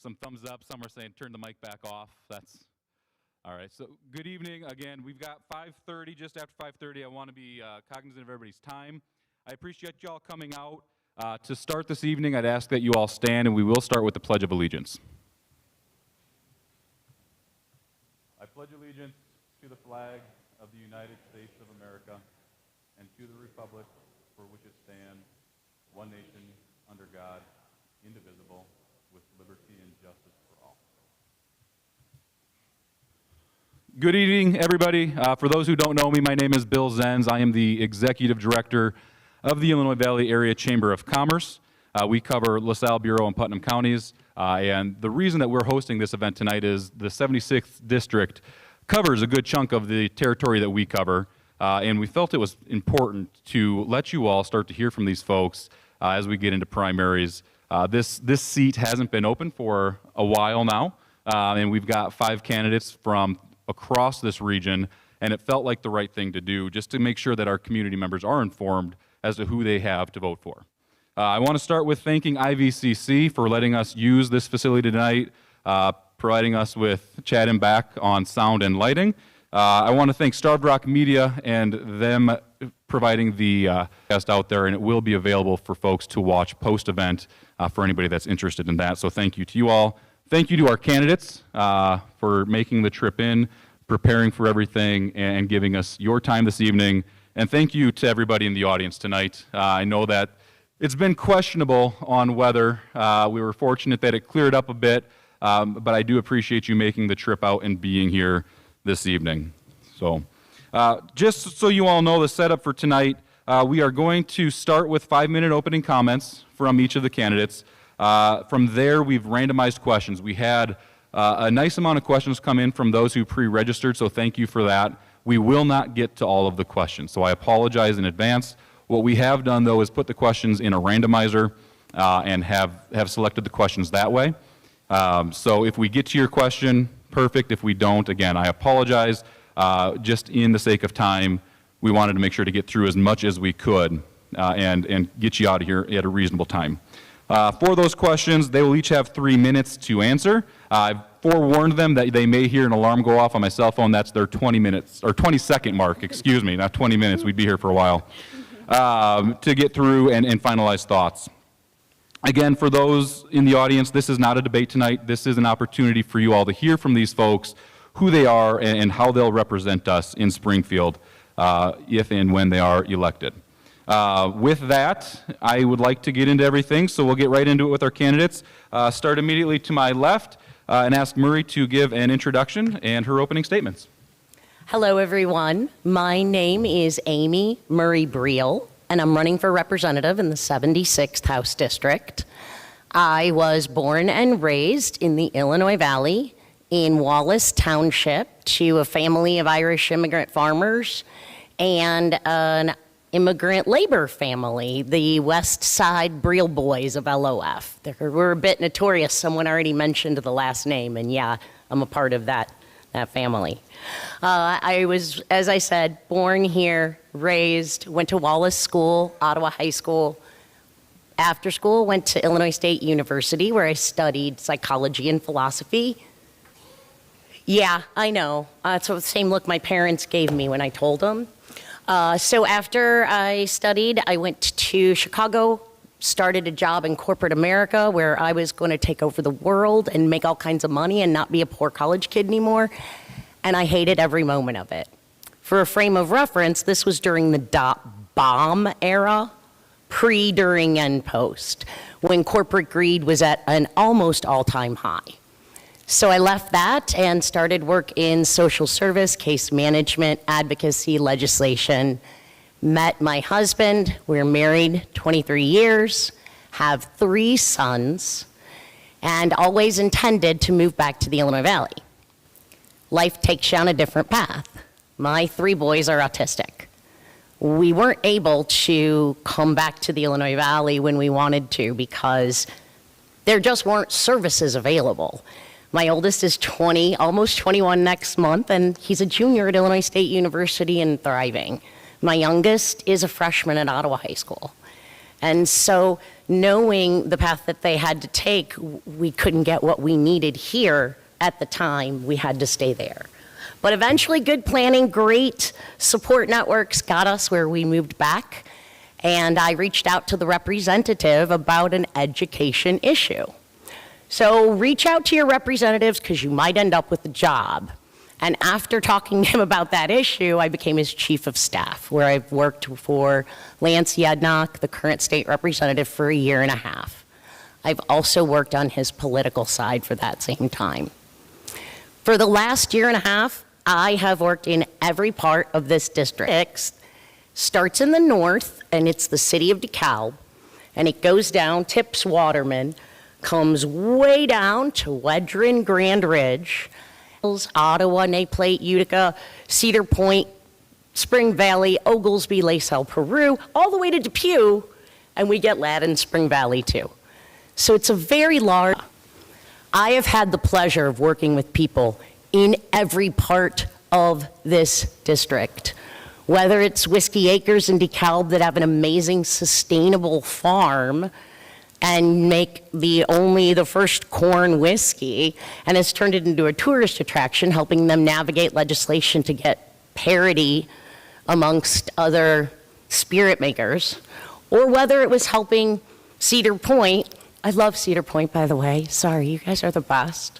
some thumbs up. Some are saying turn the mic back off. That's all right. So good evening again. We've got 5:30, just after 5:30. I want to be cognizant of everybody's time. I appreciate y'all coming out. To start this evening, I'd ask that you all stand, and we will start with the Pledge of Allegiance. I pledge allegiance to the flag of the United States of America and to the republic for which it stands, one nation, under God, indivisible, with liberty and justice for all. Good evening, everybody. For those who don't know me, my name is Bill Zenz. I am the Executive Director of the Illinois Valley Area Chamber of Commerce. We cover LaSalle, Bureau, and Putnam counties. And the reason that we're hosting this event tonight is the 76th District covers a good chunk of the territory that we cover. And we felt it was important to let you all start to hear from these folks as we get into primaries. This seat hasn't been open for a while now. And we've got 5 candidates from across this region. And it felt like the right thing to do just to make sure that our community members are informed as to who they have to vote for. I want to start with thanking IVCC for letting us use this facility tonight, providing us with chat and back on sound and lighting. I want to thank Starved Rock Media and them providing the cast out there, and it will be available for folks to watch post-event for anybody that's interested in that. So thank you to you all. Thank you to our candidates for making the trip in, preparing for everything, and giving us your time this evening. And thank you to everybody in the audience tonight. I know that it's been questionable on whether we were fortunate that it cleared up a bit, but I do appreciate you making the trip out and being here this evening. So just so you all know the setup for tonight, we are going to start with 5-minute opening comments from each of the candidates. From there, we've randomized questions. We had a nice amount of questions come in from those who pre-registered, so thank you for that. We will not get to all of the questions, so I apologize in advance. What we have done, though, is put the questions in a randomizer and have selected the questions that way. So if we get to your question, perfect. If we don't, again, I apologize. Just in the sake of time, we wanted to make sure to get through as much as we could and get you out of here at a reasonable time. For those questions, they will each have 3 minutes to answer. I've forewarned them that they may hear an alarm go off on my cell phone. That's their 20-second mark, excuse me, not 20 minutes. We'd be here for a while. To get through and finalize thoughts. Again, for those in the audience, this is not a debate tonight. This is an opportunity for you all to hear from these folks, who they are and how they'll represent us in Springfield if and when they are elected. With that, I would like to get into everything, so we'll get right into it with our candidates. Start immediately to my left and ask Murray to give an introduction and her opening statements. Hello, everyone. My name is Amy Murray Briel, and I'm running for representative in the 76th House District. I was born and raised in the Illinois Valley in Wallace Township to a family of Irish immigrant farmers and an immigrant labor family, the West Side Briel Boys of LOF. We're a bit notorious. Someone already mentioned the last name, and yeah, I'm a part of that family. I was, as I said, born here, raised, went to Wallace School, Ottawa High School. After school, went to Illinois State University, where I studied psychology and philosophy. Yeah, I know. It's the same look my parents gave me when I told them. So after I studied, I went to Chicago, started a job in corporate America where I was going to take over the world and make all kinds of money and not be a poor college kid anymore. And I hated every moment of it. For a frame of reference, this was during the dot-bomb era, pre, during, and post, when corporate greed was at an almost all-time high. So I left that and started work in social service, case management, advocacy, legislation. Met my husband. We're married 23 years, have 3 sons, and always intended to move back to the Illinois Valley. Life takes you on a different path. My 3 boys are autistic. We weren't able to come back to the Illinois Valley when we wanted to because there just weren't services available. My oldest is 20, almost 21 next month, and he's a junior at Illinois State University and thriving. My youngest is a freshman at Ottawa High School. And so knowing the path that they had to take, we couldn't get what we needed here at the time. We had to stay there. But eventually, good planning, great support networks got us where we moved back. And I reached out to the representative about an education issue. So reach out to your representatives because you might end up with a job. And after talking to him about that issue, I became his chief of staff, where I've worked for Lance Yednock, the current state representative, for a year and a half. I've also worked on his political side for that same time. For the last year and a half, I have worked in every part of this district. Starts in the north, and it's the city of DeKalb, and it goes down, tips Waterman, comes way down to Wedren, Grand Ridge, Ottawa, Nay Plate, Utica, Cedar Point, Spring Valley, Oglesby, LaSalle, Peru, all the way to Depew, and we get Ladin, Spring Valley too. So it's a very large. I have had the pleasure of working with people in every part of this district, whether it's Whiskey Acres in DeKalb that have an amazing sustainable farm and make the first corn whiskey, and has turned it into a tourist attraction, helping them navigate legislation to get parity amongst other spirit makers, or whether it was helping Cedar Point. I love Cedar Point, by the way. Sorry, you guys are the best.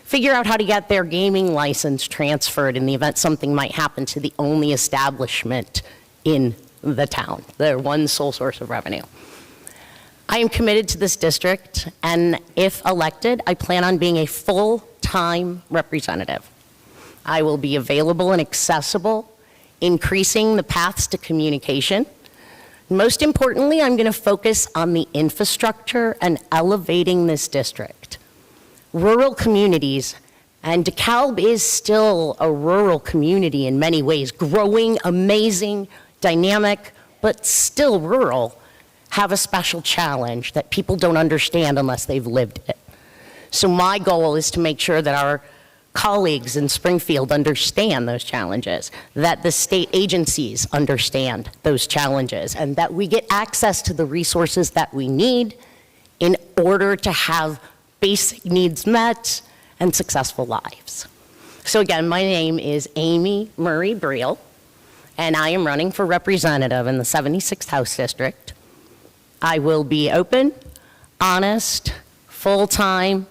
Figure out how to get their gaming license transferred in the event something might happen to the only establishment in the town, their one sole source of revenue. I am committed to this district, and if elected, I plan on being a full-time representative. I will be available and accessible, increasing the paths to communication. Most importantly, I'm going to focus on the infrastructure and elevating this district. Rural communities, and DeKalb is still a rural community in many ways, growing, amazing, dynamic, but still rural, have a special challenge that people don't understand unless they've lived it. So my goal is to make sure that our colleagues in Springfield understand those challenges, that the state agencies understand those challenges, and that we get access to the resources that we need in order to have basic needs met and successful lives. So again, my name is Amy Murray Briel, and I am running for representative in the 76th House District. I will be open, honest, full-time,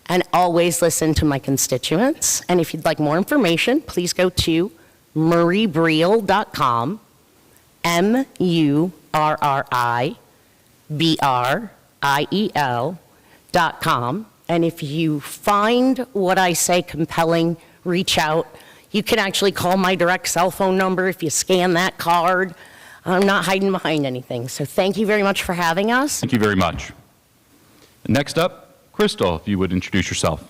and always listen to my constituents. And if you'd like more information, please go to murraybriel.com, MurrayBriel.com. And if you find what I say compelling, reach out. You can actually call my direct cell phone number if you scan that card. I'm not hiding behind anything. So thank you very much for having us. Thank you very much. Next up, Crystal, if you would introduce yourself.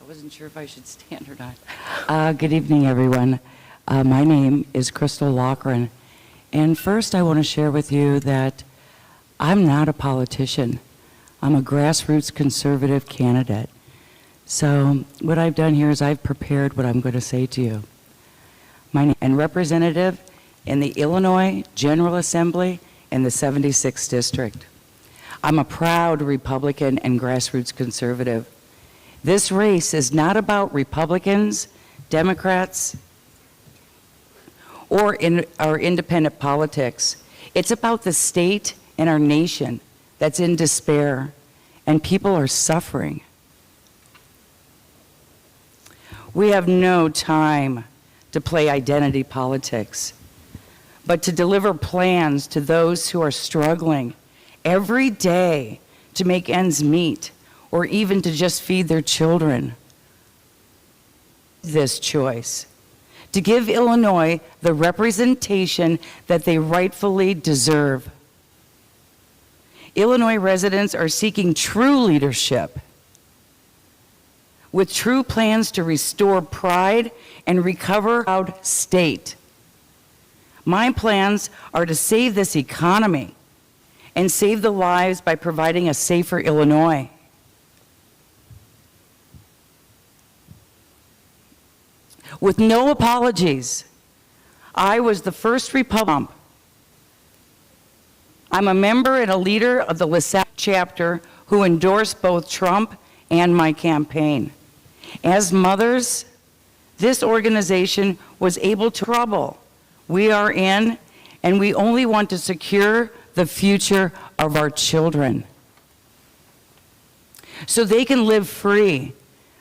I wasn't sure if I should stand or not. Good evening, everyone. My name is Crystal Loughran. And first, I want to share with you that I'm not a politician. I'm a grassroots conservative candidate. So what I've done here is I've prepared what I'm going to say to you. My name and representative in the Illinois General Assembly in the 76th District. I'm a proud Republican and grassroots conservative. This race is not about Republicans, Democrats, or independent politics. It's about the state and our nation that's in despair, and people are suffering. We have no time to play identity politics, but to deliver plans to those who are struggling every day to make ends meet, or even to just feed their children. This choice, to give Illinois the representation that they rightfully deserve. Illinois residents are seeking true leadership with true plans to restore pride and recover our proud state. My plans are to save this economy and save the lives by providing a safer Illinois. With no apologies, I was the first Republican. I'm a member and a leader of the LaSalle chapter who endorsed both Trump and my campaign. As mothers, this organization was able to trouble we are in, and we only want to secure the future of our children so they can live free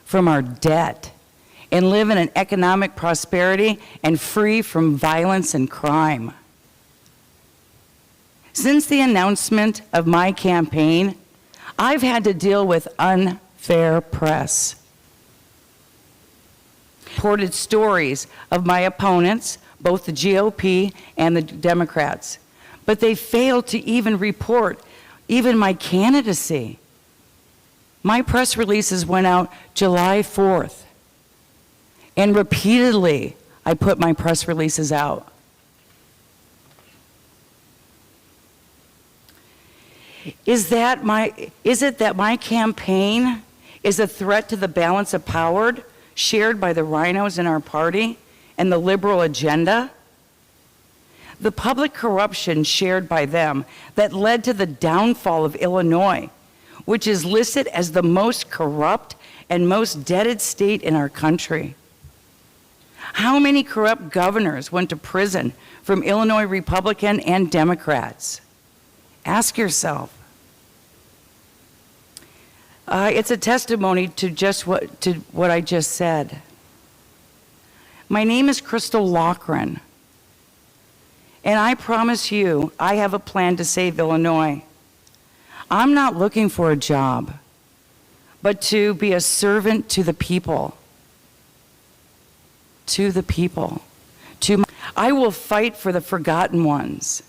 from our debt and live in an economic prosperity and free from violence and crime. Since the announcement of my campaign, I've had to deal with unfair press. Reported stories of my opponents, both the GOP and the Democrats, but they failed to even report even my candidacy. My press releases went out July 4th, and repeatedly I put my press releases out. Is it that my campaign is a threat to the balance of power shared by the rhinos in our party and the liberal agenda? The public corruption shared by them that led to the downfall of Illinois, which is listed as the most corrupt and most debted state in our country. How many corrupt governors went to prison from Illinois Republican and Democrats? Ask yourself. It's a testimony to just what I just said. My name is Crystal Loughran, and I promise you I have a plan to save Illinois. I'm not looking for a job, but to be a servant to the people. To the people. I will fight for the forgotten ones.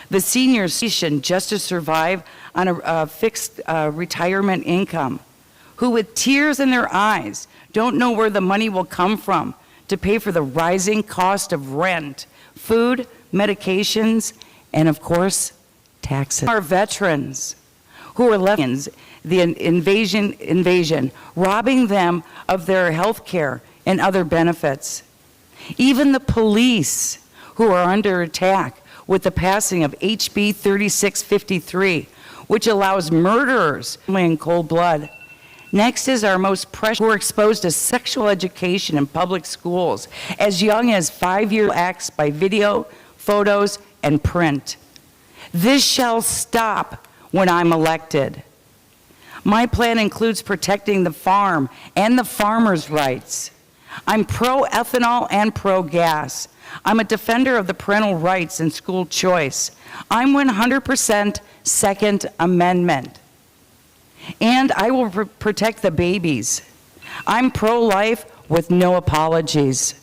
The seniors just to survive on a fixed retirement income, who with tears in their eyes don't know where the money will come from to pay for the rising cost of rent, food, medications, and of course, taxes. Our veterans who are left in the invasion, robbing them of their health care and other benefits. Even the police who are under attack with the passing of HB 3653, which allows murderers in cold blood. Next is our most precious, who are exposed to sexual education in public schools as young as 5-year acts by video, photos, and print. This shall stop when I'm elected. My plan includes protecting the farm and the farmers' rights. I'm pro-ethanol and pro-gas. I'm a defender of the parental rights and school choice. I'm 100% Second Amendment. And I will protect the babies. I'm pro-life with no apologies.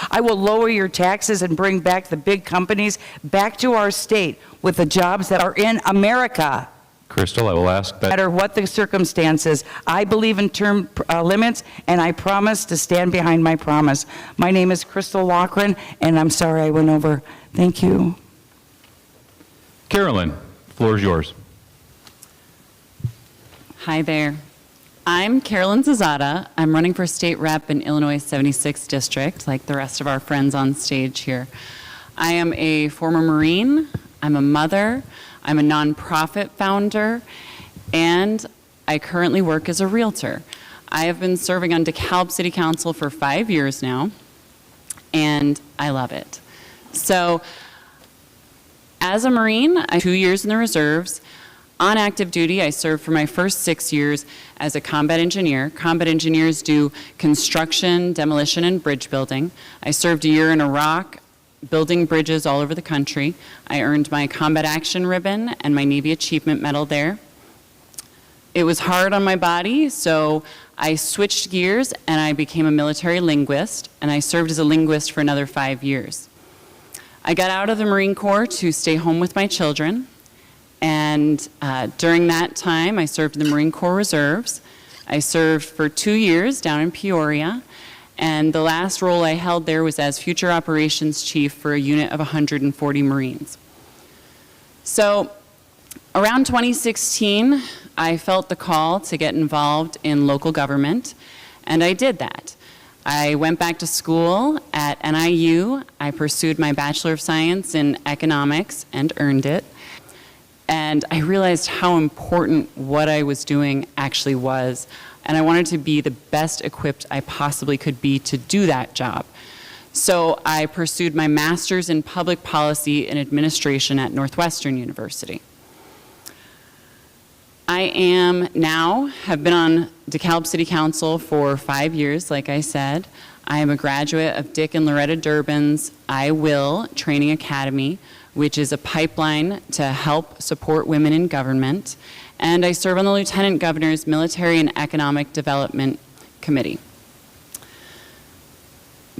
I will lower your taxes and bring back the big companies back to our state with the jobs that are in America. Crystal, I will ask that. No matter what the circumstances, I believe in term limits, and I promise to stand behind my promise. My name is Crystal Loughran, and I'm sorry I went over. Thank you. Carolyn, the floor is yours. Hi there. I'm Carolyn Zazada. I'm running for state rep in Illinois 76th District, like the rest of our friends on stage here. I am a former Marine. I'm a mother. I'm a nonprofit founder, and I currently work as a realtor. I have been serving on DeKalb City Council for 5 years now, and I love it. So, as a Marine, I 2 years in the reserves. On active duty, I served for my first 6 years as a combat engineer. Combat engineers do construction, demolition, and bridge building. I served a year in Iraq, building bridges all over the country. I earned my Combat Action Ribbon and my Navy Achievement Medal there. It was hard on my body, so I switched gears and I became a military linguist, and I served as a linguist for another 5 years. I got out of the Marine Corps to stay home with my children, and during that time I served in the Marine Corps Reserves. I served for 2 years down in Peoria, and the last role I held there was as Future Operations Chief for a unit of 140 Marines. So around 2016, I felt the call to get involved in local government, and I did that. I went back to school at NIU. I pursued my Bachelor of Science in Economics and earned it. And I realized how important what I was doing actually was. And I wanted to be the best equipped I possibly could be to do that job. So I pursued my master's in public policy and administration at Northwestern University. I have been on DeKalb City Council for 5 years, like I said. I am a graduate of Dick and Loretta Durbin's I Will Training Academy, which is a pipeline to help support women in government. And I serve on the Lieutenant Governor's Military and Economic Development Committee.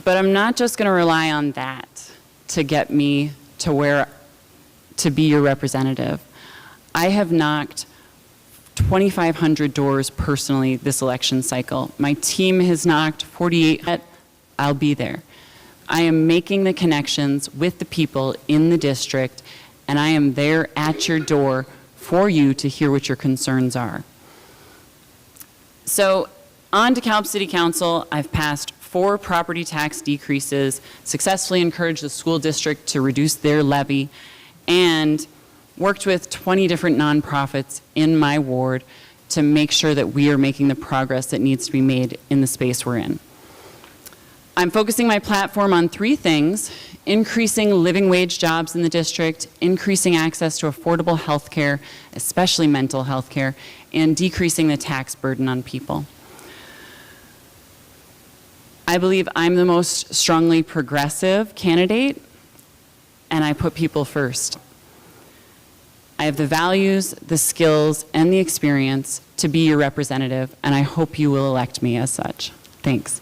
But I'm not just going to rely on that to get me to be your representative. I have knocked 2,500 doors personally this election cycle. My team has knocked 48. I'll be there. I am making the connections with the people in the district, and I am there at your door for you to hear what your concerns are. So on DeKalb City Council, I've passed 4 property tax decreases, successfully encouraged the school district to reduce their levy, and worked with 20 different nonprofits in my ward to make sure that we are making the progress that needs to be made in the space we're in. I'm focusing my platform on 3 things: increasing living wage jobs in the district, increasing access to affordable health care, especially mental health care, and decreasing the tax burden on people. I believe I'm the most strongly progressive candidate, and I put people first. I have the values, the skills, and the experience to be your representative, and I hope you will elect me as such. Thanks.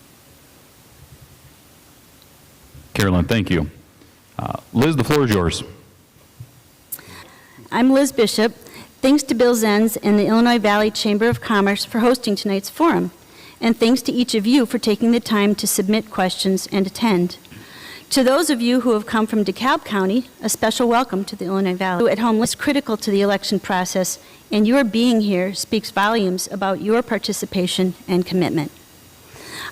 Carolyn, thank you. Liz, the floor is yours. I'm Liz Bishop. Thanks to Bill Zenz and the Illinois Valley Chamber of Commerce for hosting tonight's forum. And thanks to each of you for taking the time to submit questions and attend. To those of you who have come from DeKalb County, a special welcome to the Illinois Valley. At home is critical to the election process, and your being here speaks volumes about your participation and commitment.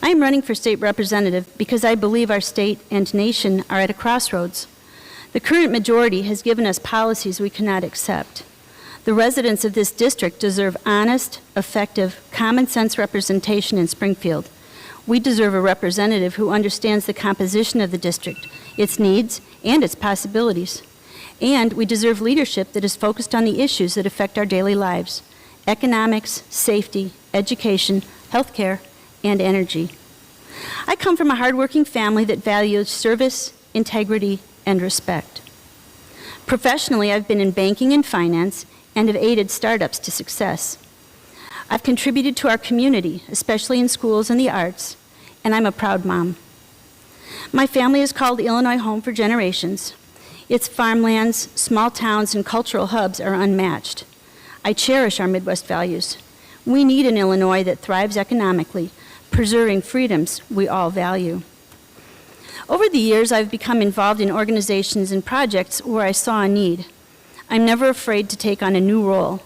I am running for state representative because I believe our state and nation are at a crossroads. The current majority has given us policies we cannot accept. The residents of this district deserve honest, effective, common-sense representation in Springfield. We deserve a representative who understands the composition of the district, its needs, and its possibilities. And we deserve leadership that is focused on the issues that affect our daily lives: economics, safety, education, healthcare, and energy. I come from a hardworking family that values service, integrity, and respect. Professionally, I've been in banking and finance and have aided startups to success. I've contributed to our community, especially in schools and the arts, and I'm a proud mom. My family has called Illinois home for generations. Its farmlands, small towns, and cultural hubs are unmatched. I cherish our Midwest values. We need an Illinois that thrives economically, preserving freedoms we all value. Over the years, I've become involved in organizations and projects where I saw a need. I'm never afraid to take on a new role.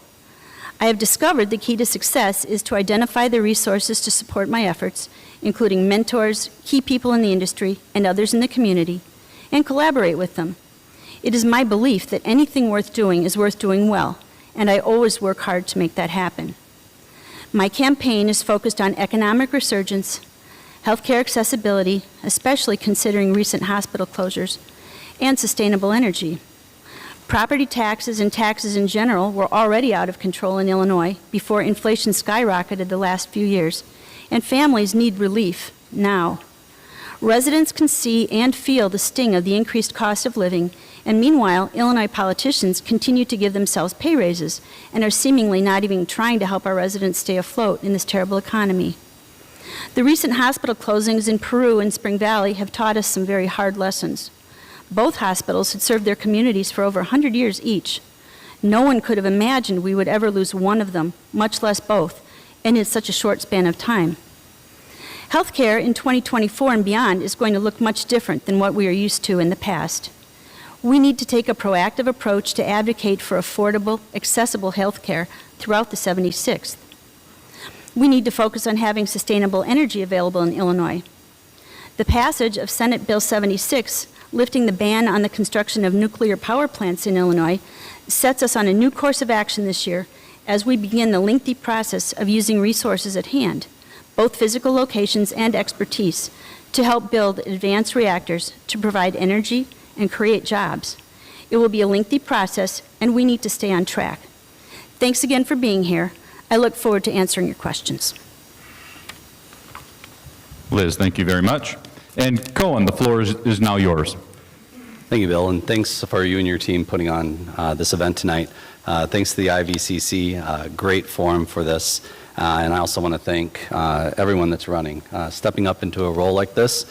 I have discovered the key to success is to identify the resources to support my efforts, including mentors, key people in the industry, and others in the community, and collaborate with them. It is my belief that anything worth doing is worth doing well, and I always work hard to make that happen. My campaign is focused on economic resurgence, healthcare accessibility, especially considering recent hospital closures, and sustainable energy. Property taxes and taxes in general were already out of control in Illinois before inflation skyrocketed the last few years, and families need relief now. Residents can see and feel the sting of the increased cost of living, and meanwhile, Illinois politicians continue to give themselves pay raises and are seemingly not even trying to help our residents stay afloat in this terrible economy. The recent hospital closings in Peru and Spring Valley have taught us some very hard lessons. Both hospitals had served their communities for over 100 years each. No one could have imagined we would ever lose one of them, much less both, and in such a short span of time. Healthcare in 2024 and beyond is going to look much different than what we are used to in the past. We need to take a proactive approach to advocate for affordable, accessible healthcare throughout the 76th. We need to focus on having sustainable energy available in Illinois. The passage of Senate Bill 76, lifting the ban on the construction of nuclear power plants in Illinois, sets us on a new course of action this year as we begin the lengthy process of using resources at hand, both physical locations and expertise, to help build advanced reactors to provide energy and create jobs. It will be a lengthy process, and we need to stay on track. Thanks again for being here. I look forward to answering your questions. Liz, thank you very much. And Cohen, the floor is now yours. Thank you, Bill, and thanks for you and your team putting on this event tonight. Thanks to the IVCC, great forum for this. And I also want to thank everyone that's running. Stepping up into a role like this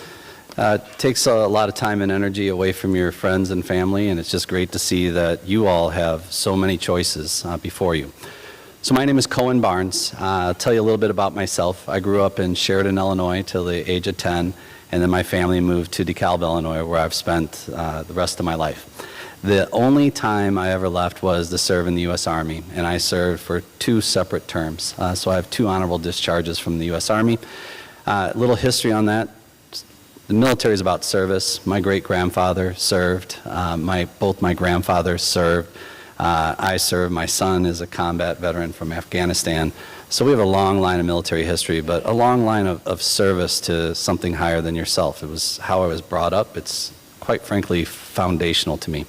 takes a lot of time and energy away from your friends and family, and it's just great to see that you all have so many choices before you. So my name is Cohen Barnes. I'll tell you a little bit about myself. I grew up in Sheridan, Illinois till the age of 10, and then my family moved to DeKalb, Illinois, where I've spent the rest of my life. The only time I ever left was to serve in the U.S. Army, and I served for 2 separate terms. So I have 2 honorable discharges from the U.S. Army. Little history on that. The military is about service. My great-grandfather served. Both my grandfathers served. I served. My son is a combat veteran from Afghanistan. So we have a long line of military history, but a long line of service to something higher than yourself. It was how I was brought up. It's quite frankly foundational to me.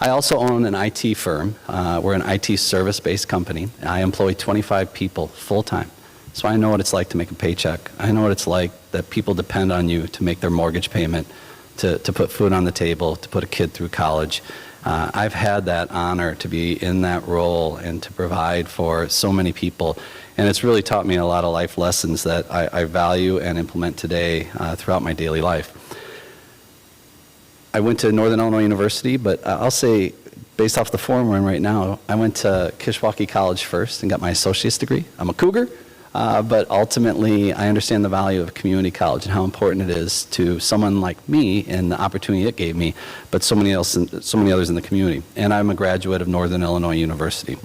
I also own an IT firm. We're an IT service-based company. I employ 25 people full-time. So I know what it's like to make a paycheck. I know what it's like that people depend on you to make their mortgage payment, to put food on the table, to put a kid through college. I've had that honor to be in that role and to provide for so many people. And it's really taught me a lot of life lessons that I value and implement today throughout my daily life. I went to Northern Illinois University, but I'll say, based off the forum we're in right now, I went to Kishwaukee College first and got my associate's degree. I'm a cougar, but ultimately I understand the value of community college and how important it is to someone like me and the opportunity it gave me, but so many others in the community. And I'm a graduate of Northern Illinois University.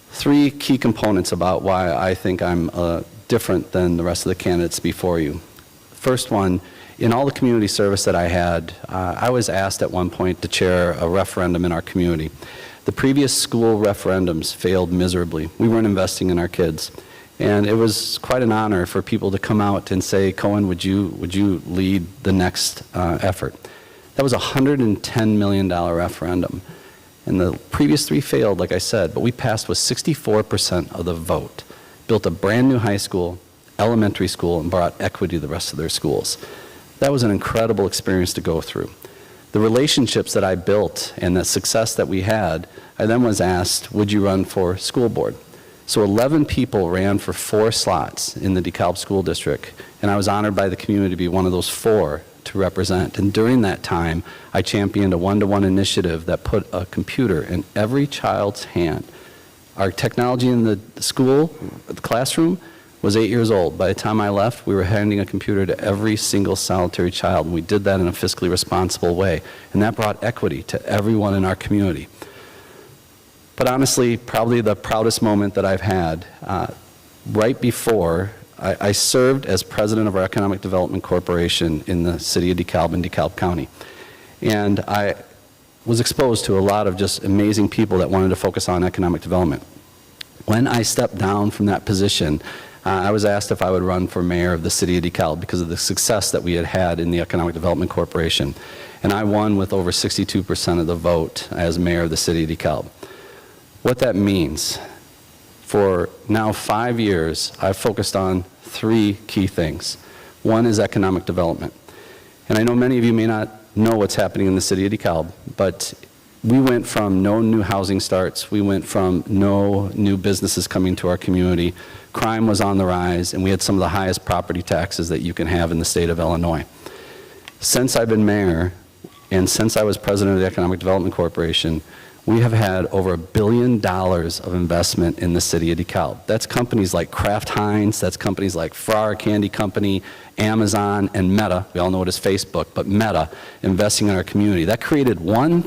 3 key components about why I think I'm different than the rest of the candidates before you. First one, in all the community service that I had, I was asked at one point to chair a referendum in our community. The previous school referendums failed miserably. We weren't investing in our kids. And it was quite an honor for people to come out and say, Cohen, would you lead the next effort? That was a $110 million referendum. And the previous 3 failed, like I said, but we passed with 64% of the vote, built a brand new high school, elementary school, and brought equity to the rest of their schools. That was an incredible experience to go through. The relationships that I built and the success that we had, I then was asked, would you run for school board? So 11 people ran for 4 slots in the DeKalb School District, and I was honored by the community to be one of those 4 to represent. And during that time, I championed a one-to-one initiative that put a computer in every child's hand. Our technology in the school, the classroom, was 8 years old. By the time I left, we were handing a computer to every single solitary child, and we did that in a fiscally responsible way. And that brought equity to everyone in our community. But honestly, probably the proudest moment that I've had, right before I served as president of our Economic Development Corporation in the city of DeKalb in DeKalb County. And I was exposed to a lot of just amazing people that wanted to focus on economic development. When I stepped down from that position, I was asked if I would run for mayor of the city of DeKalb because of the success that we had had in the Economic Development Corporation. And I won with over 62% of the vote as mayor of the city of DeKalb. What that means, for now 5 years, I've focused on 3 key things. One is economic development. And I know many of you may not know what's happening in the city of DeKalb, but we went from no new housing starts, we went from no new businesses coming to our community, crime was on the rise, and we had some of the highest property taxes that you can have in the state of Illinois. Since I've been mayor, and since I was president of the Economic Development Corporation, we have had over $1 billion of investment in the city of DeKalb. That's companies like Kraft Heinz, that's companies like Farrar Candy Company, Amazon, and Meta. We all know it as Facebook, but Meta investing in our community. That created over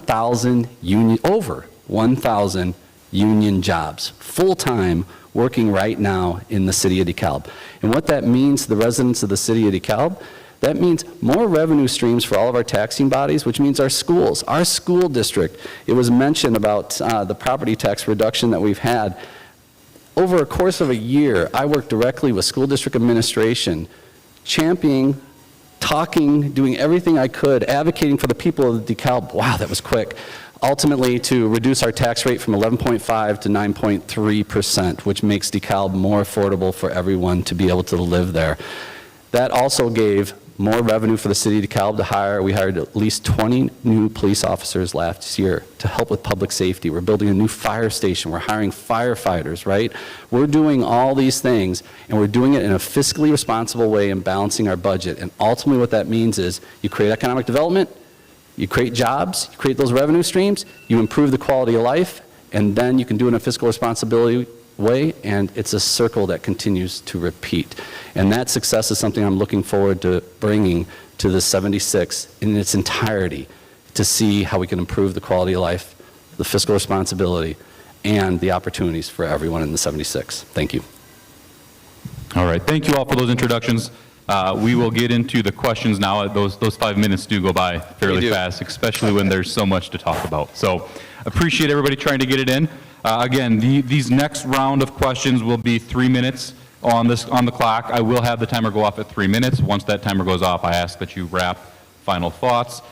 1,000 union jobs, full-time working right now in the city of DeKalb. And what that means to the residents of the city of DeKalb, that means more revenue streams for all of our taxing bodies, which means our schools, our school district. It was mentioned about the property tax reduction that we've had. Over a course of a year, I worked directly with school district administration, championing, talking, doing everything I could, advocating for the people of DeKalb. Wow, that was quick. Ultimately, to reduce our tax rate from 11.5 to 9.3%, which makes DeKalb more affordable for everyone to be able to live there. That also gave more revenue for the city of DeKalb to hire. We hired at least 20 new police officers last year to help with public safety. We're building a new fire station. We're hiring firefighters, right? We're doing all these things, and we're doing it in a fiscally responsible way and balancing our budget. And ultimately what that means is you create economic development, you create jobs, you create those revenue streams, you improve the quality of life, and then you can do it in a fiscal responsibility way, and it's a circle that continues to repeat. And that success is something I'm looking forward to bringing to the 76 in its entirety, to see how we can improve the quality of life, the fiscal responsibility, and the opportunities for everyone in the 76. Thank you. All right, thank you all for those introductions. We will get into the questions now. Those 5 minutes do go by fairly fast, especially when there's so much to talk about. So appreciate everybody trying to get it in. Again, these next round of questions will be 3 minutes on the clock. I will have the timer go off at 3 minutes. Once that timer goes off, I ask that you wrap final thoughts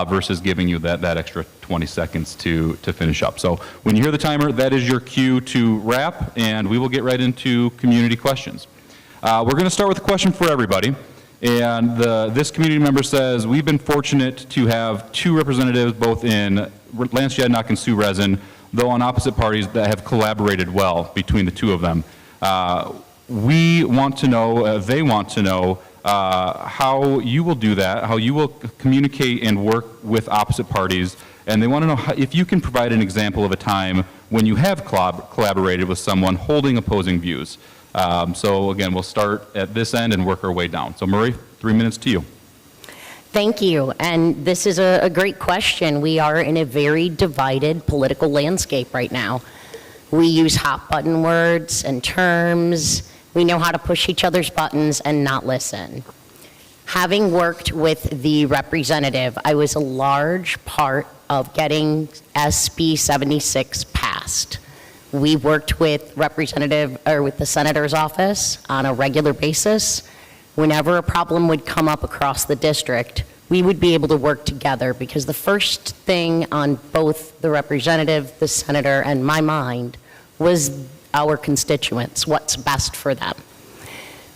versus giving you that extra 20 seconds to finish up. So when you hear the timer, that is your cue to wrap, and we will get right into community questions. We're going to start with a question for everybody. And this community member says, we've been fortunate to have 2 representatives, both in Lansing and Sioux Resin, though on opposite parties, that have collaborated well between the 2 of them. We want to know, they want to know, how you will do that, how you will communicate and work with opposite parties, and they want to know if you can provide an example of a time when you have collaborated with someone holding opposing views. So again, we'll start at this end and work our way down. So Marie, 3 minutes to you. Thank you, and this is a great question. We are in a very divided political landscape right now. We use hot button words and terms. We know how to push each other's buttons and not listen. Having worked with the representative, I was a large part of getting SB 76 passed. We worked with with the senator's office on a regular basis. Whenever a problem would come up across the district, we would be able to work together, because the first thing on both the representative, the senator, and my mind was our constituents, what's best for them.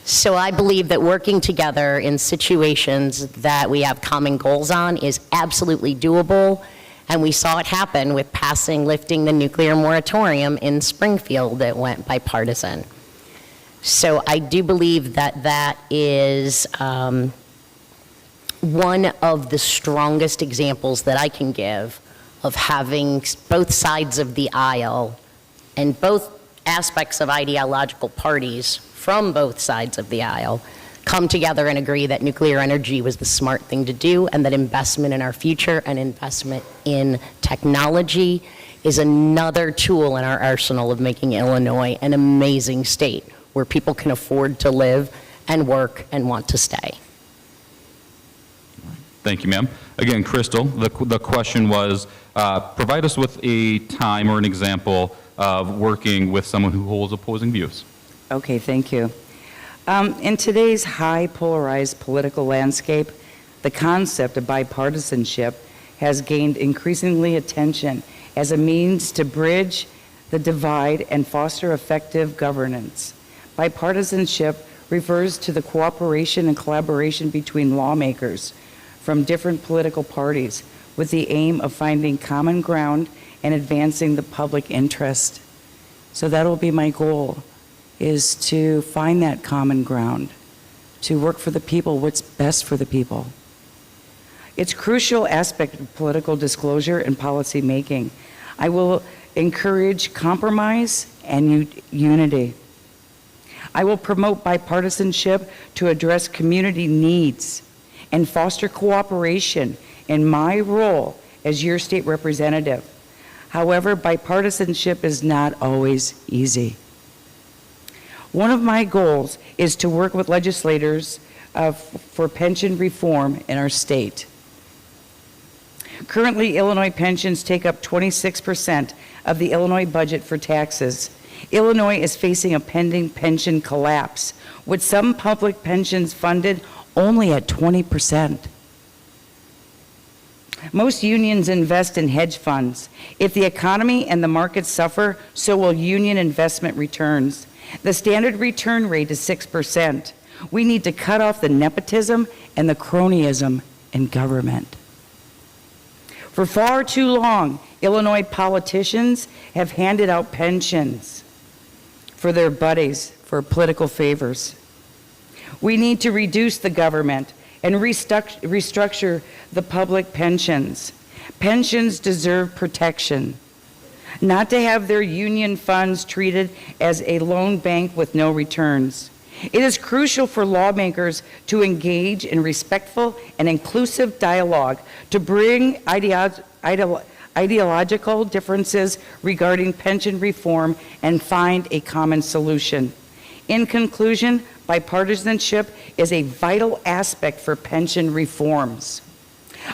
So I believe that working together in situations that we have common goals on is absolutely doable, and we saw it happen with lifting the nuclear moratorium in Springfield that went bipartisan. So I do believe that that is one of the strongest examples that I can give of having both sides of the aisle and both aspects of ideological parties from both sides of the aisle come together and agree that nuclear energy was the smart thing to do, and that investment in our future and investment in technology is another tool in our arsenal of making Illinois an amazing state where people can afford to live and work and want to stay. Thank you, ma'am. Again, Crystal, the question was, provide us with a time or an example of working with someone who holds opposing views. Okay, thank you. In today's high polarized political landscape, the concept of bipartisanship has gained increasingly attention as a means to bridge the divide and foster effective governance. Bipartisanship refers to the cooperation and collaboration between lawmakers from different political parties with the aim of finding common ground and advancing the public interest. So that will be my goal, is to find that common ground, to work for the people, what's best for the people. It's a crucial aspect of political disclosure and policy making. I will encourage compromise and unity. I will promote bipartisanship to address community needs and foster cooperation in my role as your state representative. However, bipartisanship is not always easy. One of my goals is to work with legislators for pension reform in our state. Currently, Illinois pensions take up 26% of the Illinois budget for taxes. Illinois is facing a pending pension collapse, with some public pensions funded only at 20%. Most unions invest in hedge funds. If the economy and the markets suffer, so will union investment returns. The standard return rate is 6%. We need to cut off the nepotism and the cronyism in government. For far too long, Illinois politicians have handed out pensions for their buddies for political favors. We need to reduce the government and restructure the public pensions. Pensions deserve protection, not to have their union funds treated as a loan bank with no returns. It is crucial for lawmakers to engage in respectful and inclusive dialogue to bring ideological differences regarding pension reform and find a common solution. In conclusion, bipartisanship is a vital aspect for pension reforms.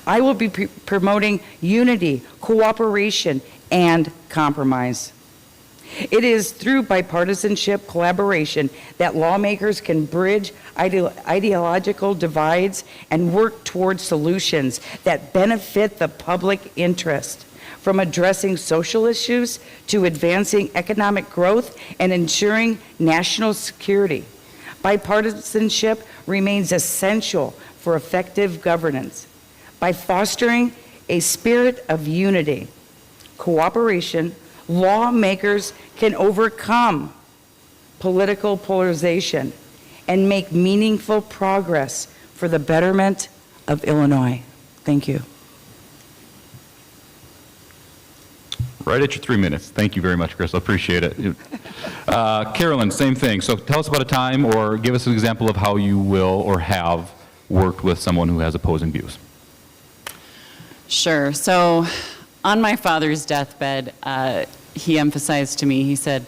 I will be promoting unity, cooperation, and compromise. It is through bipartisanship collaboration that lawmakers can bridge ideological divides and work toward solutions that benefit the public interest, from addressing social issues to advancing economic growth and ensuring national security. Bipartisanship remains essential for effective governance. By fostering a spirit of unity, cooperation, lawmakers can overcome political polarization and make meaningful progress for the betterment of Illinois. Thank you. Right at your 3 minutes. Thank you very much, Chris. I appreciate it. Carolyn, same thing. So tell us about a time or give us an example of how you will or have worked with someone who has opposing views. Sure. So on my father's deathbed, he emphasized to me, he said,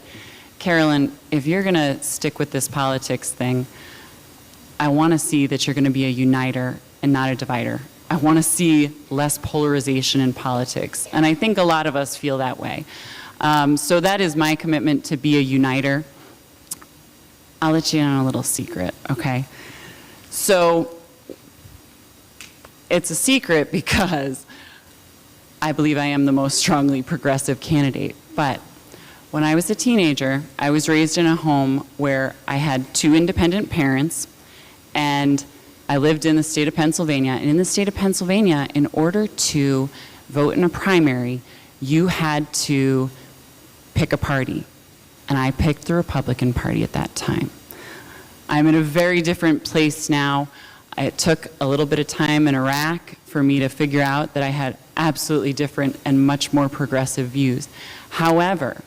Carolyn, if you're going to stick with this politics thing, I want to see that you're going to be a uniter and not a divider. I want to see less polarization in politics. And I think a lot of us feel that way. So that is my commitment, to be a uniter. I'll let you in on a little secret, okay? So it's a secret because I believe I am the most strongly progressive candidate. But when I was a teenager, I was raised in a home where I had 2 independent parents, and I lived in the state of Pennsylvania. And in the state of Pennsylvania, in order to vote in a primary, you had to pick a party. And I picked the Republican Party at that time. I'm in a very different place now. It took a little bit of time in Iraq for me to figure out that I had absolutely different and much more progressive views. However,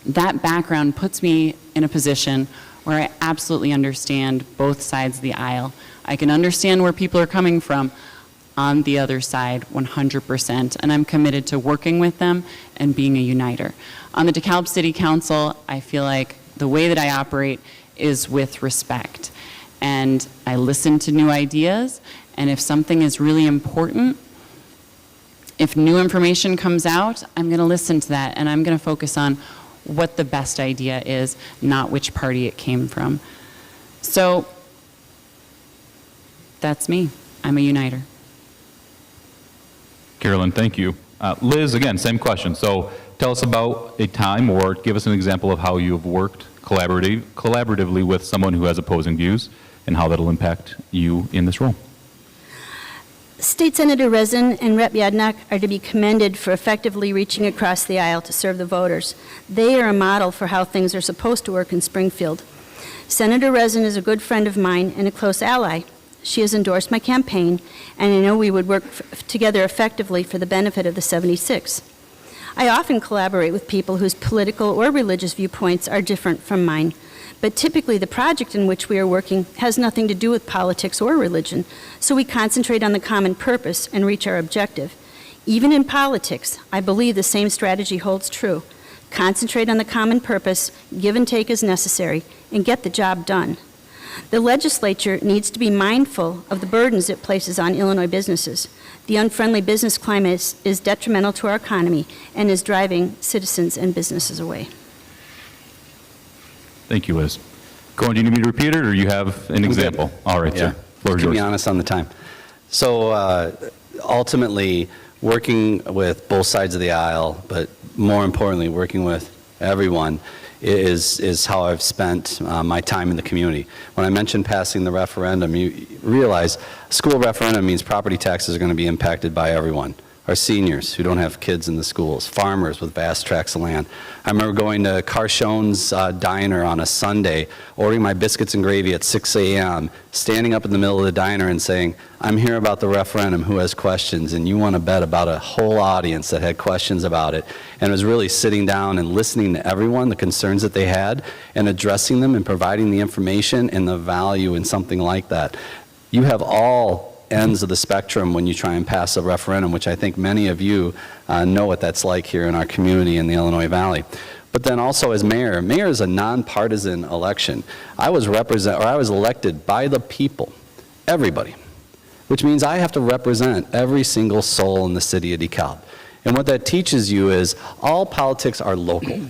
that background puts me in a position where I absolutely understand both sides of the aisle. I can understand where people are coming from on the other side 100%, and I'm committed to working with them and being a uniter. On the DeKalb City Council, I feel like the way that I operate is with respect. And I listen to new ideas, and if something is really important, if new information comes out, I'm going to listen to that, and I'm going to focus on what the best idea is, not which party it came from. So that's me. I'm a uniter. Carolyn, thank you. Liz, again, same question. So tell us about a time or give us an example of how you have worked collaboratively with someone who has opposing views and how that'll impact you in this role. State Senator Rezin and Rep. Yadnak are to be commended for effectively reaching across the aisle to serve the voters. They are a model for how things are supposed to work in Springfield. Senator Rezin is a good friend of mine and a close ally. She has endorsed my campaign, and I know we would work together effectively for the benefit of the 76. I often collaborate with people whose political or religious viewpoints are different from mine, but typically the project in which we are working has nothing to do with politics or religion, so we concentrate on the common purpose and reach our objective. Even in politics, I believe the same strategy holds true: concentrate on the common purpose, give and take as necessary, and get the job done. The legislature needs to be mindful of the burdens it places on Illinois businesses. The unfriendly business climate is detrimental to our economy and is driving citizens and businesses away. Thank you, Liz. Cohen, do you need me to repeat it, or you have an example? All right, Yeah. sir. Floor is Keep me yours. honest on the time. So ultimately, working with both sides of the aisle, but more importantly, working with everyone is how I've spent my time in the community. When I mentioned passing the referendum, you realize a school referendum means property taxes are going to be impacted by everyone. Our seniors who don't have kids in the schools, farmers with vast tracts of land. I remember going to Carshone's diner on a Sunday, ordering my biscuits and gravy at 6 a.m., standing up in the middle of the diner and saying, I'm here about the referendum, who has questions? And you want to bet about a whole audience that had questions about it. And it was really sitting down and listening to everyone, the concerns that they had, and addressing them and providing the information and the value in something like that. You have all ends of the spectrum when you try and pass a referendum, which I think many of you know what that's like here in our community in the Illinois Valley. But then also as mayor is a nonpartisan election. I was elected by the people, everybody, which means I have to represent every single soul in the city of DeKalb. And what that teaches you is all politics are local.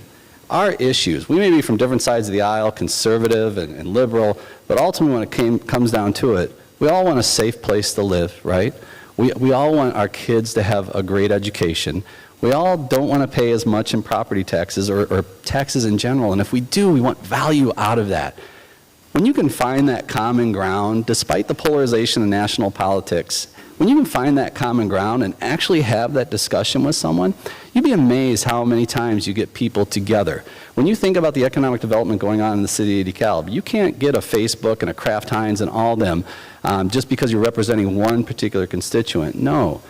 Our issues, we may be from different sides of the aisle, conservative and liberal, but ultimately when it comes down to it, we all want a safe place to live, right? We all want our kids to have a great education. We all don't want to pay as much in property taxes or taxes in general. And if we do, we want value out of that. When you can find that common ground, despite the polarization of national politics, when you can find that common ground and actually have that discussion with someone, you'd be amazed how many times you get people together. When you think about the economic development going on in the city of DeKalb, you can't get a Facebook and a Kraft Heinz and all them just because you're representing one particular constituent. No,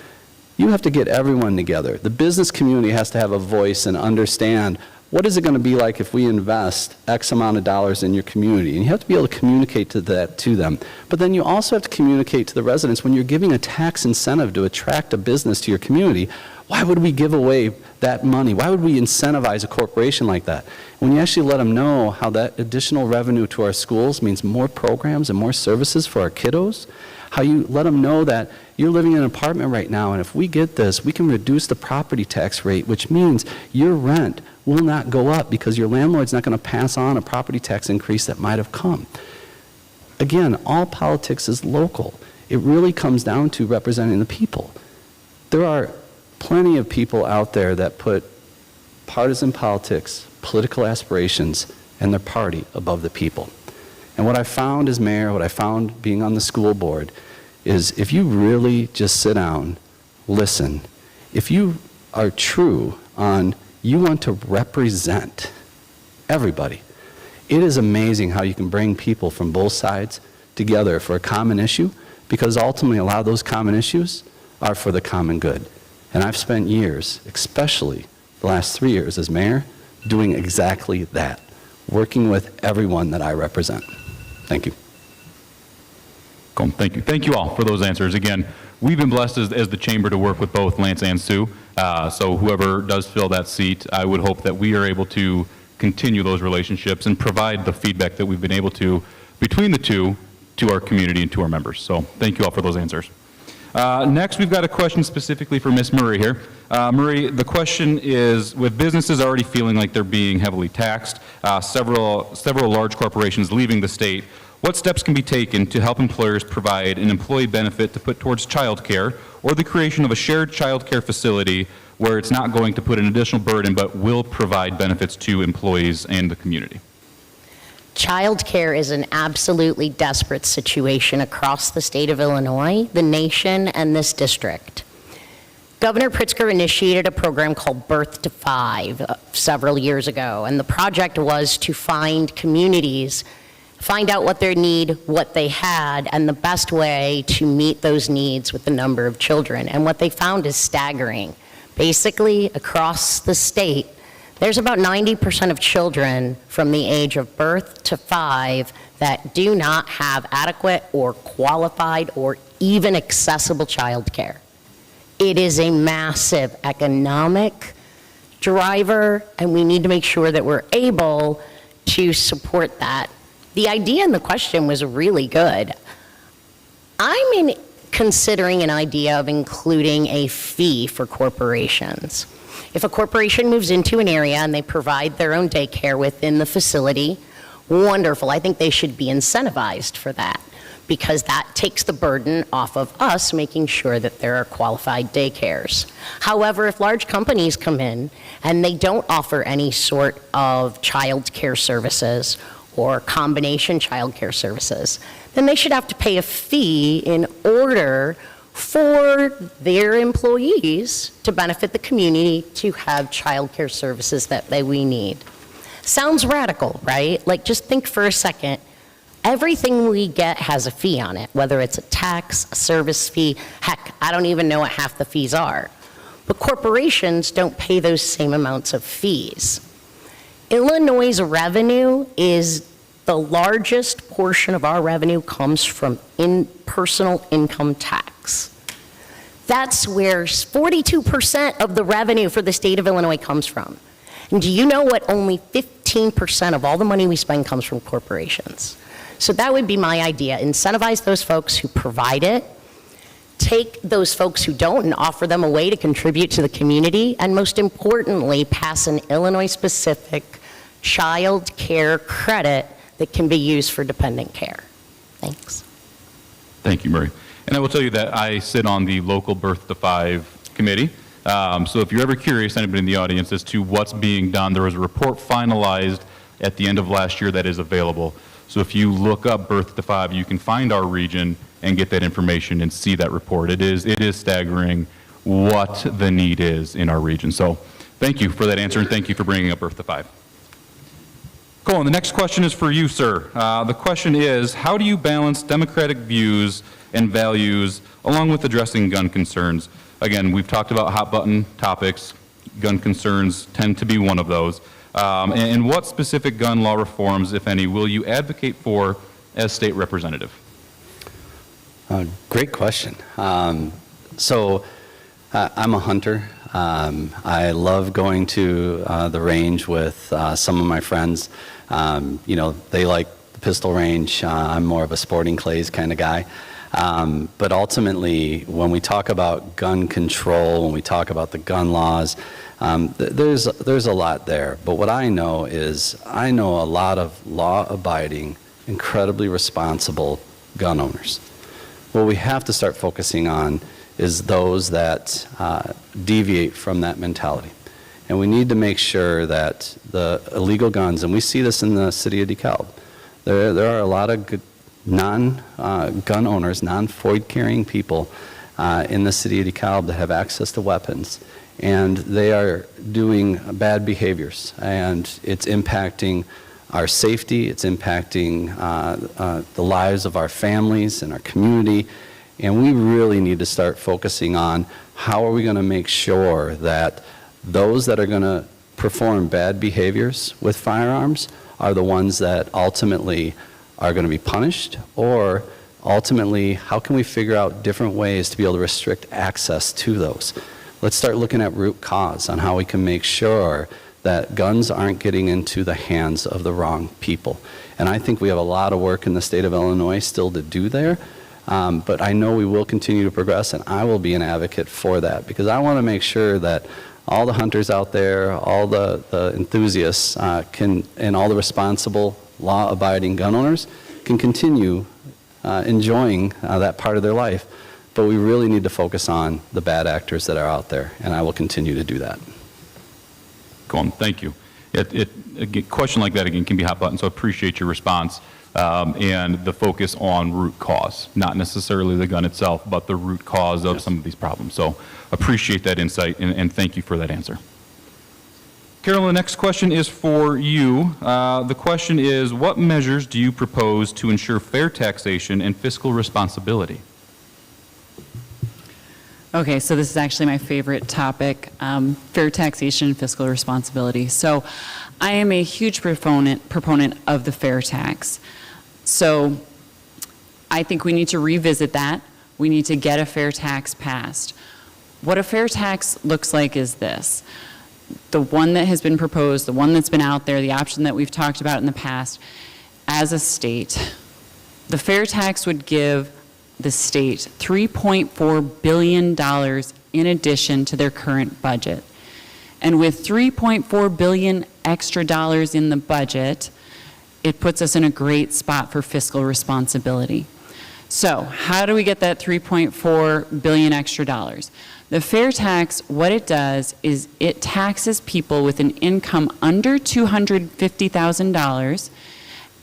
you have to get everyone together. The business community has to have a voice and understand what is it going to be like if we invest X amount of dollars in your community? And you have to be able to communicate that to them. But then you also have to communicate to the residents when you're giving a tax incentive to attract a business to your community. Why would we give away that money? Why would we incentivize a corporation like that? When you actually let them know how that additional revenue to our schools means more programs and more services for our kiddos, how you let them know that you're living in an apartment right now, and if we get this, we can reduce the property tax rate, which means your rent will not go up because your landlord's not going to pass on a property tax increase that might have come. Again, all politics is local. It really comes down to representing the people. There are plenty of people out there that put partisan politics, political aspirations, and their party above the people. And what I found as mayor, what I found being on the school board, is if you really just sit down, listen, if you are true on you want to represent everybody, it is amazing how you can bring people from both sides together for a common issue, because ultimately a lot of those common issues are for the common good. And I've spent years, especially the last 3 years as mayor, doing exactly that, working with everyone that I represent. Thank you. Cool. Thank you. Thank you all for those answers. Again, we've been blessed as the chamber to work with both Lance and Sue. So whoever does fill that seat, I would hope that we are able to continue those relationships and provide the feedback that we've been able to between the two to our community and to our members. So thank you all for those answers. Next, we've got a question specifically for Ms. Murray here. Murray, the question is, with businesses already feeling like they're being heavily taxed, several large corporations leaving the state, what steps can be taken to help employers provide an employee benefit to put towards child care, or the creation of a shared child care facility where it's not going to put an additional burden but will provide benefits to employees and the community? Child care is an absolutely desperate situation across the state of Illinois, the nation, and this district. Governor Pritzker initiated a program called Birth to Five several years ago, and the project was to find communities, find out what their need, what they had, and the best way to meet those needs with the number of children. And what they found is staggering. Basically, across the state, there's about 90% of children from the age of birth to 5 that do not have adequate or qualified or even accessible child care. It is a massive economic, driver, and we need to make sure that we're able to support that. The idea in the question was really good. Considering an idea of including a fee for corporations. If a corporation moves into an area and they provide their own daycare within the facility, wonderful. I think they should be incentivized for that, because that takes the burden off of us making sure that there are qualified daycares. However, if large companies come in and they don't offer any sort of child care services or combination child care services, then they should have to pay a fee in order for their employees to benefit the community to have child care services that we need. Sounds radical, right? Like, just think for a second. Everything we get has a fee on it, whether it's a tax, a service fee. Heck, I don't even know what half the fees are. But corporations don't pay those same amounts of fees. Illinois' revenue is the largest portion of our revenue comes from personal income tax. That's where 42% of the revenue for the state of Illinois comes from. And do you know what only 15% of all the money we spend comes from corporations? So that would be my idea. Incentivize those folks who provide it, take those folks who don't and offer them a way to contribute to the community, and most importantly, pass an Illinois-specific child care credit that can be used for dependent care. Thanks. Thank you, Murray. And I will tell you that I sit on the local Birth to 5 committee. So if you're ever curious, anybody in the audience, as to what's being done, there was a report finalized at the end of last year that is available. So if you look up Birth to 5, you can find our region and get that information and see that report. It is staggering what the need is in our region. So thank you for that answer, and thank you for bringing up Birth to 5. Colin, the next question is for you, sir. The question is, how do you balance democratic views and values along with addressing gun concerns? Again, we've talked about hot button topics. Gun concerns tend to be one of those. And what specific gun law reforms, if any, will you advocate for as state representative? Great question. So I'm a hunter. I love going to the range with some of my friends. They like the pistol range. I'm more of a sporting clays kind of guy. But ultimately, when we talk about gun control, when we talk about the gun laws, there's a lot there. But what I know is I know a lot of law-abiding, incredibly responsible gun owners. What we have to start focusing on is those that deviate from that mentality. And we need to make sure that the illegal guns, and we see this in the city of DeKalb, there are a lot of good non-gun owners, non-FOID carrying people in the city of DeKalb that have access to weapons. And they are doing bad behaviors. And it's impacting our safety, it's impacting the lives of our families and our community. And we really need to start focusing on how are we going to make sure that those that are going to perform bad behaviors with firearms are the ones that ultimately are going to be punished, or ultimately, how can we figure out different ways to be able to restrict access to those? Let's start looking at root cause on how we can make sure that guns aren't getting into the hands of the wrong people. And I think we have a lot of work in the state of Illinois still to do there, but I know we will continue to progress, and I will be an advocate for that, because I want to make sure that all the hunters out there, all the enthusiasts and all the responsible law-abiding gun owners can continue enjoying that part of their life. But we really need to focus on the bad actors that are out there, and I will continue to do that. Colin, thank you. A question like that, again, can be hot button, so I appreciate your response and the focus on root cause, not necessarily the gun itself, but the root cause of some of these problems. So appreciate that insight, and thank you for that answer. Carolyn, the next question is for you. The question is, what measures do you propose to ensure fair taxation and fiscal responsibility? Okay, so this is actually my favorite topic, fair taxation and fiscal responsibility. So I am a huge proponent of the fair tax. So I think we need to revisit that. We need to get a fair tax passed. What a fair tax looks like is this. the one that has been proposed, the one that's been out there, the option that we've talked about in the past, as a state, the fair tax would give the state $3.4 billion in addition to their current budget. And with $3.4 billion extra dollars in the budget, it puts us in a great spot for fiscal responsibility. So how do we get that $3.4 billion extra dollars? The fair tax, what it does is it taxes people with an income under $250,000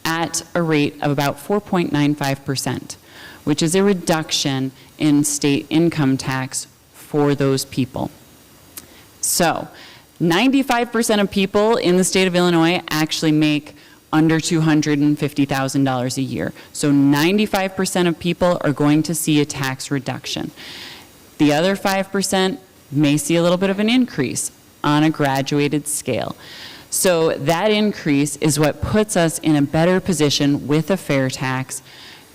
at a rate of about 4.95%, which is a reduction in state income tax for those people. So 95% of people in the state of Illinois actually make under $250,000 a year. So 95% of people are going to see a tax reduction. The other 5% may see a little bit of an increase on a graduated scale. So that increase is what puts us in a better position with a fair tax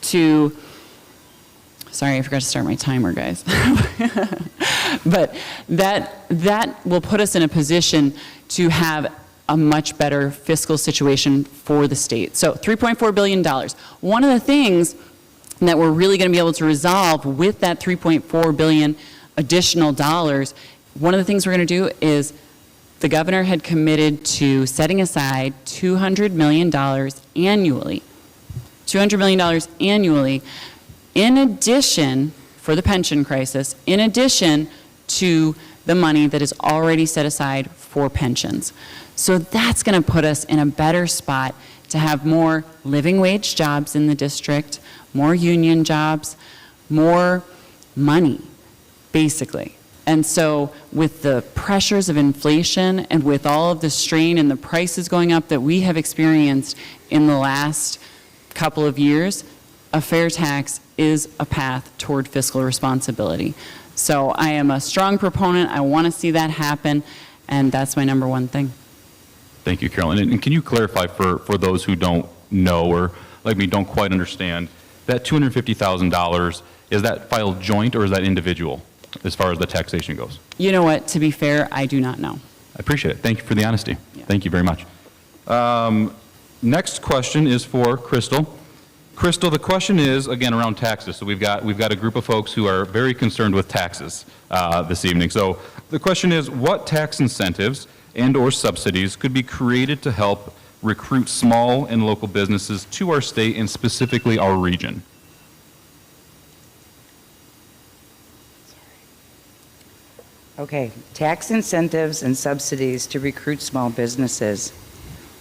to, sorry, I forgot to start my timer, guys. But that will put us in a position to have a much better fiscal situation for the state. So $3.4 billion. One of the things that we're really going to be able to resolve with that $3.4 billion additional dollars, one of the things we're going to do is the governor had committed to setting aside $200 million annually. $200 million annually in addition, for the pension crisis, in addition to the money that is already set aside for pensions. So that's going to put us in a better spot to have more living wage jobs in the district, more union jobs, more money, basically. And so with the pressures of inflation and with all of the strain and the prices going up that we have experienced in the last couple of years, a fair tax is a path toward fiscal responsibility. So I am a strong proponent. I want to see that happen, and that's my number one thing. Thank you, Carolyn. And can you clarify for those who don't know or like me don't quite understand, that $250,000, is that filed joint or is that individual as far as the taxation goes? You know what? To be fair, I do not know. I appreciate it. Thank you for the honesty. Yeah. Thank you very much. Next question is for Crystal. Crystal, the question is, again, around taxes. So we've got a group of folks who are very concerned with taxes this evening. So the question is, what tax incentives and or subsidies could be created to help recruit small and local businesses to our state and specifically our region? Okay, tax incentives and subsidies to recruit small businesses.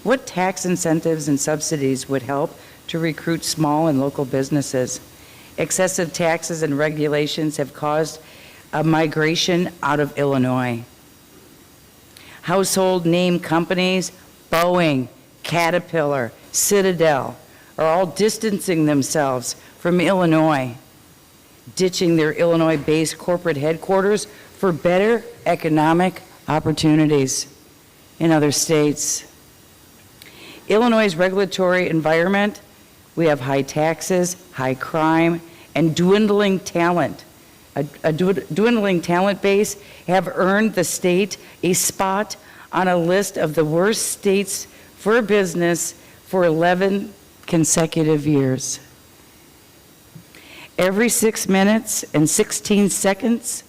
What tax incentives and subsidies would help to recruit small and local businesses? Excessive taxes and regulations have caused a migration out of Illinois. Household name companies, Boeing, Caterpillar, Citadel, are all distancing themselves from Illinois, ditching their Illinois-based corporate headquarters for better economic opportunities in other states. Illinois' regulatory environment, we have high taxes, high crime, and dwindling talent. A dwindling talent base have earned the state a spot on a list of the worst states for business for 11 consecutive years. Every 6 minutes and 16 seconds,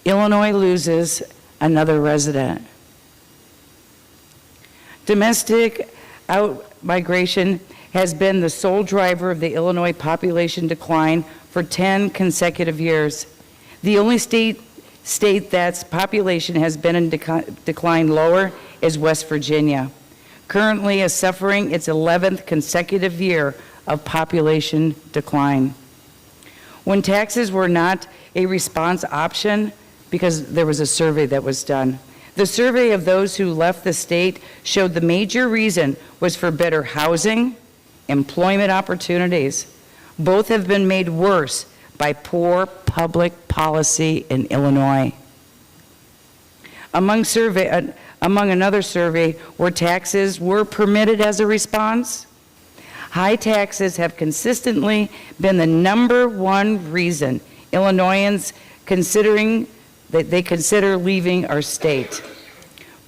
Illinois loses another resident. Domestic out-migration has been the sole driver of the Illinois population decline for 10 consecutive years. The only state that's population has been in decline lower is West Virginia, currently is suffering its 11th consecutive year of population decline. When taxes were not a response option, because there was a survey that was done, the survey of those who left the state showed the major reason was for better housing, employment opportunities. Both have been made worse by poor public policy in Illinois. Among another survey where taxes were permitted as a response, high taxes have consistently been the number one reason Illinoisans consider leaving our state.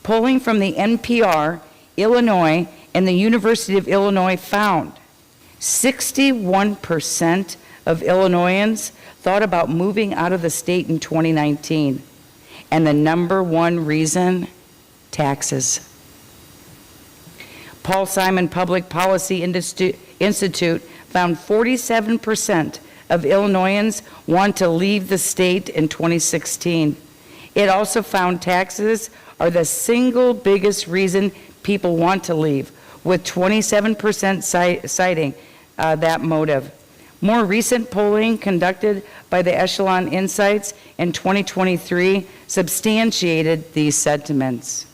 Polling from the NPR, Illinois, and the University of Illinois found 61% of Illinoisans thought about moving out of the state in 2019. And the number one reason, taxes. Paul Simon Public Policy Institute found 47% of Illinoisans want to leave the state in 2016. It also found taxes are the single biggest reason people want to leave, with 27% citing that motive. More recent polling conducted by the Echelon Insights in 2023 substantiated these sentiments.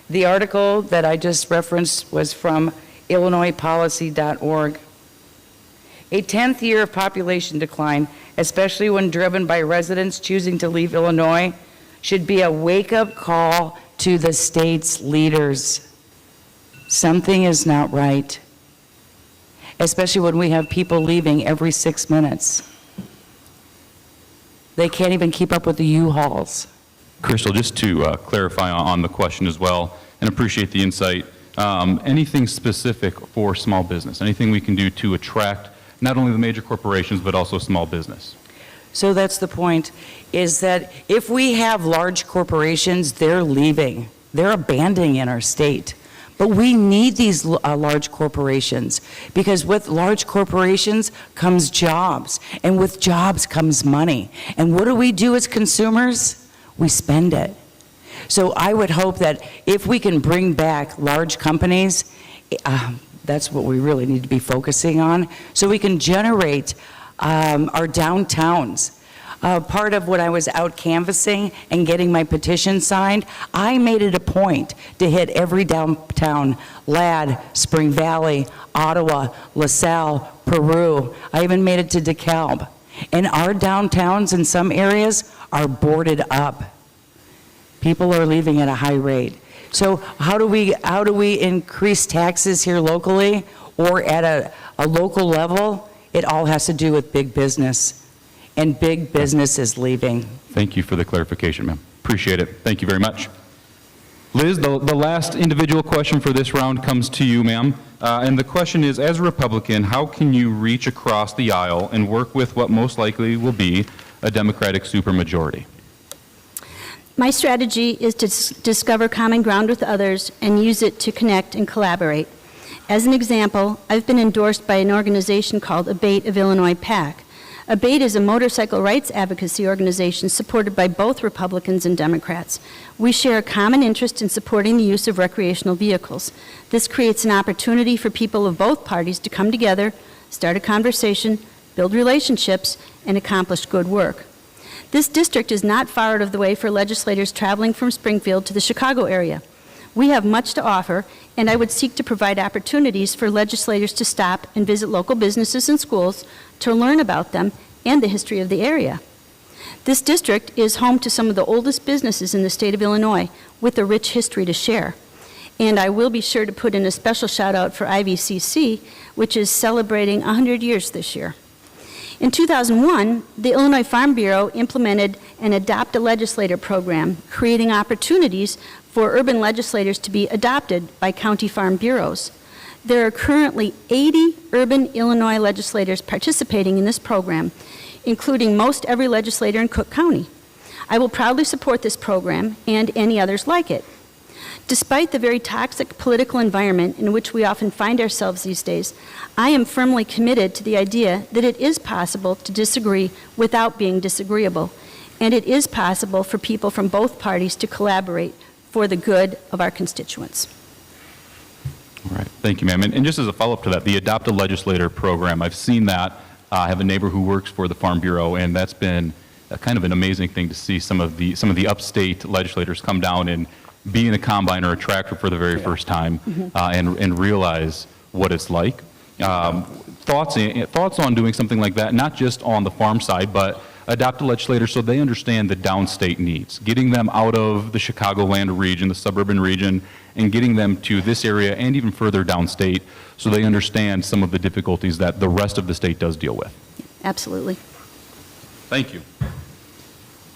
The article that I just referenced was from illinoispolicy.org. A 10th year of population decline, especially when driven by residents choosing to leave Illinois, should be a wake-up call to the state's leaders. Something is not right, especially when we have people leaving every 6 minutes. They can't even keep up with the U-Hauls. Crystal, just to clarify on the question as well, and appreciate the insight, anything specific for small business, anything we can do to attract not only the major corporations, but also small business? So that's the point, is that if we have large corporations, they're leaving. They're abandoning in our state. But we need these large corporations, because with large corporations comes jobs, and with jobs comes money. And what do we do as consumers? We spend it. So I would hope that if we can bring back large companies, that's what we really need to be focusing on, so we can generate our downtowns. Part of when I was out canvassing and getting my petition signed, I made it a point to hit every downtown: Ladd, Spring Valley, Ottawa, LaSalle, Peru. I even made it to DeKalb. And our downtowns in some areas are boarded up. People are leaving at a high rate. So how do we increase taxes here locally or at a local level? It all has to do with big business, and big business is leaving. Thank you for the clarification, ma'am. Appreciate it. Thank you very much. Liz, the last individual question for this round comes to you, ma'am. And the question is, as a Republican, how can you reach across the aisle and work with what most likely will be a Democratic supermajority? My strategy is to discover common ground with others and use it to connect and collaborate. As an example, I've been endorsed by an organization called ABATE of Illinois PAC. ABATE is a motorcycle rights advocacy organization supported by both Republicans and Democrats. We share a common interest in supporting the use of recreational vehicles. This creates an opportunity for people of both parties to come together, start a conversation, build relationships, and accomplish good work. This district is not far out of the way for legislators traveling from Springfield to the Chicago area. We have much to offer, and I would seek to provide opportunities for legislators to stop and visit local businesses and schools to learn about them and the history of the area. This district is home to some of the oldest businesses in the state of Illinois, with a rich history to share. And I will be sure to put in a special shout out for IVCC, which is celebrating 100 years this year. In 2001, the Illinois Farm Bureau implemented an Adopt a Legislator program, creating opportunities for urban legislators to be adopted by county farm bureaus. There are currently 80 urban Illinois legislators participating in this program, including most every legislator in Cook County. I will proudly support this program and any others like it. Despite the very toxic political environment in which we often find ourselves these days, I am firmly committed to the idea that it is possible to disagree without being disagreeable, and it is possible for people from both parties to collaborate for the good of our constituents. All right. Thank you, ma'am. And just as a follow-up to that, the Adopt a Legislator program, I've seen that. I have a neighbor who works for the Farm Bureau, and that's been kind of an amazing thing to see some of the upstate legislators come down and be in a combine or a tractor for the very first time and realize what it's like. Thoughts on doing something like that, not just on the farm side, but adopt a legislator so they understand the downstate needs, getting them out of the Chicagoland region, the suburban region, and getting them to this area and even further downstate so they understand some of the difficulties that the rest of the state does deal with. Absolutely. Thank you.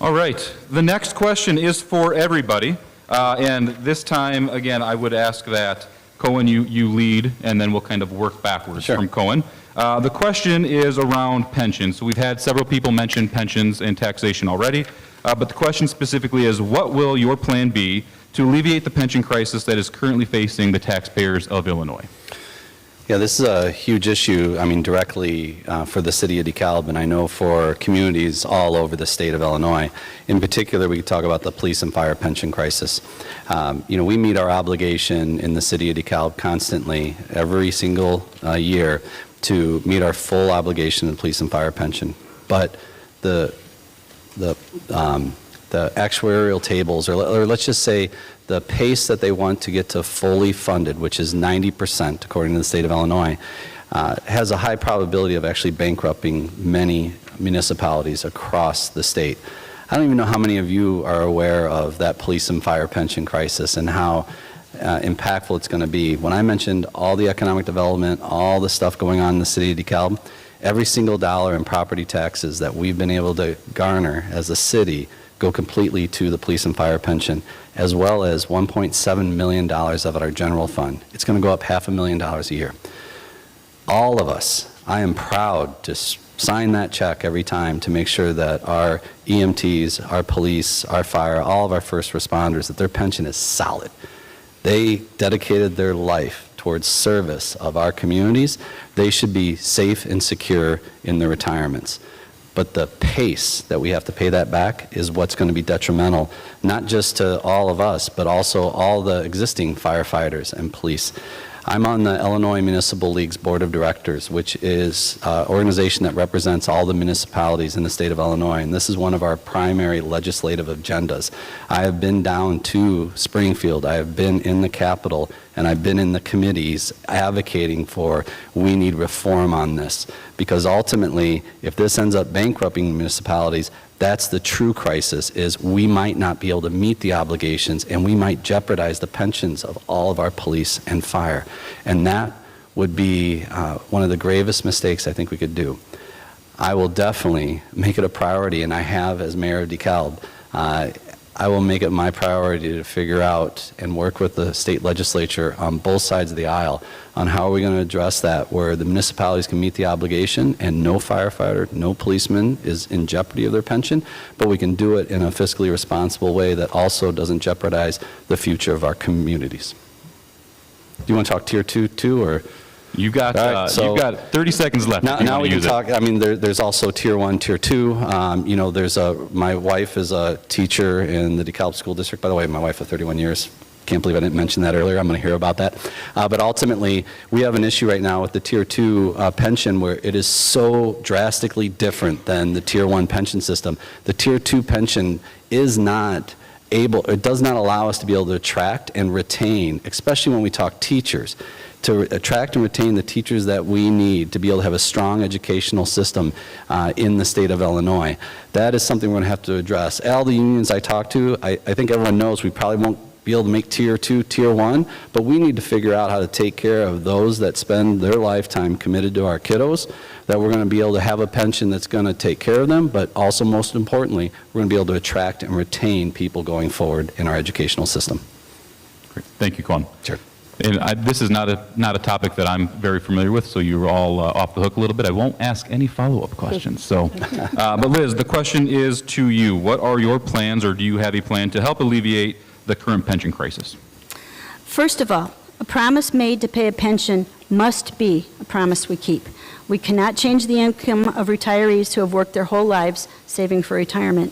All right. The next question is for everybody. And this time, again, I would ask that, Cohen, you lead, and then we'll kind of work backwards Sure. from Cohen. The question is around pensions. So we've had several people mention pensions and taxation already, but the question specifically is, what will your plan be to alleviate the pension crisis that is currently facing the taxpayers of Illinois? Yeah, this is a huge issue, I mean, directly for the city of DeKalb, and I know for communities all over the state of Illinois. In particular, we could talk about the police and fire pension crisis. We meet our obligation in the city of DeKalb constantly, every single year, to meet our full obligation in police and fire pension. But the actuarial tables, or let's just say the pace that they want to get to fully funded, which is 90% according to the state of Illinois, has a high probability of actually bankrupting many municipalities across the state. I don't even know how many of you are aware of that police and fire pension crisis and how impactful it's going to be. When I mentioned all the economic development, all the stuff going on in the city of DeKalb, every single dollar in property taxes that we've been able to garner as a city go completely to the police and fire pension, as well as $1.7 million of our general fund. It's going to go up $500,000 a year. All of us, I am proud to sign that check every time to make sure that our EMTs, our police, our fire, all of our first responders, that their pension is solid. They dedicated their life towards service of our communities. They should be safe and secure in their retirements. But the pace that we have to pay that back is what's going to be detrimental, not just to all of us, but also all the existing firefighters and police. I'm on the Illinois Municipal League's Board of Directors, which is an organization that represents all the municipalities in the state of Illinois, and this is one of our primary legislative agendas. I have been down to Springfield, I have been in the Capitol, and I've been in the committees advocating for we need reform on this, because ultimately, if this ends up bankrupting municipalities, that's the true crisis, is we might not be able to meet the obligations and we might jeopardize the pensions of all of our police and fire. And that would be one of the gravest mistakes I think we could do. I will definitely make it a priority, and I have as mayor of DeKalb. I will make it my priority to figure out and work with the state legislature on both sides of the aisle on how are we going to address that, where the municipalities can meet the obligation and no firefighter, no policeman is in jeopardy of their pension, but we can do it in a fiscally responsible way that also doesn't jeopardize the future of our communities. Do you want to talk tier 2 too, or? You've got, so you've got 30 seconds left. Now we can talk. I mean, there's also tier 1, tier 2. My wife is a teacher in the DeKalb School District. By the way, my wife of 31 years. Can't believe I didn't mention that earlier. I'm going to hear about that. But ultimately, we have an issue right now with the tier 2 pension where it is so drastically different than the tier 1 pension system. The tier 2 pension is not able, it does not allow us to be able to attract and retain, especially when we talk teachers, to attract and retain the teachers that we need to be able to have a strong educational system in the state of Illinois. That is something we're going to have to address. All the unions I talk to, I think everyone knows we probably won't be able to make tier 2, tier 1, but we need to figure out how to take care of those that spend their lifetime committed to our kiddos, that we're going to be able to have a pension that's going to take care of them, but also most importantly, we're going to be able to attract and retain people going forward in our educational system. Great. Thank you, Cohen. Sure. And this is not a topic that I'm very familiar with, so you're all off the hook a little bit. I won't ask any follow-up questions. So, but Liz, the question is to you. What are your plans, or do you have a plan to help alleviate the current pension crisis? First of all, a promise made to pay a pension must be a promise we keep. We cannot change the income of retirees who have worked their whole lives saving for retirement.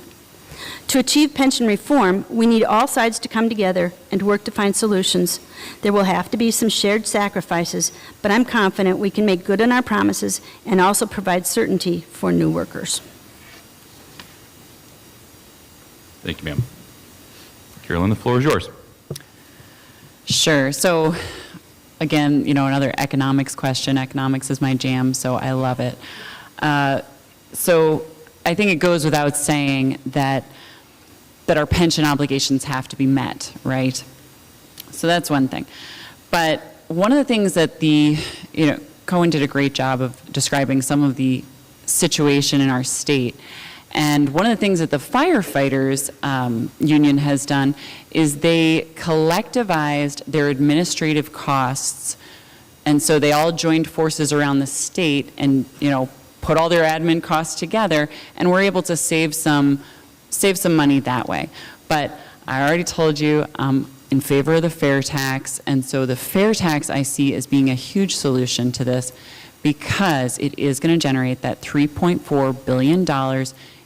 To achieve pension reform, we need all sides to come together and work to find solutions. There will have to be some shared sacrifices, but I'm confident we can make good on our promises and also provide certainty for new workers. Thank you, ma'am. Carolyn, the floor is yours. Sure. So again, another economics question. Economics is my jam, so I love it. So I think it goes without saying that our pension obligations have to be met, right? So that's one thing. But one of the things that Cohen did a great job of describing some of the situation in our state. And one of the things that the firefighters union has done is they collectivized their administrative costs. And so they all joined forces around the state and, put all their admin costs together, and were able to save some money that way. But I already told you I'm in favor of the fair tax, and so the fair tax I see as being a huge solution to this, because it is going to generate that $3.4 billion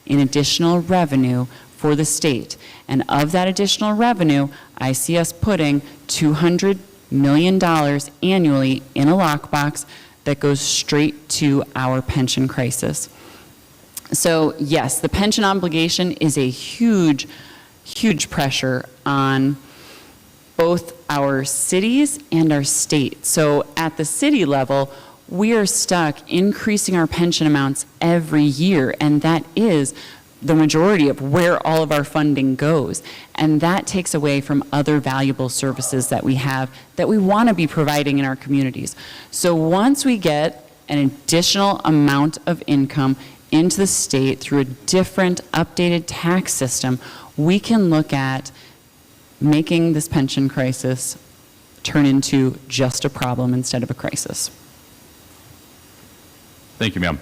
in additional revenue for the state. And of that additional revenue, I see us putting $200 million annually in a lockbox that goes straight to our pension crisis. So yes, the pension obligation is a huge, huge pressure on both our cities and our state. So at the city level, we are stuck increasing our pension amounts every year, and that is the majority of where all of our funding goes. And that takes away from other valuable services that we have that we want to be providing in our communities. So once we get an additional amount of income into the state through a different updated tax system, we can look at making this pension crisis turn into just a problem instead of a crisis. Thank you, ma'am.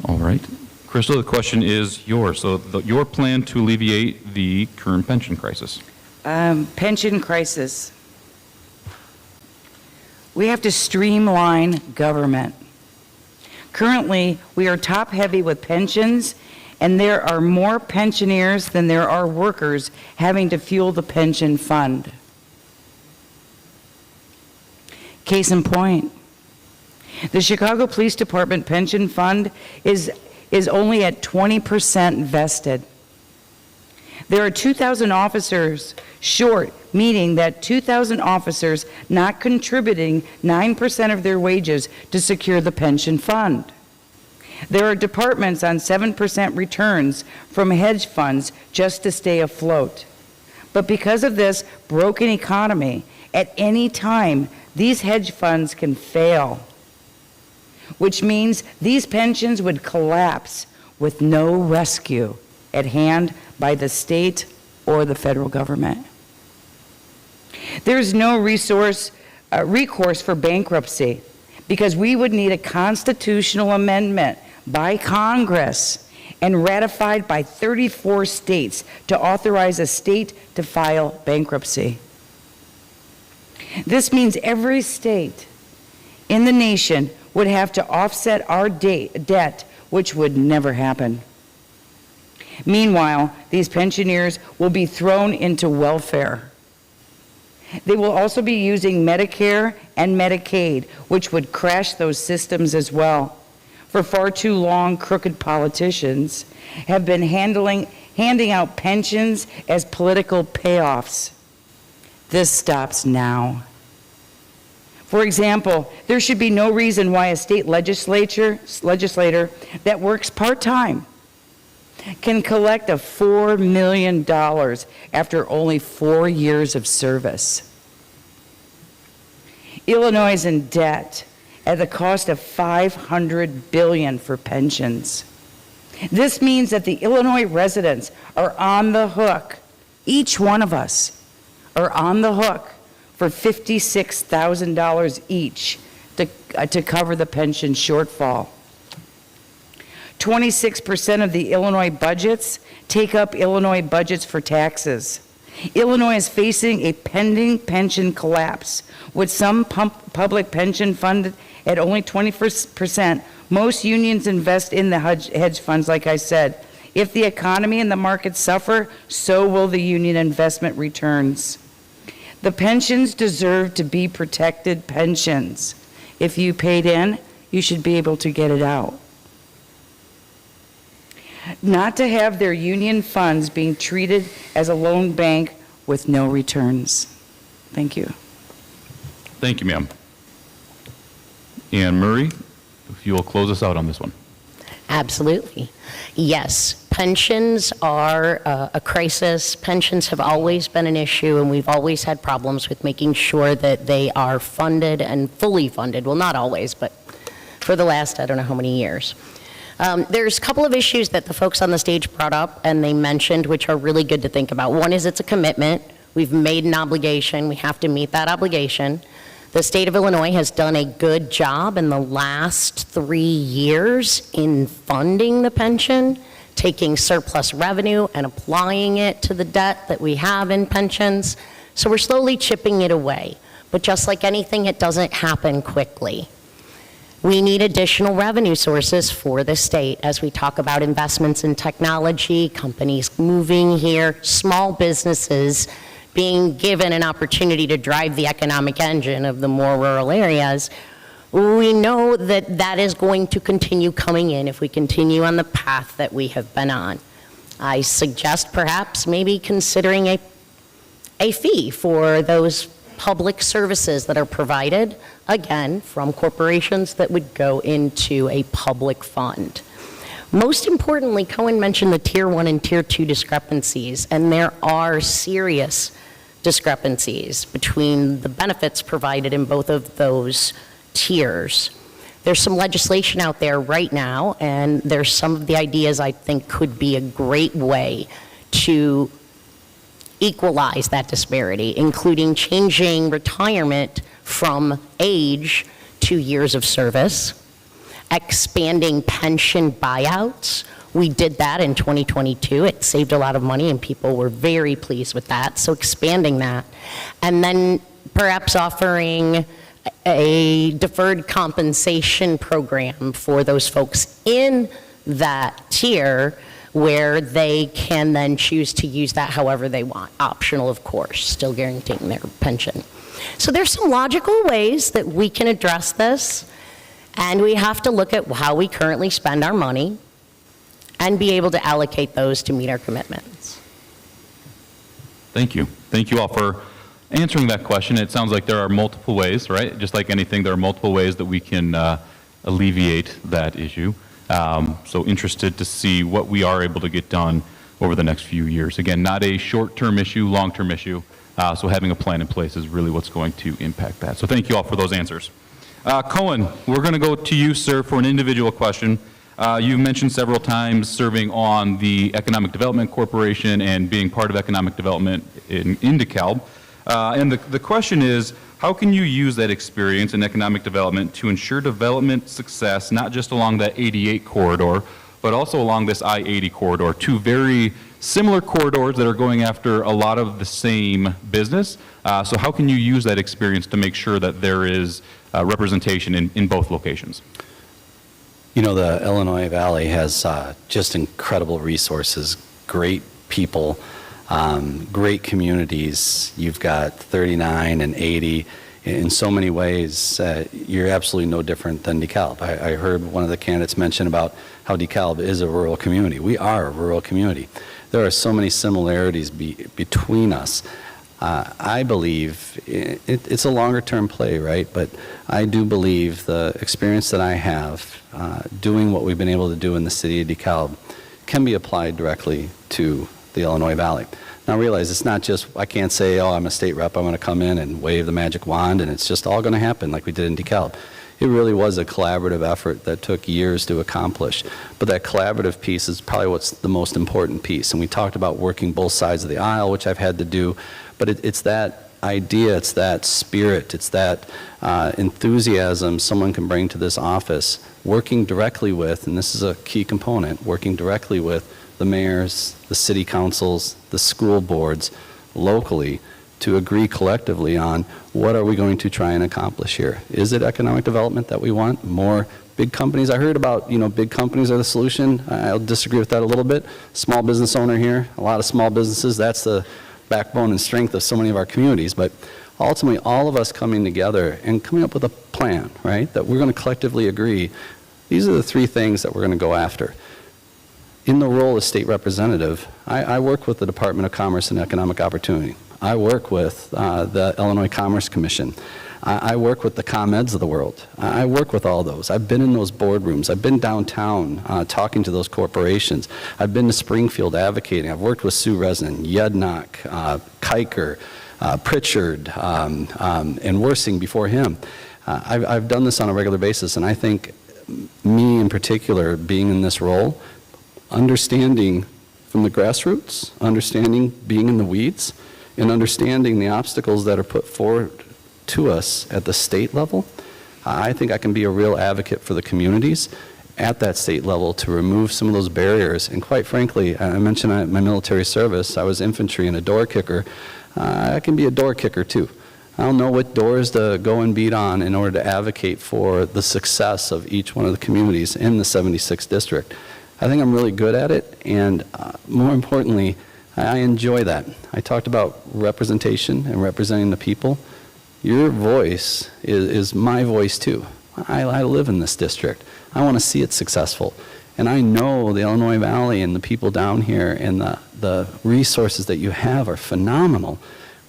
All right. Crystal, the question is yours. So your plan to alleviate the current pension crisis. Pension crisis. We have to streamline government. Currently, we are top-heavy with pensions, and there are more pensioners than there are workers having to fuel the pension fund. Case in point, the Chicago Police Department pension fund is only at 20% vested. There are 2,000 officers short, meaning that 2,000 officers not contributing 9% of their wages to secure the pension fund. There are departments on 7% returns from hedge funds just to stay afloat. But because of this broken economy, at any time, these hedge funds can fail, which means these pensions would collapse with no rescue at hand by the state or the federal government. There's no recourse for bankruptcy, because we would need a constitutional amendment by Congress and ratified by 34 states to authorize a state to file bankruptcy. This means every state in the nation would have to offset our debt, which would never happen. Meanwhile, these pensioners will be thrown into welfare. They will also be using Medicare and Medicaid, which would crash those systems as well. For far too long, crooked politicians have been handing out pensions as political payoffs. This stops now. For example, there should be no reason why a state legislator that works part-time can collect $4 million after only 4 years of service. Illinois is in debt at the cost of $500 billion for pensions. This means that the Illinois residents are on the hook. Each one of us are on the hook for $56,000 each to cover the pension shortfall. 26% of the Illinois budgets take up Illinois budgets for taxes. Illinois is facing a pending pension collapse. With some public pension funded at only 20%, most unions invest in the hedge funds, like I said. If the economy and the markets suffer, so will the union investment returns. The pensions deserve to be protected pensions. If you paid in, you should be able to get it out. Not to have their union funds being treated as a loan bank with no returns. Thank you. Thank you, ma'am. And Murray, if you will close us out on this one. Absolutely. Yes, pensions are a crisis. Pensions have always been an issue, and we've always had problems with making sure that they are funded and fully funded. Well, not always, but for the last, I don't know how many years. There's a couple of issues that the folks on the stage brought up and they mentioned, which are really good to think about. One is it's a commitment. We've made an obligation. We have to meet that obligation. The state of Illinois has done a good job in the last 3 years in funding the pension, taking surplus revenue and applying it to the debt that we have in pensions. So we're slowly chipping it away. But just like anything, it doesn't happen quickly. We need additional revenue sources for the state as we talk about investments in technology, companies moving here, small businesses being given an opportunity to drive the economic engine of the more rural areas. We know that that is going to continue coming in if we continue on the path that we have been on. I suggest perhaps maybe considering a fee for those public services that are provided, again, from corporations that would go into a public fund. Most importantly, Cohen mentioned the Tier 1 and Tier 2 discrepancies, and there are serious discrepancies between the benefits provided in both of those tiers. There's some legislation out there right now, and there's some of the ideas I think could be a great way to equalize that disparity, including changing retirement from age to years of service, expanding pension buyouts. We did that in 2022. It saved a lot of money and people were very pleased with that. So expanding that. And then perhaps offering a deferred compensation program for those folks in that tier where they can then choose to use that however they want. Optional, of course, still guaranteeing their pension. So there's some logical ways that we can address this, and we have to look at how we currently spend our money and be able to allocate those to meet our commitments. Thank you. Thank you all for answering that question. It sounds like there are multiple ways, right? Just like anything, there are multiple ways that we can alleviate that issue. So interested to see what we are able to get done over the next few years. Again, not a short-term issue, long-term issue. So having a plan in place is really what's going to impact that. So thank you all for those answers. Cohen, we're going to go to you, sir, for an individual question. You've mentioned several times serving on the Economic Development Corporation and being part of economic development in DeKalb. And the question is, how can you use that experience in economic development to ensure development success, not just along that 88 corridor, but also along this I-80 corridor, two very similar corridors that are going after a lot of the same business? So how can you use that experience to make sure that there is representation in both locations? You know, the Illinois Valley has just incredible resources, great people, great communities. You've got 39 and 80. In so many ways, you're absolutely no different than DeKalb. I heard one of the candidates mention about how DeKalb is a rural community. We are a rural community. There are so many similarities between us. I believe it's a longer term play, right? But I do believe the experience that I have doing what we've been able to do in the city of DeKalb can be applied directly to the Illinois Valley. Now realize it's not just, I can't say, oh, I'm a state rep, I'm going to come in and wave the magic wand and it's just all going to happen like we did in DeKalb. It really was a collaborative effort that took years to accomplish. But that collaborative piece is probably what's the most important piece. And we talked about working both sides of the aisle, which I've had to do, but it's that idea, it's that spirit, it's that enthusiasm someone can bring to this office, working directly with, and this is a key component, working directly with the mayors, the city councils, the school boards locally to agree collectively on what are we going to try and accomplish here. Is it economic development that we want? More big companies? I heard about, big companies are the solution. I'll disagree with that a little bit. Small business owner here, a lot of small businesses, that's the backbone and strength of so many of our communities. But ultimately, all of us coming together and coming up with a plan, right, that we're going to collectively agree, these are the three things that we're going to go after. In the role as state representative, I work with the Department of Commerce and Economic Opportunity. I work with the Illinois Commerce Commission. I work with the ComEds of the world. I work with all those. I've been in those boardrooms. I've been downtown talking to those corporations. I've been to Springfield advocating. I've worked with Sue Resnick, Yudnock, Kiker, Pritchard, and Worsing before him. I've done this on a regular basis, and I think me in particular, being in this role, understanding from the grassroots, understanding being in the weeds, and understanding the obstacles that are put forward to us at the state level, I think I can be a real advocate for the communities at that state level to remove some of those barriers. And quite frankly, I mentioned my military service. I was infantry and a door kicker. I can be a door kicker too. I'll know what doors to go and beat on in order to advocate for the success of each one of the communities in the 76th district. I think I'm really good at it, and more importantly, I enjoy that. I talked about representation and representing the people. Your voice is my voice too. I live in this district. I want to see it successful. And I know the Illinois Valley and the people down here and the resources that you have are phenomenal.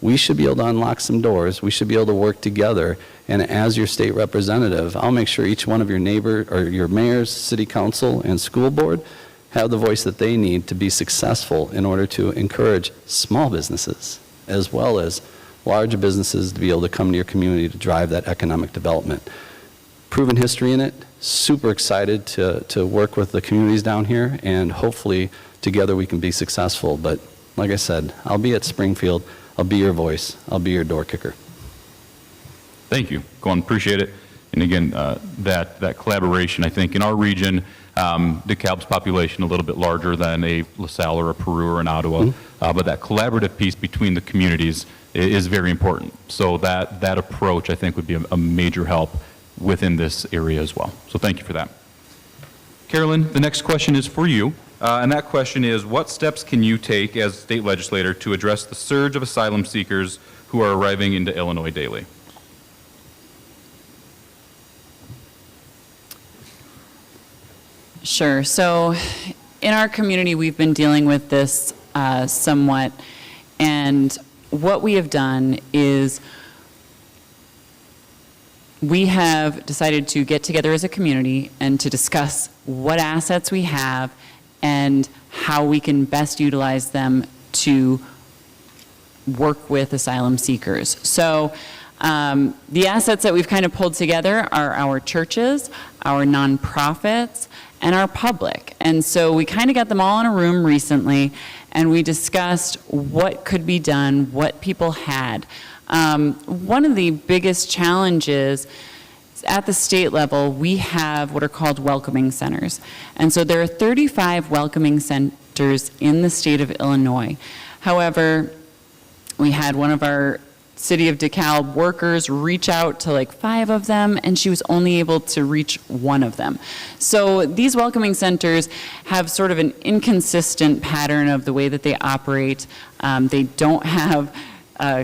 We should be able to unlock some doors. We should be able to work together. And as your state representative, I'll make sure each one of your neighbor or your mayors, city council, and school board have the voice that they need to be successful in order to encourage small businesses as well as larger businesses to be able to come to your community to drive that economic development. Proven history in it, super excited to work with the communities down here, and hopefully together we can be successful. But like I said, I'll be at Springfield. I'll be your voice. I'll be your door kicker. Thank you, Glenn, appreciate it. And again, that collaboration, I think in our region, DeKalb's population a little bit larger than a LaSalle or a Peru or an Ottawa, but that collaborative piece between the communities is very important. So that approach, I think, would be a major help within this area as well. So thank you for that. Carolyn, the next question is for you. And that question is, what steps can you take as state legislator to address the surge of asylum seekers who are arriving into Illinois daily? Sure. So in our community, we've been dealing with this somewhat. And what we have done is we have decided to get together as a community and to discuss what assets we have and how we can best utilize them to work with asylum seekers. So the assets that we've kind of pulled together are our churches, our nonprofits, and our public. And so we kind of got them all in a room recently, and we discussed what could be done, what people had. One of the biggest challenges at the state level, we have what are called welcoming centers. And so there are 35 welcoming centers in the state of Illinois. However, we had one of our City of DeKalb workers reach out to like 5 of them, and she was only able to reach 1 of them. So these welcoming centers have sort of an inconsistent pattern of the way that they operate. They don't have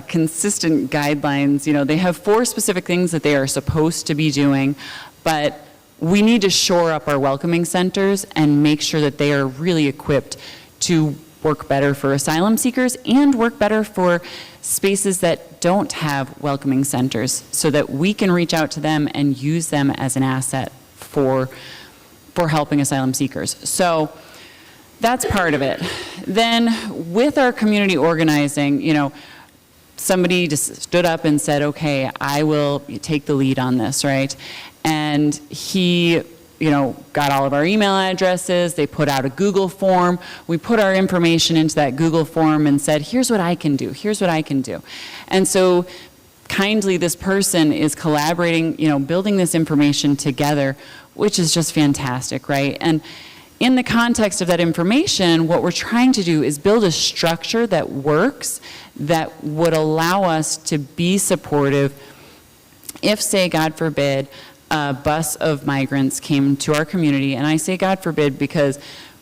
consistent guidelines. You know, they have 4 specific things that they are supposed to be doing, but we need to shore up our welcoming centers and make sure that they are really equipped to work better for asylum seekers and work better for spaces that don't have welcoming centers, so that we can reach out to them and use them as an asset for helping asylum seekers. So that's part of it. Then with our community organizing, you know, somebody just stood up and said, okay, I will take the lead on this, right? And he, you know, got all of our email addresses. They put out a Google form. We put our information into that Google form and said, here's what I can do. Here's what I can do. And so kindly, this person is collaborating, you know, building this information together, which is just fantastic, right? And in the context of that information, what we're trying to do is build a structure that works, that would allow us to be supportive if, say, God forbid, a bus of migrants came to our community. And I say God forbid because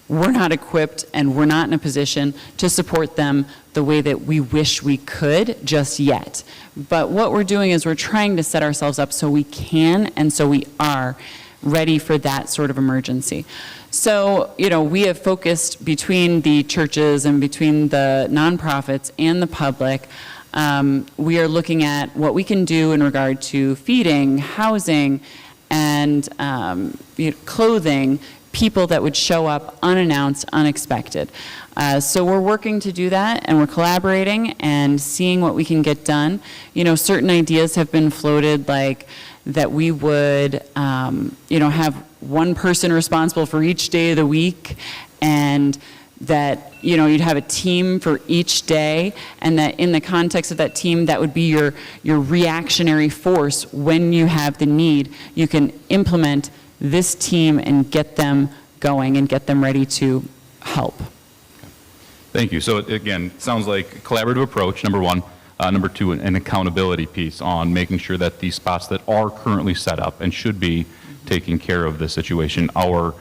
we're not equipped and we're not in a position to support them the way that we wish we could just yet. But what we're doing is we're trying to set ourselves up so we can and so we are ready for that sort of emergency. So, you know, we have focused between the churches and between the nonprofits and the public. We are looking at what we can do in regard to feeding, housing, and clothing people that would show up unannounced, unexpected. So we're working to do that, and we're collaborating and seeing what we can get done. You know, certain ideas have been floated, like that we would, have one person responsible for each day of the week, and that, you know, you'd have a team for each day, and that in the context of that team, that would be your reactionary force. When you have the need, you can implement this team and get them going and get them ready to help. Thank you. So again, it sounds like a collaborative approach, number one. Number two, an accountability piece on making sure that these spots that are currently set up and should be taking care of this situation are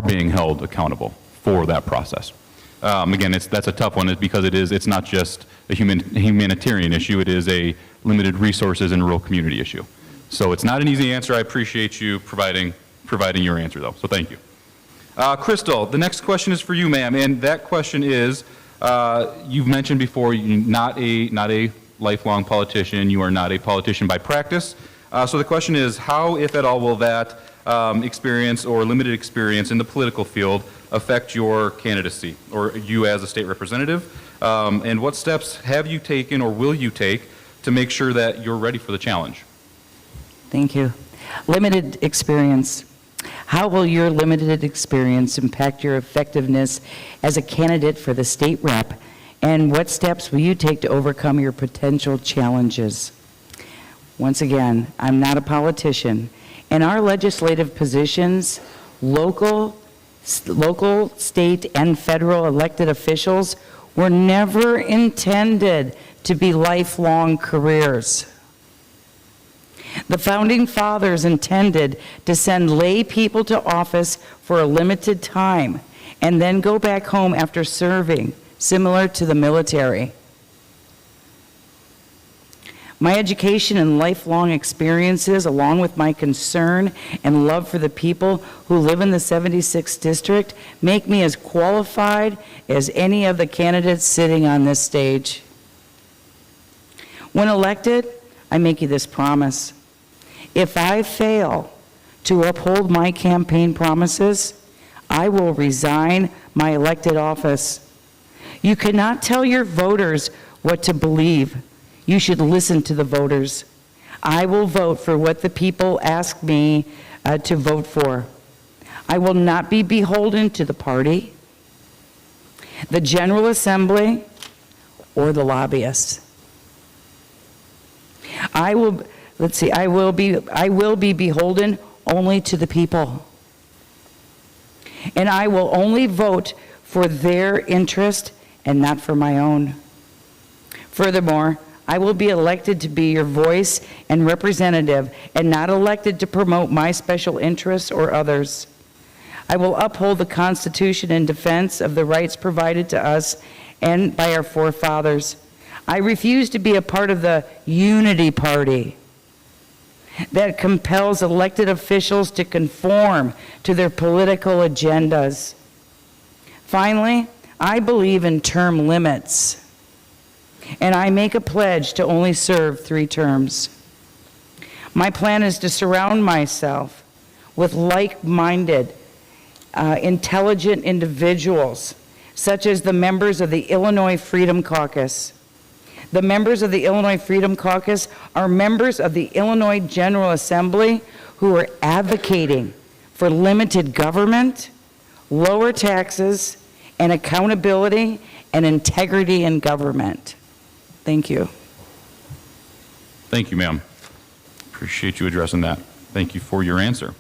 being held accountable for that process. Again, that's a tough one because it's not just a humanitarian issue, it is a limited resources and rural community issue. So it's not an easy answer. I appreciate you providing your answer though, so thank you. Crystal, the next question is for you, ma'am, and that question is, you've mentioned before you're not a lifelong politician, you are not a politician by practice. So the question is, how, if at all, will that experience or limited experience in the political field affect your candidacy or you as a state representative? And what steps have you taken or will you take to make sure that you're ready for the challenge? Thank you. Limited experience. How will your limited experience impact your effectiveness as a candidate for the state rep? And what steps will you take to overcome your potential challenges? Once again, I'm not a politician. In our legislative positions, local, state, and federal elected officials were never intended to be lifelong careers. The Founding Fathers intended to send lay people to office for a limited time and then go back home after serving, similar to the military. My education and lifelong experiences, along with my concern and love for the people who live in the 76th District, make me as qualified as any of the candidates sitting on this stage. When elected, I make you this promise. If I fail to uphold my campaign promises, I will resign my elected office. You cannot tell your voters what to believe. You should listen to the voters. I will vote for what the people ask me to vote for. I will not be beholden to the party, the General Assembly, or the lobbyists. I will be beholden only to the people. And I will only vote for their interest and not for my own. Furthermore, I will be elected to be your voice and representative and not elected to promote my special interests or others. I will uphold the Constitution in defense of the rights provided to us and by our forefathers. I refuse to be a part of the unity party that compels elected officials to conform to their political agendas. Finally, I believe in term limits, and I make a pledge to only serve 3 terms. My plan is to surround myself with like-minded, intelligent individuals, such as the members of the Illinois Freedom Caucus. The members of the Illinois Freedom Caucus are members of the Illinois General Assembly who are advocating for limited government, lower taxes, and accountability and integrity in government. Thank you. Thank you, ma'am. Appreciate you addressing that. Thank you for your answer.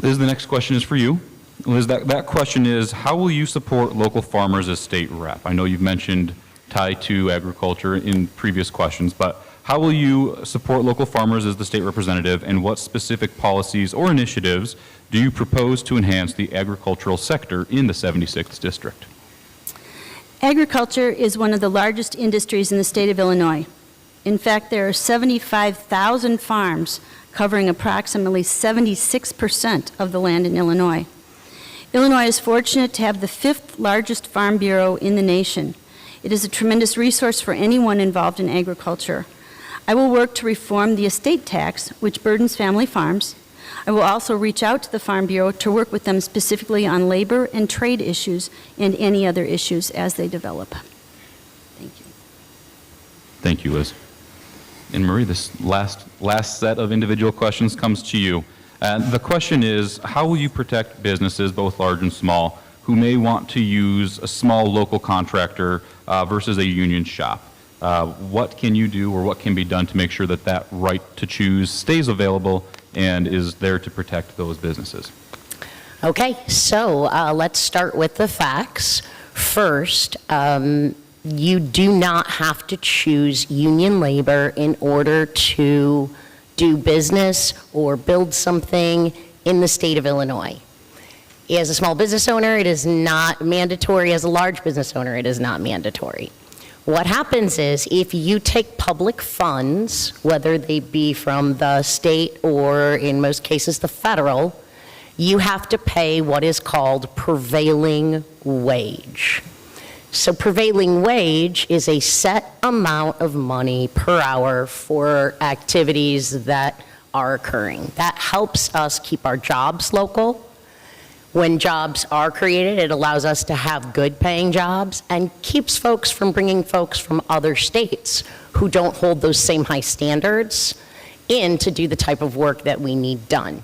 Liz, the next question is for you. Liz, that question is, how will you support local farmers as state rep? I know you've mentioned tied to agriculture in previous questions, but how will you support local farmers as the state representative, and what specific policies or initiatives do you propose to enhance the agricultural sector in the 76th District? Agriculture is one of the largest industries in the state of Illinois. In fact, there are 75,000 farms covering approximately 76% of the land in Illinois. Illinois is fortunate to have the 5th largest farm bureau in the nation. It is a tremendous resource for anyone involved in agriculture. I will work to reform the estate tax, which burdens family farms. I will also reach out to the Farm Bureau to work with them specifically on labor and trade issues and any other issues as they develop. Thank you. Thank you, Liz. And Marie, this last set of individual questions comes to you. And the question is, how will you protect businesses, both large and small, who may want to use a small local contractor versus a union shop? What can you do, or what can be done to make sure that that right to choose stays available and is there to protect those businesses? Okay, so let's start with the facts. First, you do not have to choose union labor in order to do business or build something in the state of Illinois. As a small business owner, it is not mandatory. As a large business owner, it is not mandatory. What happens is, if you take public funds, whether they be from the state or in most cases the federal, you have to pay what is called prevailing wage. So prevailing wage is a set amount of money per hour for activities that are occurring. That helps us keep our jobs local. When jobs are created, it allows us to have good paying jobs and keeps folks from bringing folks from other states who don't hold those same high standards in to do the type of work that we need done.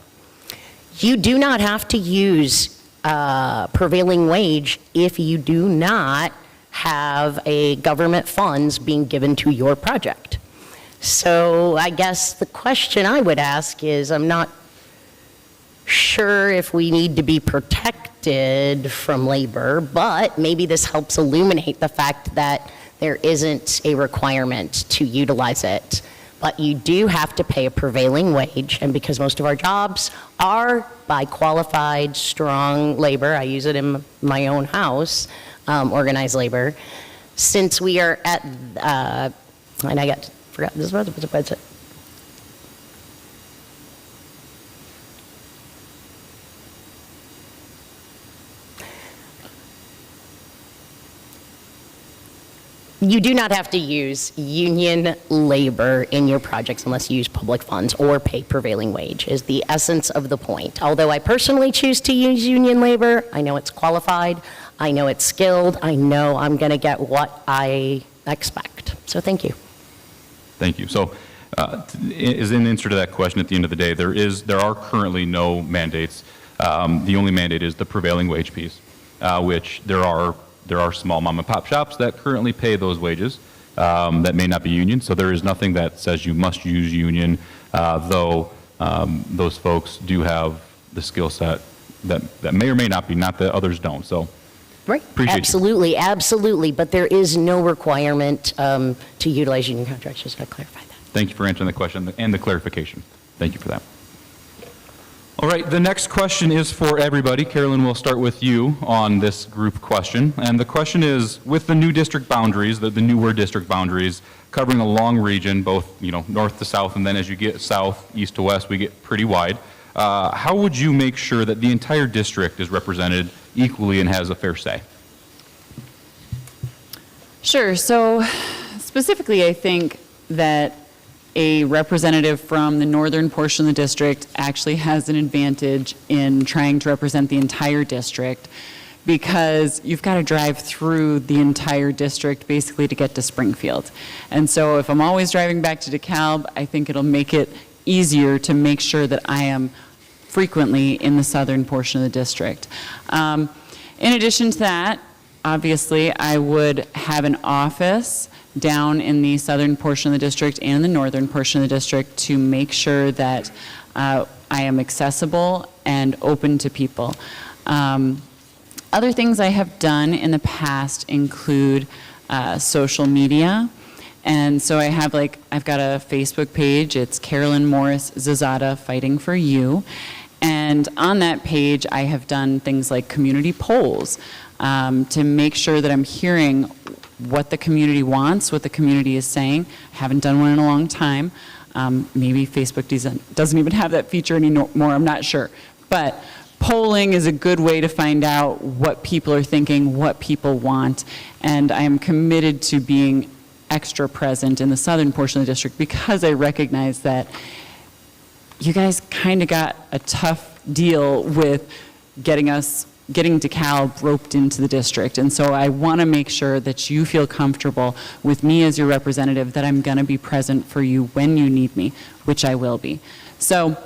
You do not have to use prevailing wage if you do not have a government funds being given to your project. So I guess the question I would ask is, I'm not sure if we need to be protected from labor, but maybe this helps illuminate the fact that there isn't a requirement to utilize it. But you do have to pay a prevailing wage, and because most of our jobs are by qualified, strong labor, I use it in my own house, organized labor, since we are at, and I forgot, this was, what's it? You do not have to use union labor in your projects unless you use public funds or pay prevailing wage, is the essence of the point. Although I personally choose to use union labor, I know it's qualified, I know it's skilled, I know I'm going to get what I expect. So thank you. Thank you. So, as an answer to that question, at the end of the day, there are currently no mandates. The only mandate is the prevailing wage piece, which there are small mom and pop shops that currently pay those wages that may not be union. So there is nothing that says you must use union, though those folks do have the skill set that may or may not be, not that others don't. So Right. appreciate Absolutely, you. absolutely. But there is no requirement to utilize union contracts. Just got to clarify that. Thank you for answering the question and the clarification. Thank you for that. All right, the next question is for everybody. Carolyn, we'll start with you on this group question. And the question is, with the new district boundaries, the newer district boundaries, covering a long region, both north to south, and then as you get south, east to west, we get pretty wide. How would you make sure that the entire district is represented equally and has a fair say? Sure. So specifically, I think that a representative from the northern portion of the district actually has an advantage in trying to represent the entire district, because you've got to drive through the entire district basically to get to Springfield. And so if I'm always driving back to DeKalb, I think it'll make it easier to make sure that I am frequently in the southern portion of the district. In addition to that, obviously, I would have an office down in the southern portion of the district and the northern portion of the district to make sure that I am accessible and open to people. Other things I have done in the past include social media. And so I've got a Facebook page. It's Carolyn Morris Zazada Fighting for You. And on that page, I have done things like community polls to make sure that I'm hearing what the community wants, what the community is saying. I haven't done one in a long time. Maybe Facebook doesn't even have that feature anymore, I'm not sure. But polling is a good way to find out what people are thinking, what people want. And I am committed to being extra present in the southern portion of the district because I recognize that you guys kind of got a tough deal with getting DeKalb roped into the district. And so I want to make sure that you feel comfortable with me as your representative, that I'm going to be present for you when you need me, which I will be. So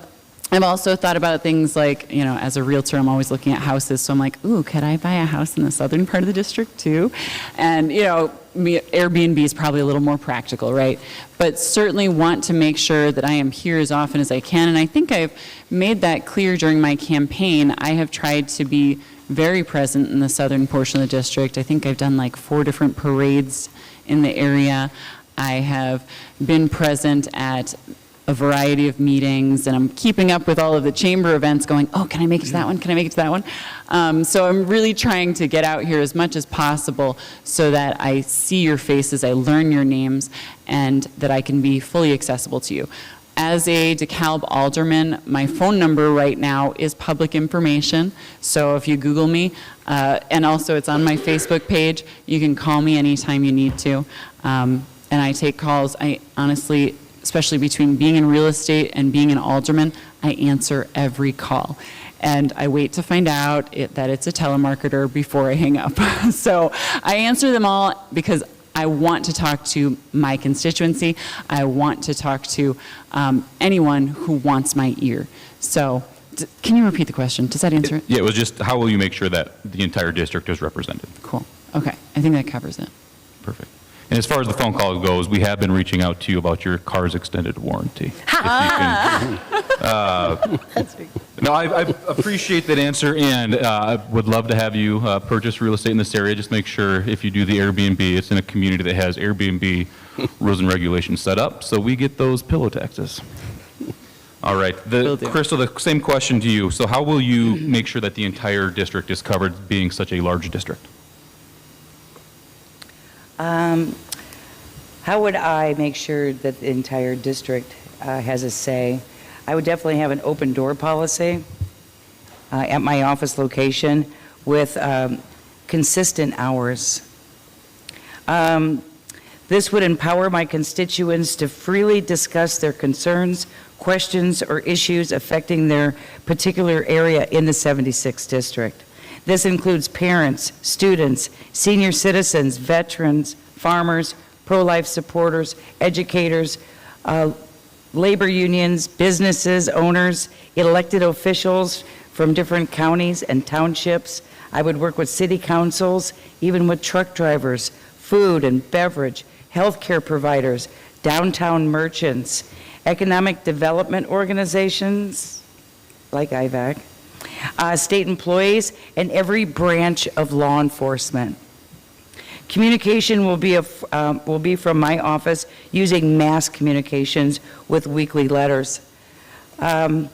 I've also thought about things like, as a realtor, I'm always looking at houses. So I'm like, ooh, could I buy a house in the southern part of the district too? And, Airbnb is probably a little more practical, right? But certainly want to make sure that I am here as often as I can. And I think I've made that clear during my campaign. I have tried to be very present in the southern portion of the district. I think I've done like 4 different parades in the area. I have been present at a variety of meetings, and I'm keeping up with all of the chamber events going, oh, can I make it to that one? Can I make it to that one? So I'm really trying to get out here as much as possible so that I see your faces, I learn your names, and that I can be fully accessible to you. As a DeKalb alderman, my phone number right now is public information, so if you Google me, and also it's on my Facebook page, you can call me anytime you need to. And I take calls. I honestly, especially between being in real estate and being an alderman, I answer every call. And I wait to find out that it's a telemarketer before I hang up. So I answer them all because I want to talk to my constituency. I want to talk to anyone who wants my ear. So can you repeat the question? Does that answer it? Yeah, it was just, how will you make sure that the entire district is represented? Cool. Okay. I think that covers it. Perfect. And as far as the phone call goes, we have been reaching out to you about your car's extended warranty. If you can, no, I appreciate that answer, and I would love to have you purchase real estate in this area. Just make sure if you do the Airbnb, it's in a community that has Airbnb rules and regulations set up, so we get those pillow taxes. All right, Crystal, the same question to you. So how will you make sure that the entire district is covered, being such a large district? How would I make sure that the entire district has a say? I would definitely have an open door policy at my office location with consistent hours. This would empower my constituents to freely discuss their concerns, questions, or issues affecting their particular area in the 76th district. This includes parents, students, senior citizens, veterans, farmers, pro-life supporters, educators, labor unions, businesses, owners, elected officials from different counties and townships. I would work with city councils, even with truck drivers, food and beverage, healthcare providers, downtown merchants, economic development organizations like IVAC, state employees, and every branch of law enforcement. Communication will be from my office using mass communications with weekly letters. So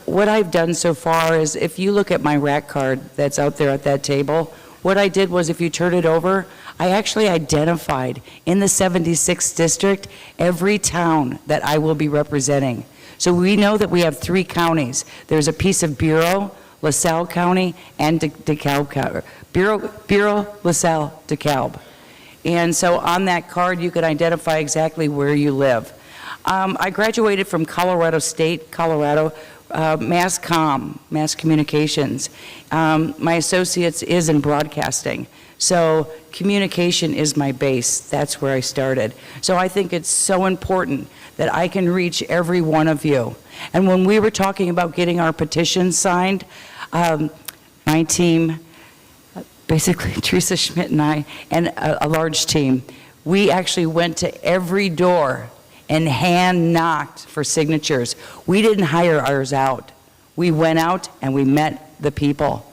what I've done so far is, if you look at my rack card that's out there at that table, what I did was, if you turn it over, I actually identified in the 76th district every town that I will be representing. So we know that we have 3 counties. There's a piece of Bureau, LaSalle County, and DeKalb County. Bureau, LaSalle, DeKalb. And so on that card, you could identify exactly where you live. I graduated from Colorado State, Colorado, Mass Communications. My associate's is in broadcasting. So communication is my base. That's where I started. So I think it's so important that I can reach every one of you. And when we were talking about getting our petition signed, my team, basically Teresa Schmidt and I, and a large team, we actually went to every door and hand knocked for signatures. We didn't hire ours out. We went out and we met the people.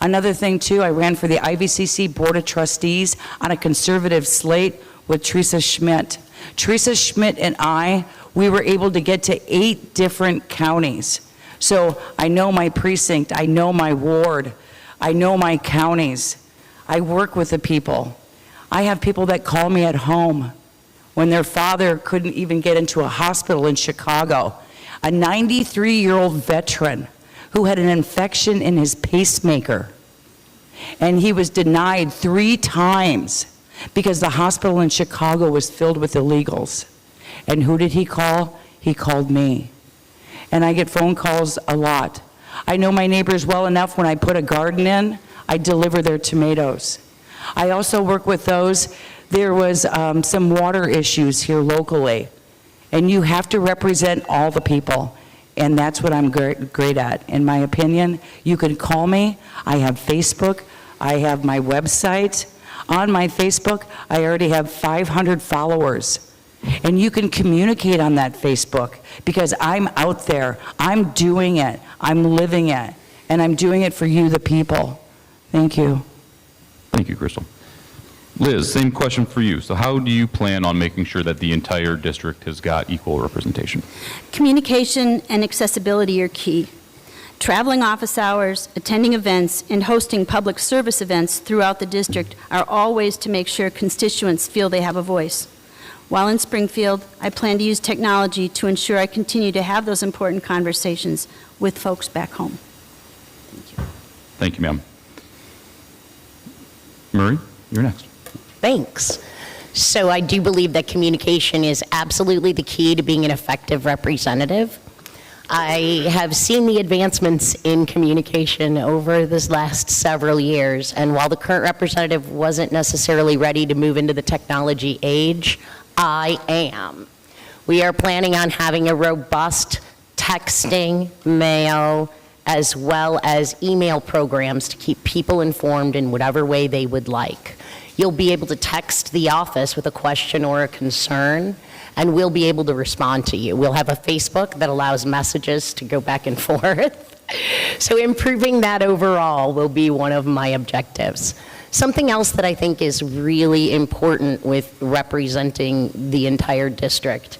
Another thing too, I ran for the IVCC Board of Trustees on a conservative slate with Teresa Schmidt. Teresa Schmidt and we were able to get to 8 different counties. So I know my precinct, I know my ward, I know my counties. I work with the people. I have people that call me at home when their father couldn't even get into a hospital in Chicago. A 93-year-old veteran who had an infection in his pacemaker. And he was denied 3 times because the hospital in Chicago was filled with illegals. And who did he call? He called me. And I get phone calls a lot. I know my neighbors well enough. When I put a garden in, I deliver their tomatoes. I also work with those. There was some water issues here locally. And you have to represent all the people. And that's what I'm great at. In my opinion, you can call me. I have Facebook. I have my website. On my Facebook, I already have 500 followers. And you can communicate on that Facebook because I'm out there. I'm doing it. I'm living it. And I'm doing it for you, the people. Thank you. Thank you, Crystal. Liz, same question for you. So how do you plan on making sure that the entire district has got equal representation? Communication and accessibility are key. Traveling office hours, attending events, and hosting public service events throughout the district are all ways to make sure constituents feel they have a voice. While in Springfield, I plan to use technology to ensure I continue to have those important conversations with folks back home. Thank you. Thank you, ma'am. Murray, you're next. Thanks. So I do believe that communication is absolutely the key to being an effective representative. I have seen the advancements in communication over this last several years, and while the current representative wasn't necessarily ready to move into the technology age, I am. We are planning on having a robust texting, mail, as well as email programs to keep people informed in whatever way they would like. You'll be able to text the office with a question or a concern, and we'll be able to respond to you. We'll have a Facebook that allows messages to go back and forth. So improving that overall will be one of my objectives. Something else that I think is really important with representing the entire district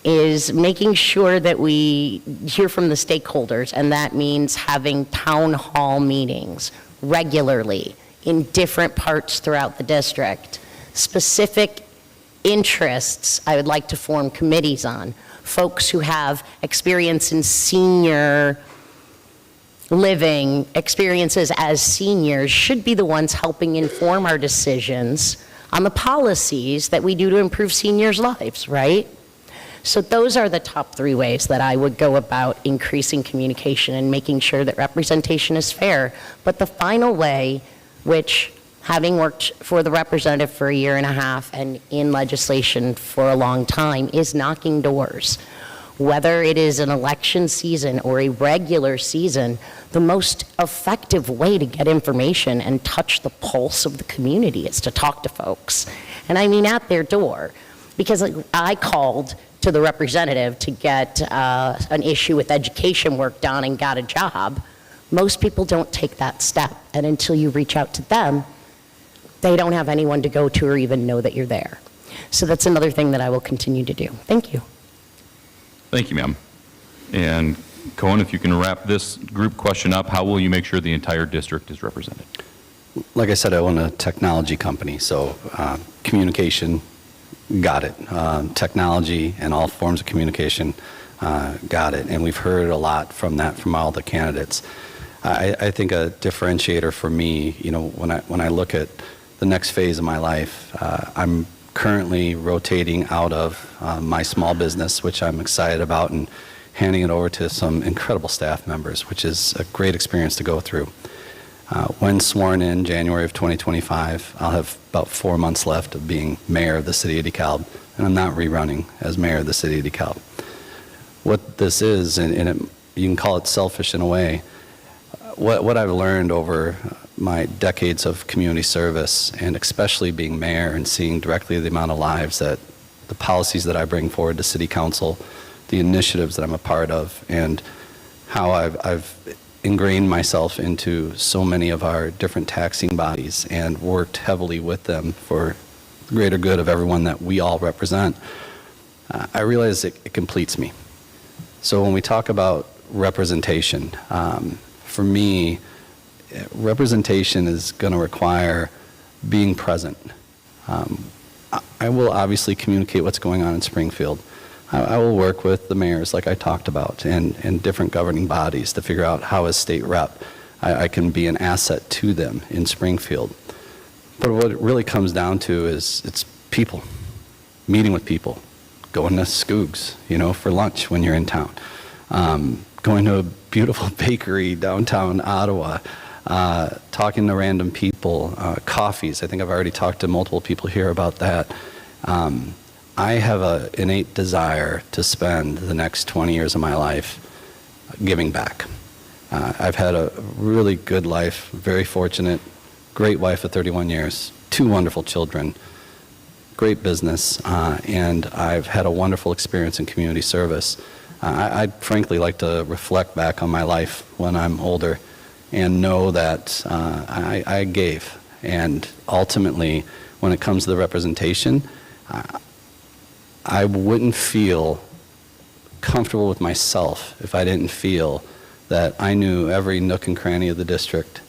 is making sure that we hear from the stakeholders, and that means having town hall meetings regularly in different parts throughout the district. Specific interests I would like to form committees on. Folks who have experience in senior living, experiences as seniors, should be the ones helping inform our decisions on the policies that we do to improve seniors' lives, right? So those are the top 3 ways that I would go about increasing communication and making sure that representation is fair. But the final way, which, having worked for the representative for a year and a half and in legislation for a long time, is knocking doors. Whether it is an election season or a regular season, the most effective way to get information and touch the pulse of the community is to talk to folks. And I mean at their door. Because I called to the representative to get an issue with education work done and got a job. Most people don't take that step, and until you reach out to them, they don't have anyone to go to or even know that you're there. So that's another thing that I will continue to do. Thank you. Thank you, ma'am. And Cohen, if you can wrap this group question up, how will you make sure the entire district is represented? Like I said, I own a technology company, so communication, got it. Technology and all forms of communication, got it. And we've heard a lot from that from all the candidates. I think a differentiator for me, you know, when I look at the next phase of my life, I'm currently rotating out of my small business, which I'm excited about, and handing it over to some incredible staff members, which is a great experience to go through. When sworn in January of 2025, I'll have about 4 months left of being mayor of the city of DeKalb, and I'm not rerunning as mayor of the city of DeKalb. What this is, and you can call it selfish in a way, what I've learned over my decades of community service, and especially being mayor and seeing directly the amount of lives that the policies that I bring forward to city council, the initiatives that I'm a part of, and how I've ingrained myself into so many of our different taxing bodies and worked heavily with them for the greater good of everyone that we all represent, I realize it completes me. So when we talk about representation, for me, representation is going to require being present. I will obviously communicate what's going on in Springfield. I will work with the mayors, like I talked about, and different governing bodies to figure out how, as state rep, I can be an asset to them in Springfield. But what it really comes down to is it's people, meeting with people, going to Skoog's, for lunch when you're in town, going to a beautiful bakery downtown Ottawa, talking to random people, coffees. I think I've already talked to multiple people here about that. I have an innate desire to spend the next 20 years of my life giving back. I've had a really good life, very fortunate, great wife of 31 years, 2 wonderful children, great business, and I've had a wonderful experience in community service. I'd frankly like to reflect back on my life when I'm older and know that I gave. And ultimately, when it comes to the representation, I wouldn't feel comfortable with myself if I didn't feel that I knew every nook and cranny of the district.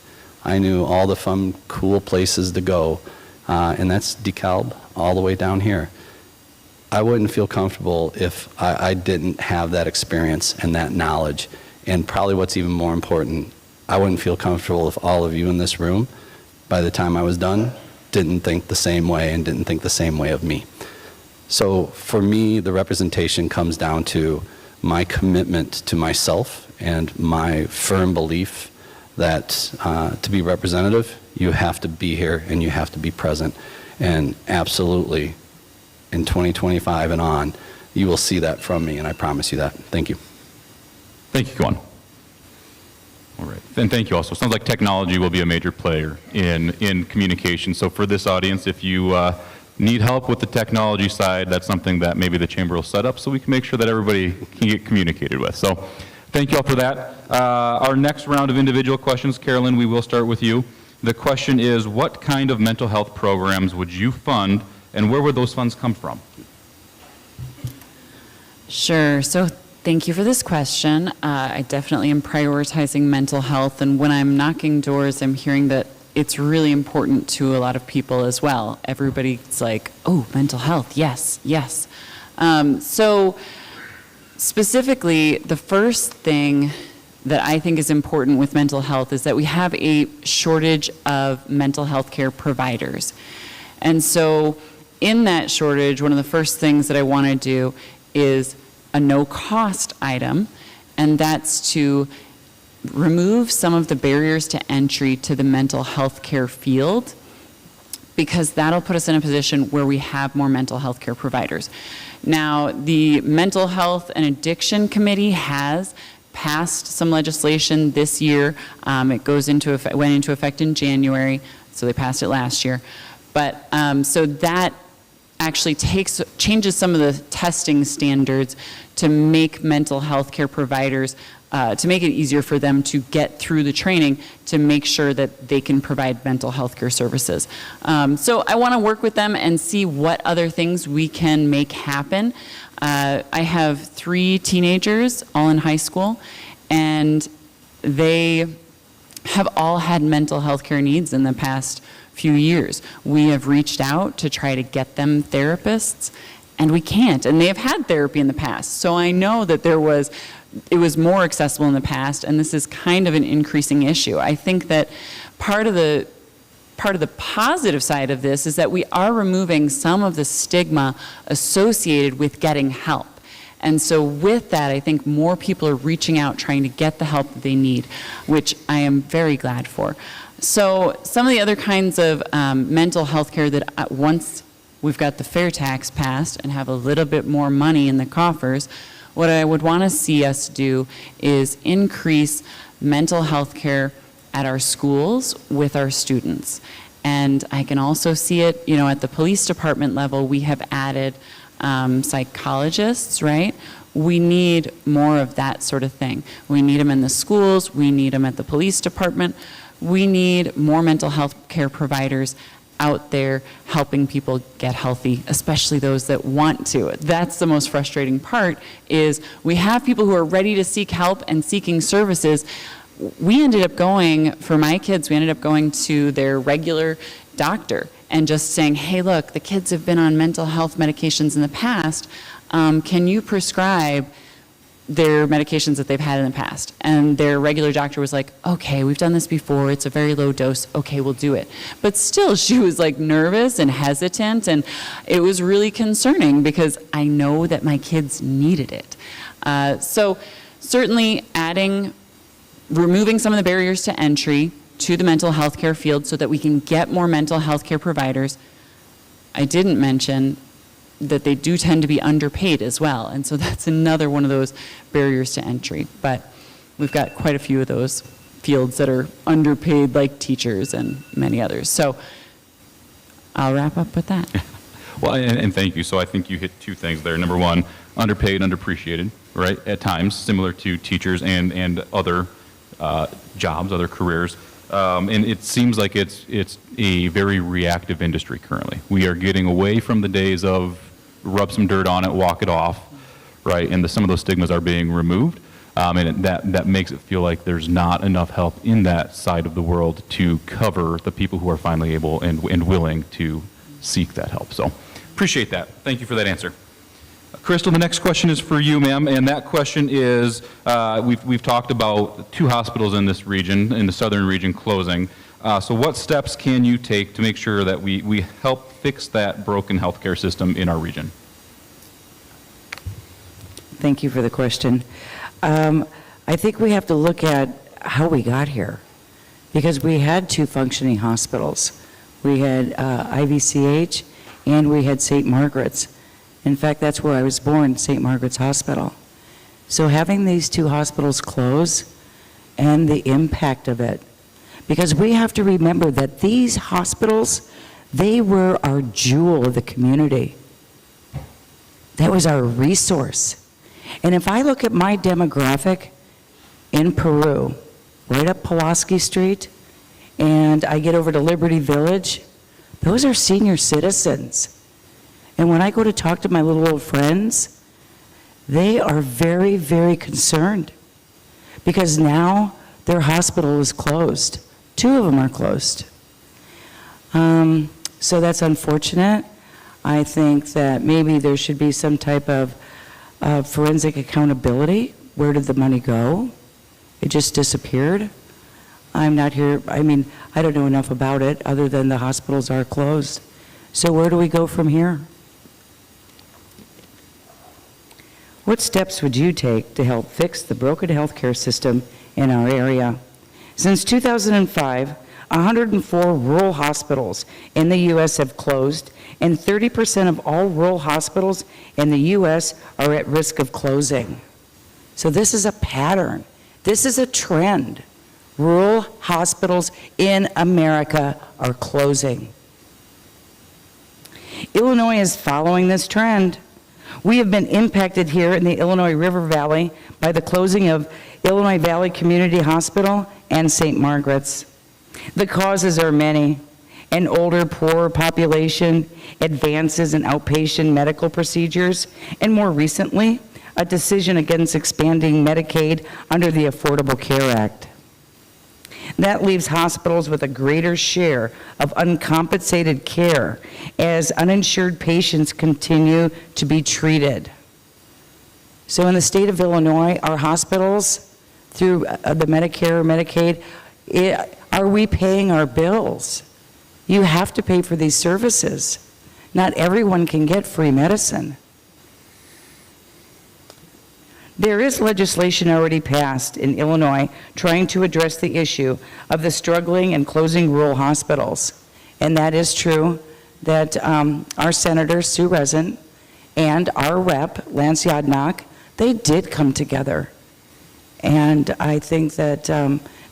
I knew all the fun, cool places to go, and that's DeKalb all the way down here. I wouldn't feel comfortable if I didn't have that experience and that knowledge. And probably what's even more important, I wouldn't feel comfortable if all of you in this room, by the time I was done, didn't think the same way and didn't think the same way of me. So for me, the representation comes down to my commitment to myself and my firm belief that to be representative, you have to be here and you have to be present. And absolutely, in 2025 and on, you will see that from me, and I promise you that. Thank you. Thank you, Kwan. All right, and thank you also. Sounds like technology will be a major player in communication. So for this audience, if you need help with the technology side, that's something that maybe the chamber will set up so we can make sure that everybody can get communicated with. So thank you all for that. Our next round of individual questions, Carolyn, we will start with you. The question is, what kind of mental health programs would you fund, and where would those funds come from? Sure. So thank you for this question. I definitely am prioritizing mental health, and when I'm knocking doors, I'm hearing that it's really important to a lot of people as well. Everybody's like, oh, mental health, yes, yes. So specifically, the first thing that I think is important with mental health is that we have a shortage of mental health care providers. And so in that shortage, one of the first things that I want to do is a no-cost item, and that's to remove some of the barriers to entry to the mental health care field, because that'll put us in a position where we have more mental health care providers. Now, the Mental Health and Addiction Committee has passed some legislation this year. It went into effect in January, so they passed it last year. But so that actually changes some of the testing standards to make mental health care providers, to make it easier for them to get through the training to make sure that they can provide mental health care services. So I want to work with them and see what other things we can make happen. I have 3 teenagers, all in high school, and they have all had mental health care needs in the past few years. We have reached out to try to get them therapists, and we can't. And they have had therapy in the past. So I know that it was more accessible in the past, and this is kind of an increasing issue. I think that part of the positive side of this is that we are removing some of the stigma associated with getting help. And so with that, I think more people are reaching out, trying to get the help that they need, which I am very glad for. So some of the other kinds of mental health care that once we've got the fair tax passed and have a little bit more money in the coffers, what I would want to see us do is increase mental health care at our schools with our students. And I can also see it, at the police department level, we have added psychologists, right? We need more of that sort of thing. We need them in the schools, we need them at the police department. We need more mental health care providers out there helping people get healthy, especially those that want to. That's the most frustrating part, is we have people who are ready to seek help and seeking services. We ended up going to their regular doctor and just saying, hey, look, the kids have been on mental health medications in the past. Can you prescribe their medications that they've had in the past? And their regular doctor was like, okay, we've done this before, it's a very low dose, okay, we'll do it. But still, she was like nervous and hesitant, and it was really concerning because I know that my kids needed it. So certainly removing some of the barriers to entry to the mental health care field so that we can get more mental health care providers. I didn't mention that they do tend to be underpaid as well, and so that's another one of those barriers to entry. But we've got quite a few of those fields that are underpaid, like teachers and many others. So I'll wrap up with that. Well, and thank you. So I think you hit two things there. Number one, underpaid, underappreciated, right, at times, similar to teachers and other jobs, other careers. And it seems like it's a very reactive industry currently. We are getting away from the days of rub some dirt on it, walk it off, right? And some of those stigmas are being removed. And that makes it feel like there's not enough help in that side of the world to cover the people who are finally able and willing to seek that help. So appreciate that. Thank you for that answer. Crystal, the next question is for you, ma'am, and that question is, we've talked about 2 hospitals in this region, in the southern region, closing. So what steps can you take to make sure that we help fix that broken healthcare system in our region? Thank you for the question. I think we have to look at how we got here, because we had 2 functioning hospitals. We had IVCH and we had St. Margaret's. In fact, that's where I was born, St. Margaret's Hospital. So having these 2 hospitals close and the impact of it, because we have to remember that these hospitals, they were our jewel of the community. That was our resource. And if I look at my demographic in Peru, right up Pulaski Street, and I get over to Liberty Village, those are senior citizens. And when I go to talk to my little old friends, they are very, very concerned because now their hospital is closed. 2 of them are closed. So that's unfortunate. I think that maybe there should be some type of forensic accountability. Where did the money go? It just disappeared. I'm not here, I mean, I don't know enough about it other than the hospitals are closed. So where do we go from here? What steps would you take to help fix the broken healthcare system in our area? Since 2005, 104 rural hospitals in the U.S. have closed, and 30% of all rural hospitals in the U.S. are at risk of closing. So this is a pattern. This is a trend. Rural hospitals in America are closing. Illinois is following this trend. We have been impacted here in the Illinois River Valley by the closing of Illinois Valley Community Hospital and St. Margaret's. The causes are many: an older, poorer population, advances in outpatient medical procedures, and more recently, a decision against expanding Medicaid under the Affordable Care Act. That leaves hospitals with a greater share of uncompensated care as uninsured patients continue to be treated. So in the state of Illinois, our hospitals, through the Medicare or Medicaid, are we paying our bills? You have to pay for these services. Not everyone can get free medicine. There is legislation already passed in Illinois trying to address the issue of the struggling and closing rural hospitals. And that is true that our Senator, Sue Rezin, and our rep, Lance Yadnock, they did come together. And I think that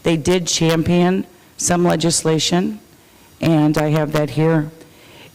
they did champion some legislation, and I have that here.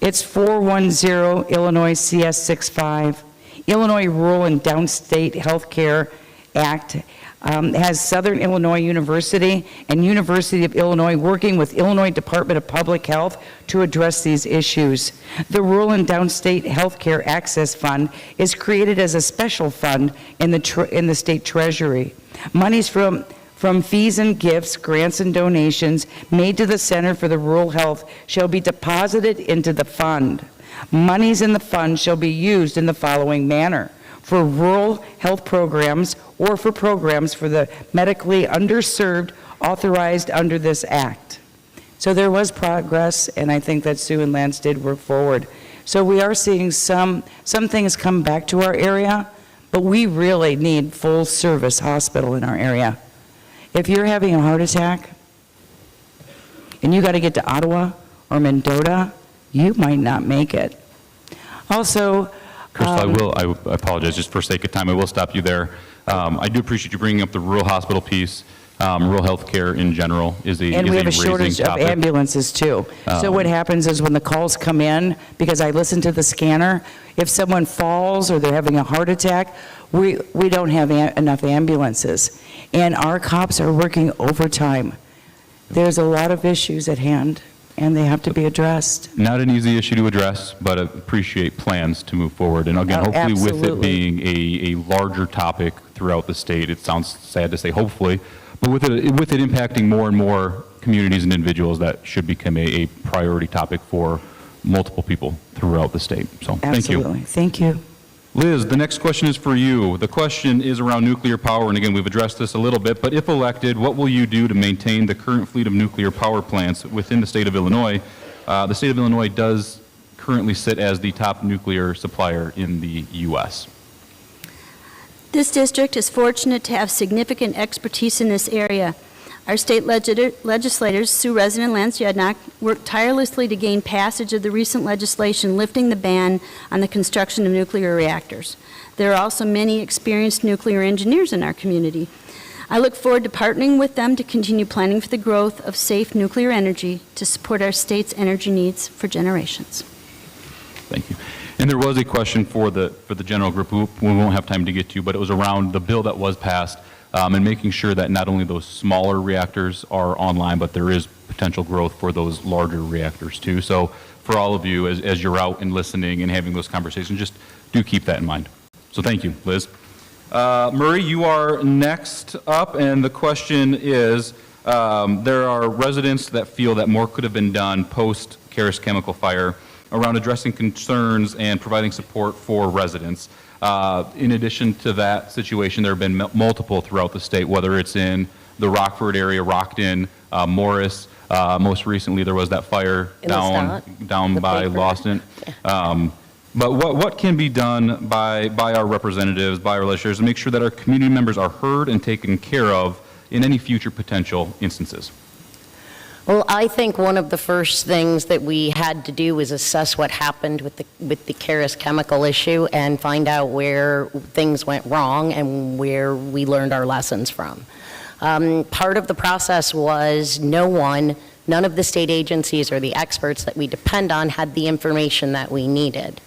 It's 410 Illinois CS 65. Illinois Rural and Downstate Healthcare Act has Southern Illinois University and University of Illinois working with Illinois Department of Public Health to address these issues. The Rural and Downstate Healthcare Access Fund is created as a special fund in the state treasury. Monies from fees and gifts, grants and donations made to the Center for the Rural Health shall be deposited into the fund. Monies in the fund shall be used in the following manner: for rural health programs or for programs for the medically underserved authorized under this act. So there was progress, and I think that Sue and Lance did work forward. So we are seeing some things come back to our area, but we really need full service hospital in our area. If you're having a heart attack and you got to get to Ottawa or Mendota, you might not make it. Also, Crystal, I apologize, just for sake of time, I will stop you there. I do appreciate you bringing up the rural hospital piece. Rural health care in general is a And we have a raising shortage of topic. ambulances, too. So what happens is when the calls come in, because I listen to the scanner, if someone falls or they're having a heart attack, we don't have enough ambulances. And our cops are working overtime. There's a lot of issues at hand, and they have to be addressed. Not an easy issue to address, but I appreciate plans to move forward. And again, Oh, hopefully with it absolutely. being a larger topic throughout the state, it sounds sad to say hopefully, but with it impacting more and more communities and individuals, that should become a priority topic for multiple people throughout the state. So thank you. Absolutely. Thank you. Liz, the next question is for you. The question is around nuclear power, and again, we've addressed this a little bit, but if elected, what will you do to maintain the current fleet of nuclear power plants within the state of Illinois? The state of Illinois does currently sit as the top nuclear supplier in the U.S. This district is fortunate to have significant expertise in this area. Our state legislators, Sioux resident Lance Yednock, worked tirelessly to gain passage of the recent legislation lifting the ban on the construction of nuclear reactors. There are also many experienced nuclear engineers in our community. I look forward to partnering with them to continue planning for the growth of safe nuclear energy to support our state's energy needs for generations. Thank you. And there was a question for the general group who we won't have time to get to, but it was around the bill that was passed and making sure that not only those smaller reactors are online, but there is potential growth for those larger reactors too. So for all of you, as you're out and listening and having those conversations, just do keep that in mind. So thank you, Liz. Murray, you are next up, and the question is, there are residents that feel that more could have been done post-Karis chemical fire around addressing concerns and providing support for residents. In addition to that situation, there have been multiple throughout the state, whether it's in the Rockford area, Rockton, Morris. Most recently, there was that fire In the down the by paper. Lawson. But what can be done by our representatives, by our legislators, to make sure that our community members are heard and taken care of in any future potential instances? Well, I think one of the first things that we had to do was assess what happened with the Karis chemical issue and find out where things went wrong and where we learned our lessons from. Part of the process was none of the state agencies or the experts that we depend on had the information that we needed.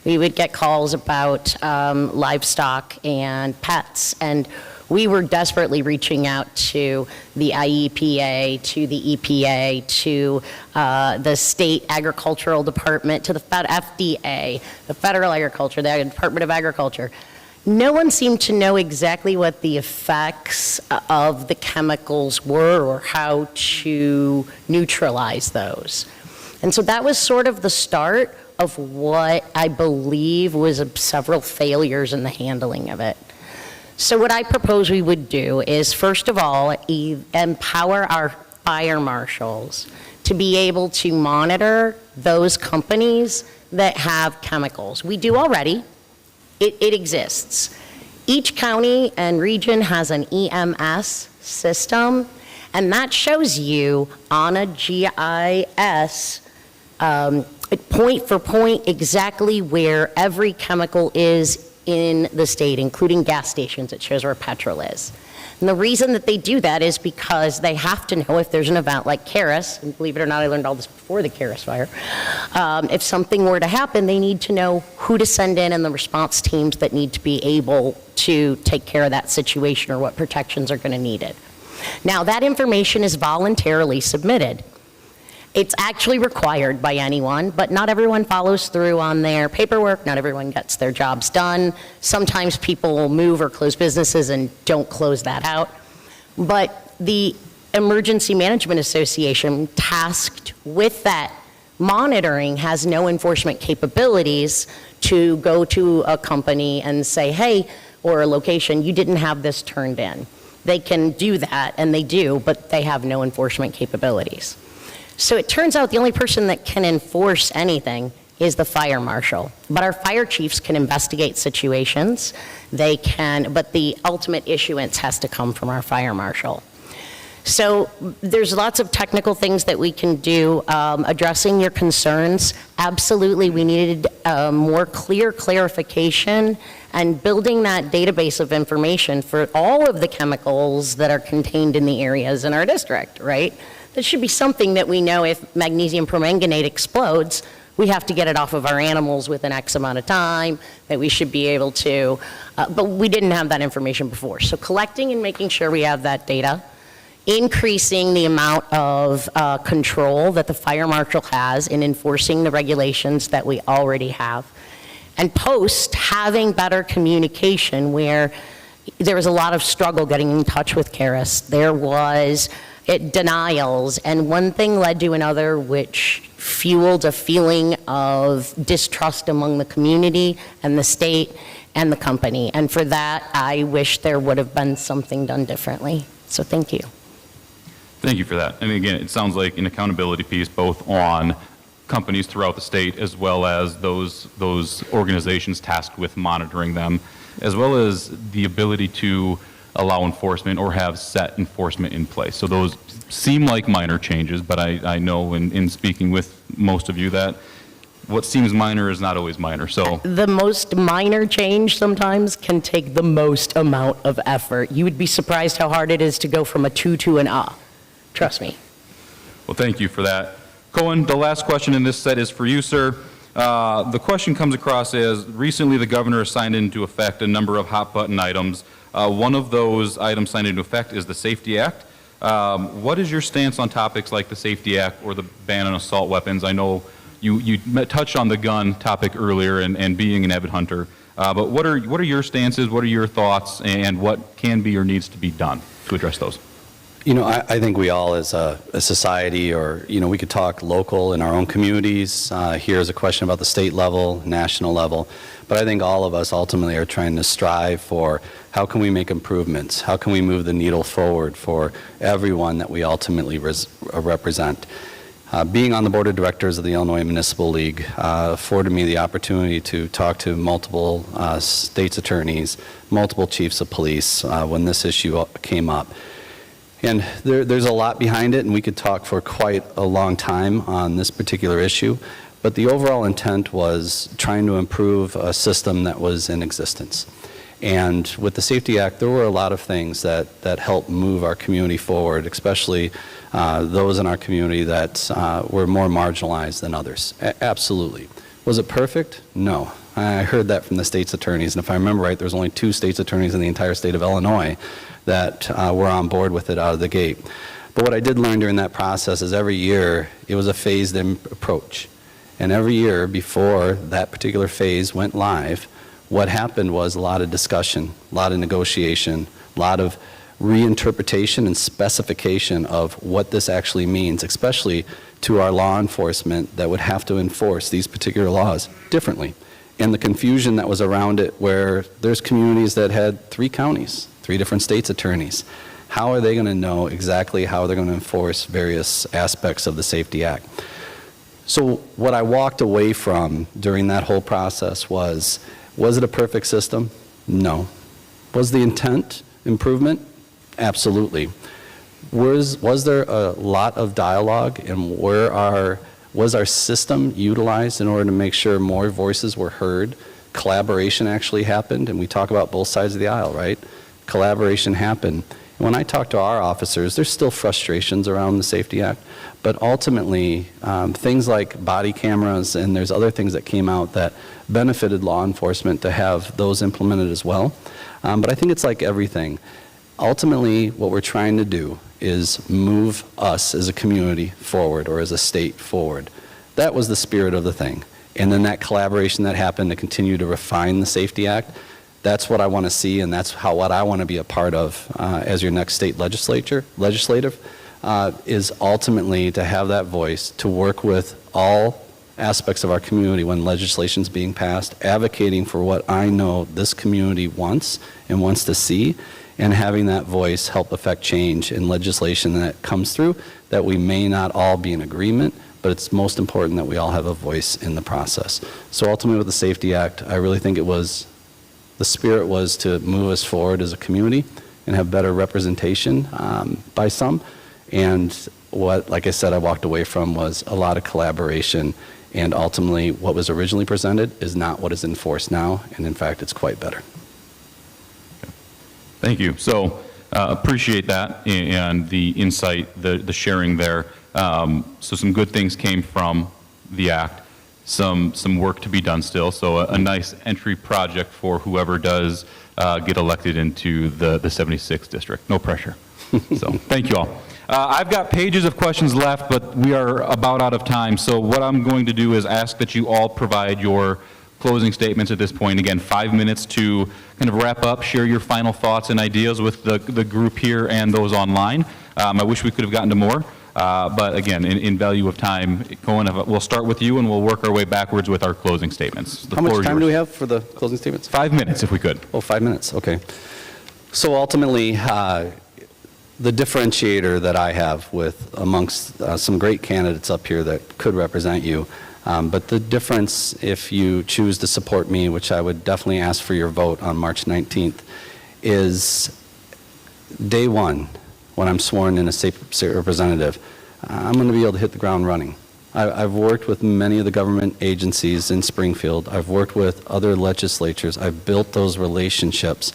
We would get calls about livestock and pets, and we were desperately reaching out to the IEPA, to the EPA, to the state agricultural department, to the FDA, the federal agriculture, the Department of Agriculture. No one seemed to know exactly what the effects of the chemicals were or how to neutralize those. And so that was sort of the start of what I believe was several failures in the handling of it. So what I propose we would do is, first of all, empower our fire marshals to be able to monitor those companies that have chemicals. We do already. It exists. Each county and region has an EMS system, and that shows you on a GIS point for point exactly where every chemical is in the state, including gas stations. It shows where petrol is. And the reason that they do that is because they have to know if there's an event like Karis, and believe it or not, I learned all this before the Karis fire. If something were to happen, they need to know who to send in and the response teams that need to be able to take care of that situation or what protections are going to need it. Now, that information is voluntarily submitted. It's actually required by anyone, but not everyone follows through on their paperwork. Not everyone gets their jobs done. Sometimes people will move or close businesses and don't close that out. But the Emergency Management Association, tasked with that monitoring, has no enforcement capabilities to go to a company and say, hey, or a location, you didn't have this turned in. They can do that, and they do, but they have no enforcement capabilities. So it turns out the only person that can enforce anything is the fire marshal. But our fire chiefs can investigate situations. They can, but the ultimate issuance has to come from our fire marshal. So there's lots of technical things that we can do. Addressing your concerns, absolutely, we needed more clear clarification and building that database of information for all of the chemicals that are contained in the areas in our district, right? That should be something that we know if magnesium permanganate explodes, we have to get it off of our animals within X amount of time, that we should be able to, but we didn't have that information before. So collecting and making sure we have that data, increasing the amount of control that the fire marshal has in enforcing the regulations that we already have, and post having better communication where there was a lot of struggle getting in touch with Karis. There was denials, and one thing led to another, which fueled a feeling of distrust among the community and the state and the company. And for that, I wish there would have been something done differently. So thank you. Thank you for that. And again, it sounds like an accountability piece both on companies throughout the state as well as those organizations tasked with monitoring them, as well as the ability to allow enforcement or have set enforcement in place. So those seem like minor changes, but I know in speaking with most of you that what seems minor is not always minor. So The most minor change sometimes can take the most amount of effort. You would be surprised how hard it is to go from a to an Trust me. well, thank you for that. Cohen, the last question in this set is for you, sir. The question comes across as recently the governor signed into effect a number of hot button items. One of those items signed into effect is the Safety Act. What is your stance on topics like the Safety Act or the ban on assault weapons? I know you touched on the gun topic earlier and being an avid hunter, but what are your stances, what are your thoughts, and what can be or needs to be done to address those? You know, I think we all as a society, or, you know, we could talk local in our own communities. Here's a question about the state level, national level. But I think all of us ultimately are trying to strive for how can we make improvements? How can we move the needle forward for everyone that we ultimately represent? Being on the board of directors of the Illinois Municipal League afforded me the opportunity to talk to multiple state's attorneys, multiple chiefs of police when this issue came up. And there's a lot behind it, and we could talk for quite a long time on this particular issue. But the overall intent was trying to improve a system that was in existence. And with the Safety Act, there were a lot of things that helped move our community forward, especially those in our community that were more marginalized than others. Absolutely. Was it perfect? No. I heard that from the state's attorneys, and if I remember right, there's only 2 state's attorneys in the entire state of Illinois that were on board with it out of the gate. But what I did learn during that process is every year it was a phased-in approach. And every year before that particular phase went live, what happened was a lot of discussion, a lot of negotiation, a lot of reinterpretation and specification of what this actually means, especially to our law enforcement that would have to enforce these particular laws differently. And the confusion that was around it, where there's communities that had 3 counties, 3 different state's attorneys. How are they going to know exactly how they're going to enforce various aspects of the Safety Act? So what I walked away from during that whole process was it a perfect system? No. Was the intent improvement? Absolutely. Was there a lot of dialogue, and was our system utilized in order to make sure more voices were heard? Collaboration actually happened, and we talk about both sides of the aisle, right? Collaboration happened. When I talk to our officers, there's still frustrations around the Safety Act, but ultimately things like body cameras, and there's other things that came out that benefited law enforcement to have those implemented as well. But I think it's like everything. Ultimately, what we're trying to do is move us as a community forward, or as a state forward. That was the spirit of the thing. And then that collaboration that happened to continue to refine the Safety Act, that's what I want to see, and that's what I want to be a part of as your next state legislative, is ultimately to have that voice, to work with all aspects of our community when legislation's being passed, advocating for what I know this community wants and wants to see, and having that voice help affect change in legislation that comes through, that we may not all be in agreement, but it's most important that we all have a voice in the process. So ultimately with the Safety Act, I really think the spirit was to move us forward as a community, and have better representation by some. And what, like I said, I walked away from was a lot of collaboration, and ultimately what was originally presented is not what is enforced now, and in fact, it's quite better. Thank you. So appreciate that and the insight, the sharing there. So some good things came from the act, some work to be done still. So a nice entry project for whoever does get elected into the 76th district. No pressure. So thank you all. I've got pages of questions left, but we are about out of time. So what I'm going to do is ask that you all provide your closing statements at this point. Again, 5 minutes to kind of wrap up, share your final thoughts and ideas with the group here and those online. I wish we could have gotten to more, but again, in value of time, Cohen, we'll start with you and we'll work our way backwards with our closing statements. How much time do we have for the closing statements? 5 minutes, if we could. Oh, 5 minutes, okay. So ultimately, the differentiator that I have with amongst some great candidates up here that could represent you, but the difference if you choose to support me, which I would definitely ask for your vote on March 19th, is day one, when I'm sworn in as state representative, I'm going to be able to hit the ground running. I've worked with many of the government agencies in Springfield. I've worked with other legislatures. I've built those relationships.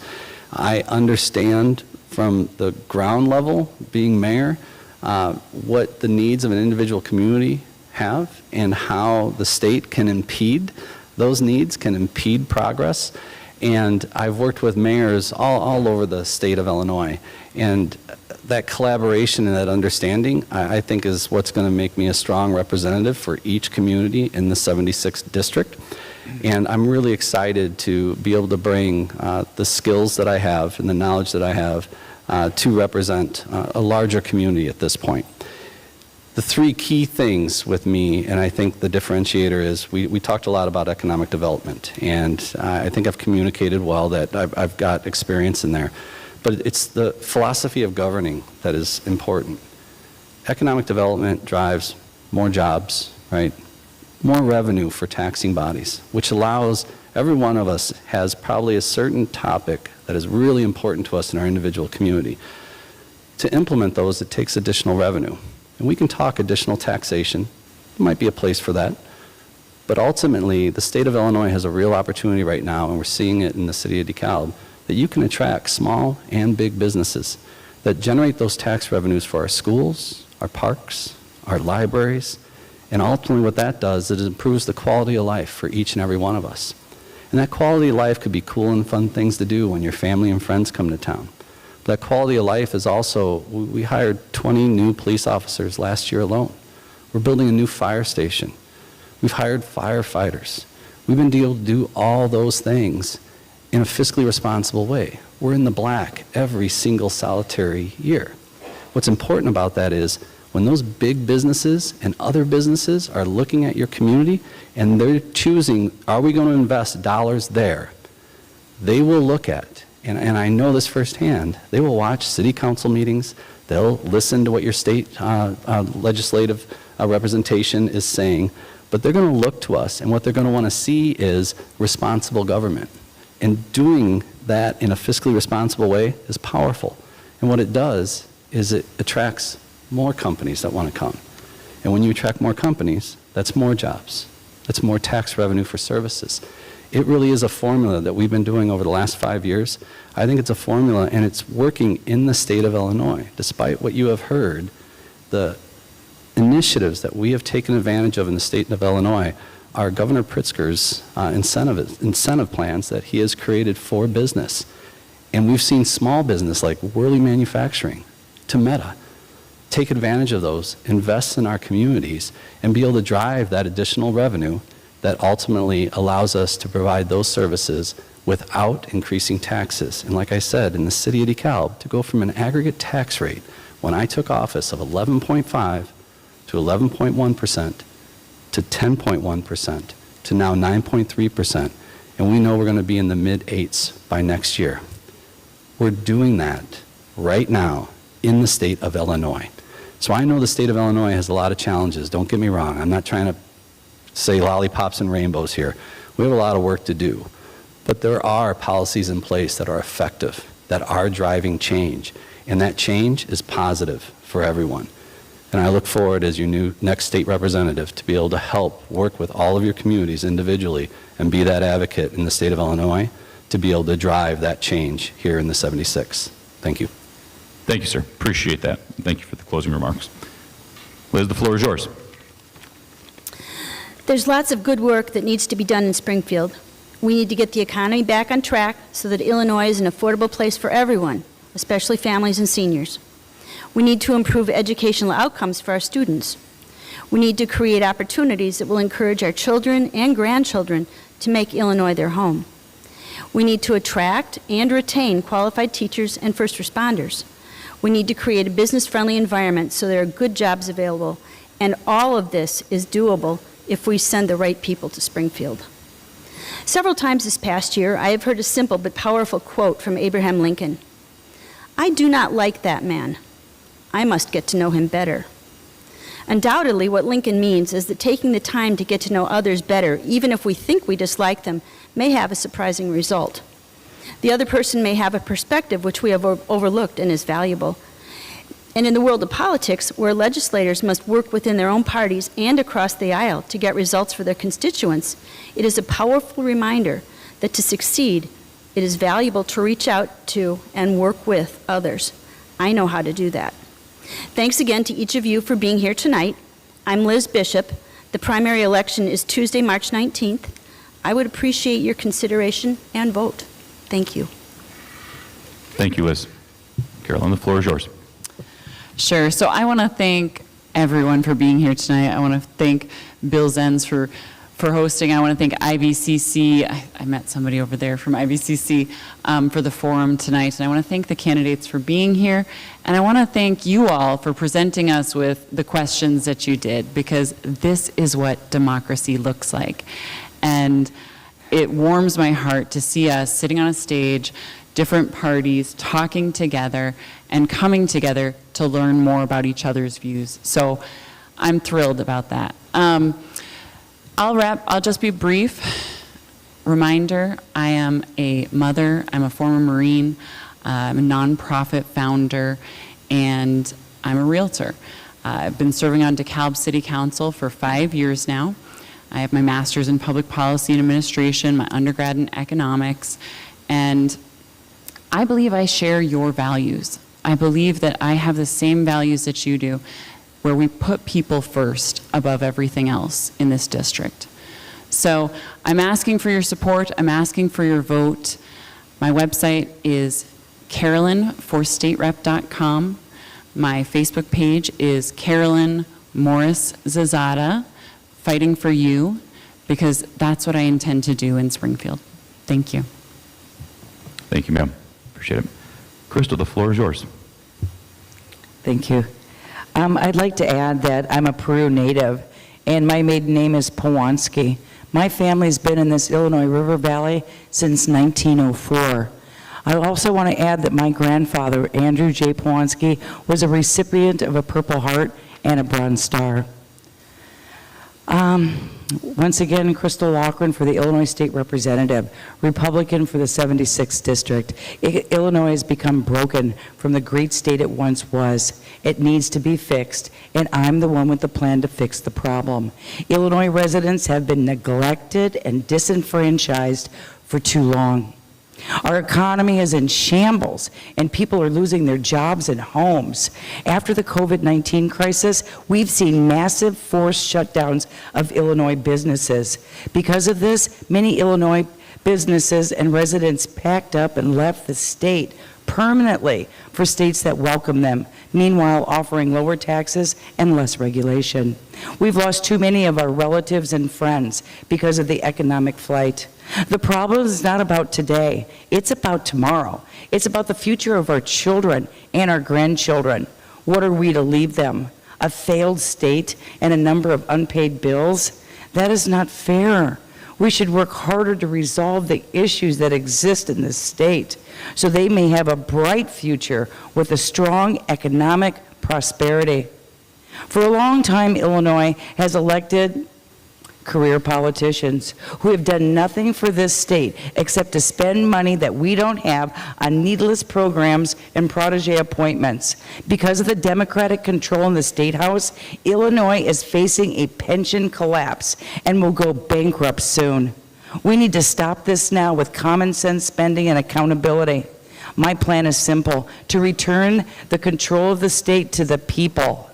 I understand from the ground level, being mayor, what the needs of an individual community have and how the state can impede those needs, can impede progress. And I've worked with mayors all over the state of Illinois. And that collaboration and that understanding, I think, is what's going to make me a strong representative for each community in the 76th district. And I'm really excited to be able to bring the skills that I have and the knowledge that I have to represent a larger community at this point. The three key things with me, and I think the differentiator is, we talked a lot about economic development, and I think I've communicated well that I've got experience in there. But it's the philosophy of governing that is important. Economic development drives more jobs, right? More revenue for taxing bodies, which allows every one of us has probably a certain topic that is really important to us in our individual community. To implement those, it takes additional revenue. And we can talk additional taxation. There might be a place for that. But ultimately, the state of Illinois has a real opportunity right now, and we're seeing it in the city of DeKalb, that you can attract small and big businesses that generate those tax revenues for our schools, our parks, our libraries, and ultimately what that does is it improves the quality of life for each and every one of us. And that quality of life could be cool and fun things to do when your family and friends come to town. But that quality of life is also, we hired 20 new police officers last year alone. We're building a new fire station. We've hired firefighters. We've been able to do all those things in a fiscally responsible way. We're in the black every single solitary year. What's important about that is when those big businesses and other businesses are looking at your community and they're choosing, are we going to invest dollars there? They will look at, and I know this firsthand, they will watch city council meetings, they'll listen to what your state legislative representation is saying, but they're going to look to us, and what they're going to want to see is responsible government. And doing that in a fiscally responsible way is powerful. And what it does is it attracts more companies that want to come. And when you attract more companies, that's more jobs. That's more tax revenue for services. It really is a formula that we've been doing over the last 5 years. I think it's a formula, and it's working in the state of Illinois. Despite what you have heard, the initiatives that we have taken advantage of in the state of Illinois are Governor Pritzker's incentive plans that he has created for business. And we've seen small business like Worley Manufacturing to Meta take advantage of those, invest in our communities, and be able to drive that additional revenue that ultimately allows us to provide those services without increasing taxes. And like I said, in the city of DeKalb, to go from an aggregate tax rate when I took office of 11.5 to 11.1% to 10.1% to now 9.3%, and we know we're going to be in the mid-8s by next year. We're doing that right now in the state of Illinois. So I know the state of Illinois has a lot of challenges. Don't get me wrong. I'm not trying to say lollipops and rainbows here. We have a lot of work to do. But there are policies in place that are effective. that are driving change, and that change is positive for everyone. And I look forward as your new next state representative to be able to help work with all of your communities individually and be that advocate in the state of Illinois to be able to drive that change here in the 76. Thank you. Thank you, sir. Appreciate that. Thank you for the closing remarks. Liz, the floor is yours. There's lots of good work that needs to be done in Springfield. We need to get the economy back on track so that Illinois is an affordable place for everyone, especially families and seniors. We need to improve educational outcomes for our students. We need to create opportunities that will encourage our children and grandchildren to make Illinois their home. We need to attract and retain qualified teachers and first responders. We need to create a business-friendly environment so there are good jobs available, and all of this is doable if we send the right people to Springfield. Several times this past year, I have heard a simple but powerful quote from Abraham Lincoln. "I do not like that man. I must get to know him better." Undoubtedly, what Lincoln means is that taking the time to get to know others better, even if we think we dislike them, may have a surprising result. The other person may have a perspective which we have overlooked and is valuable. And in the world of politics, where legislators must work within their own parties and across the aisle to get results for their constituents, it is a powerful reminder that to succeed, it is valuable to reach out to and work with others. I know how to do that. Thanks again to each of you for being here tonight. I'm Liz Bishop. The primary election is Tuesday, March 19th. I would appreciate your consideration and vote. Thank you. Thank you, Liz. Carolyn, the floor is yours. Sure. So I want to thank everyone for being here tonight. I want to thank Bill Zenz for hosting. I want to thank IVCC. I met somebody over there from IVCC for the forum tonight. And I want to thank the candidates for being here. And I want to thank you all for presenting us with the questions that you did, because this is what democracy looks like. And it warms my heart to see us sitting on a stage, different parties talking together and coming together to learn more about each other's views. So I'm thrilled about that. I'll just be brief. Reminder, I am a mother, I'm a former Marine, I'm a nonprofit founder, and I'm a realtor. I've been serving on DeKalb City Council for 5 years now. I have my master's in public policy and administration, my undergrad in economics, and I believe I share your values. I believe that I have the same values that you do, where we put people first above everything else in this district. So I'm asking for your support. I'm asking for your vote. My website is carolynforstaterep.com. My Facebook page is Carolyn Morris Zazada, Fighting for You, because that's what I intend to do in Springfield. Thank you. Thank you, ma'am. Appreciate it. Crystal, the floor is yours. Thank you. I'd like to add that I'm a Peru native, and my maiden name is Powanski. My family's been in this Illinois River Valley since 1904. I also want to add that my grandfather, Andrew J. Powanski, was a recipient of a Purple Heart and a Bronze Star. Once again, Crystal Loughran for the Illinois State Representative, Republican for the 76th District. Illinois has become broken from the great state it once was. It needs to be fixed, and I'm the one with the plan to fix the problem. Illinois residents have been neglected and disenfranchised for too long. Our economy is in shambles, and people are losing their jobs and homes. After the COVID-19 crisis, we've seen massive forced shutdowns of Illinois businesses. Because of this, many Illinois businesses and residents packed up and left the state permanently for states that welcome them, meanwhile offering lower taxes and less regulation. We've lost too many of our relatives and friends because of the economic flight. The problem is not about today, it's about tomorrow. It's about the future of our children and our grandchildren. What are we to leave them? A failed state and a number of unpaid bills? That is not fair. We should work harder to resolve the issues that exist in this state so they may have a bright future with a strong economic prosperity. For a long time, Illinois has elected career politicians who have done nothing for this state except to spend money that we don't have on needless programs and protege appointments. Because of the Democratic control in the State House, Illinois is facing a pension collapse and will go bankrupt soon. We need to stop this now with common sense spending and accountability. My plan is simple: to return the control of the state to the people.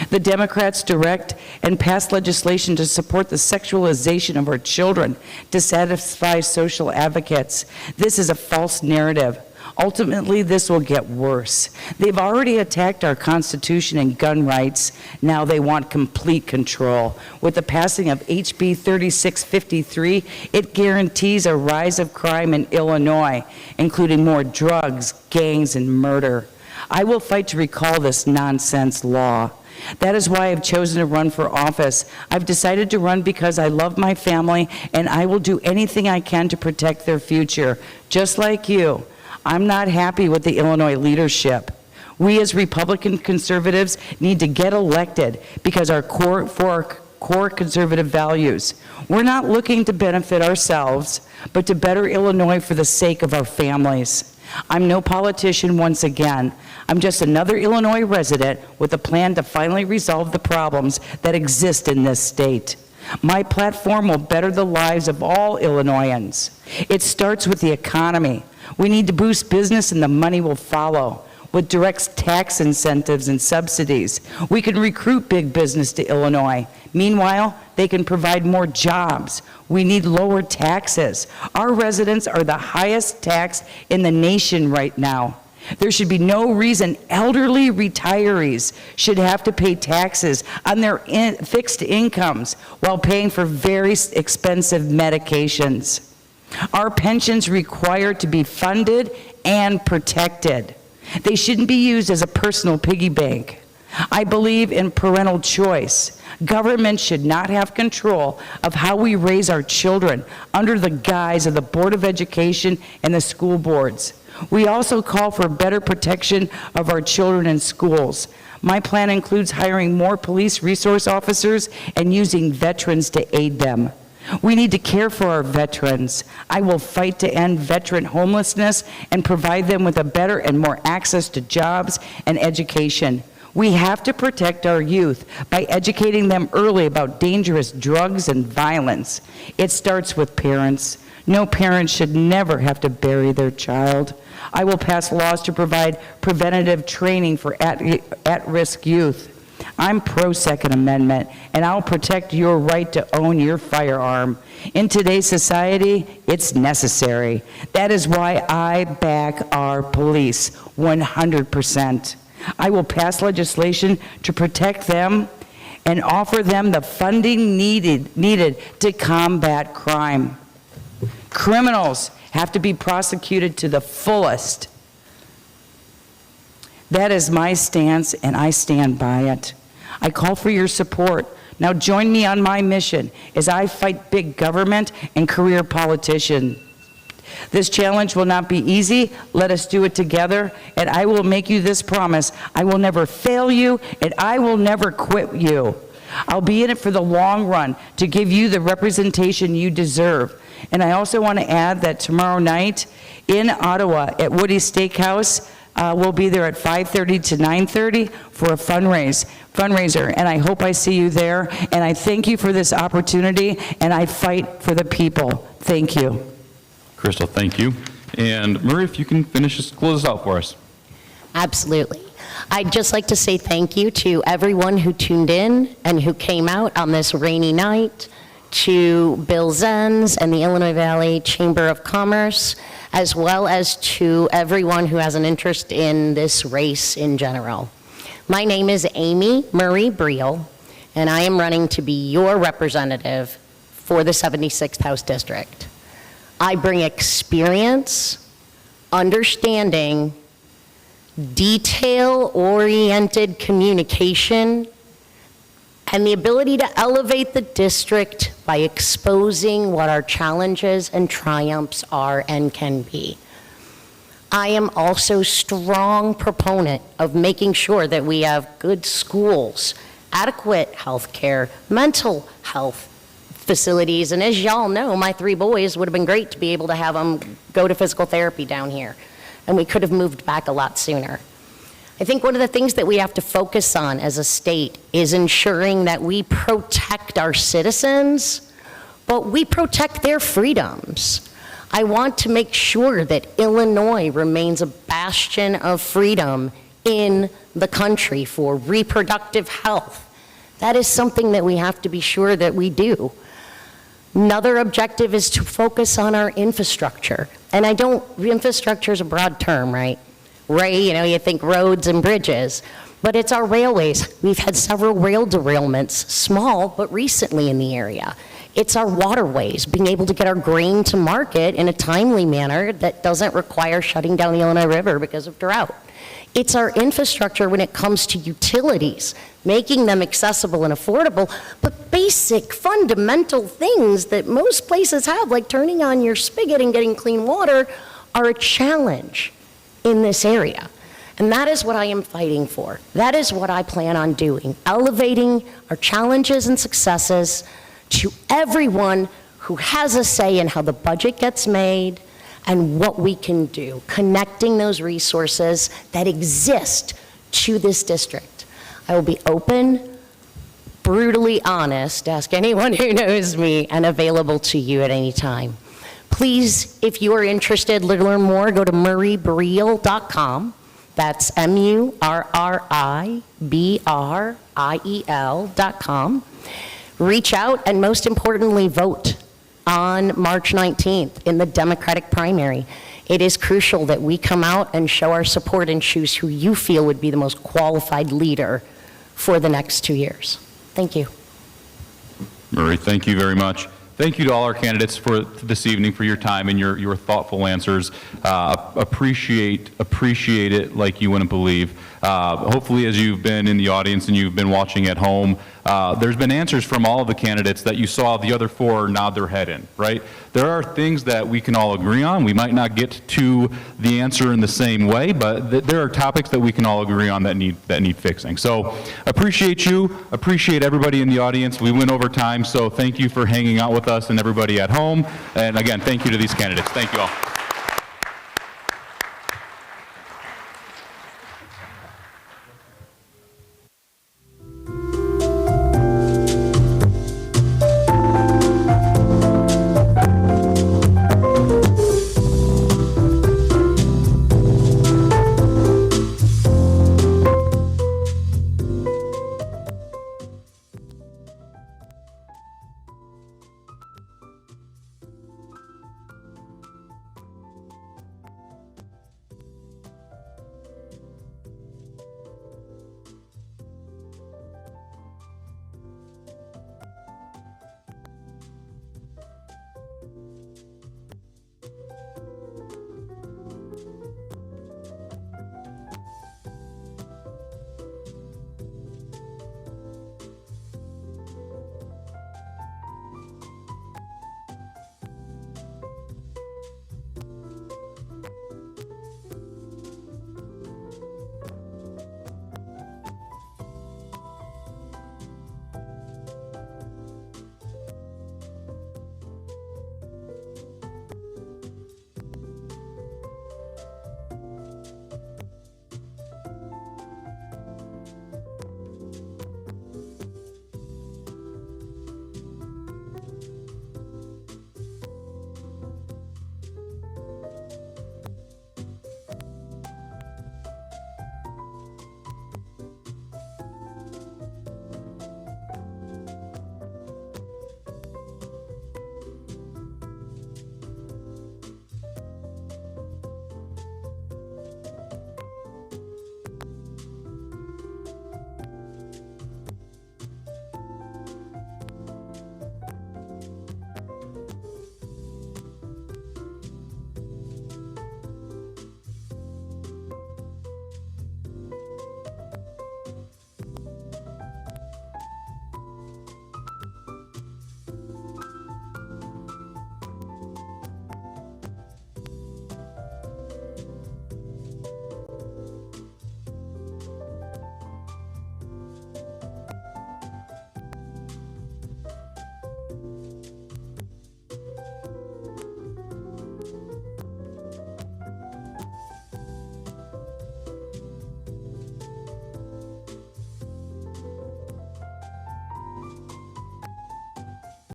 The Democrats direct and pass legislation to support the sexualization of our children to satisfy social advocates. This is a false narrative. Ultimately, this will get worse. They've already attacked our Constitution and gun rights. Now they want complete control. With the passing of HB 3653, it guarantees a rise of crime in Illinois, including more drugs, gangs, and murder. I will fight to recall this nonsense law. That is why I've chosen to run for office. I've decided to run because I love my family, and I will do anything I can to protect their future. Just like you, I'm not happy with the Illinois leadership. We as Republican conservatives need to get elected because our core conservative values. We're not looking to benefit ourselves, but to better Illinois for the sake of our families. I'm no politician once again. I'm just another Illinois resident with a plan to finally resolve the problems that exist in this state. My platform will better the lives of all Illinoisans. It starts with the economy. We need to boost business and the money will follow. With direct tax incentives and subsidies, we can recruit big business to Illinois. Meanwhile, they can provide more jobs. We need lower taxes. Our residents are the highest taxed in the nation right now. There should be no reason elderly retirees should have to pay taxes on their fixed incomes while paying for very expensive medications. Our pensions require to be funded and protected. They shouldn't be used as a personal piggy bank. I believe in parental choice. Government should not have control of how we raise our children under the guise of the Board of Education and the school boards. We also call for better protection of our children in schools. My plan includes hiring more police resource officers and using veterans to aid them. We need to care for our veterans. I will fight to end veteran homelessness and provide them with a better and more access to jobs and education. We have to protect our youth by educating them early about dangerous drugs and violence. It starts with parents. No parent should never have to bury their child. I will pass laws to provide preventative training for at-risk youth. I'm pro-Second Amendment, and I'll protect your right to own your firearm. In today's society, it's necessary. That is why I back our police 100%. I will pass legislation to protect them and offer them the funding needed to combat crime. Criminals have to be prosecuted to the fullest. That is my stance, and I stand by it. I call for your support. Now join me on my mission as I fight big government and career politicians. This challenge will not be easy. Let us do it together, and I will make you this promise. I will never fail you, and I will never quit you. I'll be in it for the long run to give you the representation you deserve. And I also want to add that tomorrow night in Ottawa at Woody's Steakhouse, we'll be there at 5:30 to 9:30 for a fundraiser, and I hope I see you there. And I thank you for this opportunity, and I fight for the people. Thank you. Crystal, thank you. And Marie, if you can close this out for us. Absolutely. I'd just like to say thank you to everyone who tuned in and who came out on this rainy night, to Bill Zenz and the Illinois Valley Chamber of Commerce, as well as to everyone who has an interest in this race in general. My name is Amy Marie Briel, and I am running to be your representative for the 76th House District. I bring experience, understanding, detail-oriented communication, and the ability to elevate the district by exposing what our challenges and triumphs are and can be. I am also a strong proponent of making sure that we have good schools, adequate health care, mental health, facilities. And as y'all know, my 3 boys would have been great to be able to have them go to physical therapy down here. And we could have moved back a lot sooner. I think one of the things that we have to focus on as a state is ensuring that we protect our citizens, but we protect their freedoms. I want to make sure that Illinois remains a bastion of freedom in the country for reproductive health. That is something that we have to be sure that we do. Another objective is to focus on our infrastructure. And infrastructure is a broad term, right? You think roads and bridges, but it's our railways. We've had several rail derailments, small, but recently in the area. It's our waterways, being able to get our grain to market in a timely manner that doesn't require shutting down the Illinois River because of drought. It's our infrastructure when it comes to utilities, making them accessible and affordable, but basic, fundamental things that most places have, like turning on your spigot and getting clean water, are a challenge in this area. And that is what I am fighting for. That is what I plan on doing, elevating our challenges and successes to everyone who has a say in how the budget gets made and what we can do, connecting those resources that exist to this district. I will be open, brutally honest, ask anyone who knows me, and available to you at any time. Please, if you are interested to learn more, go to murraybriel.com. That's MurrayBriel.com. Reach out, and most importantly, vote on March 19th in the Democratic primary. It is crucial that we come out and show our support and choose who you feel would be the most qualified leader for the next 2 years. Thank you. Murray, thank you very much. Thank you to all our candidates for this evening for your time and your thoughtful answers. Appreciate it like you wouldn't believe. Hopefully, as you've been in the audience and you've been watching at home, there's been answers from all of the candidates that you saw the other 4 nod their head in, right? There are things that we can all agree on. We might not get to the answer in the same way, but there are topics that we can all agree on that need fixing. So appreciate you, appreciate everybody in the audience. We went over time, so thank you for hanging out with us and everybody at home. And again, thank you to these candidates. Thank you all.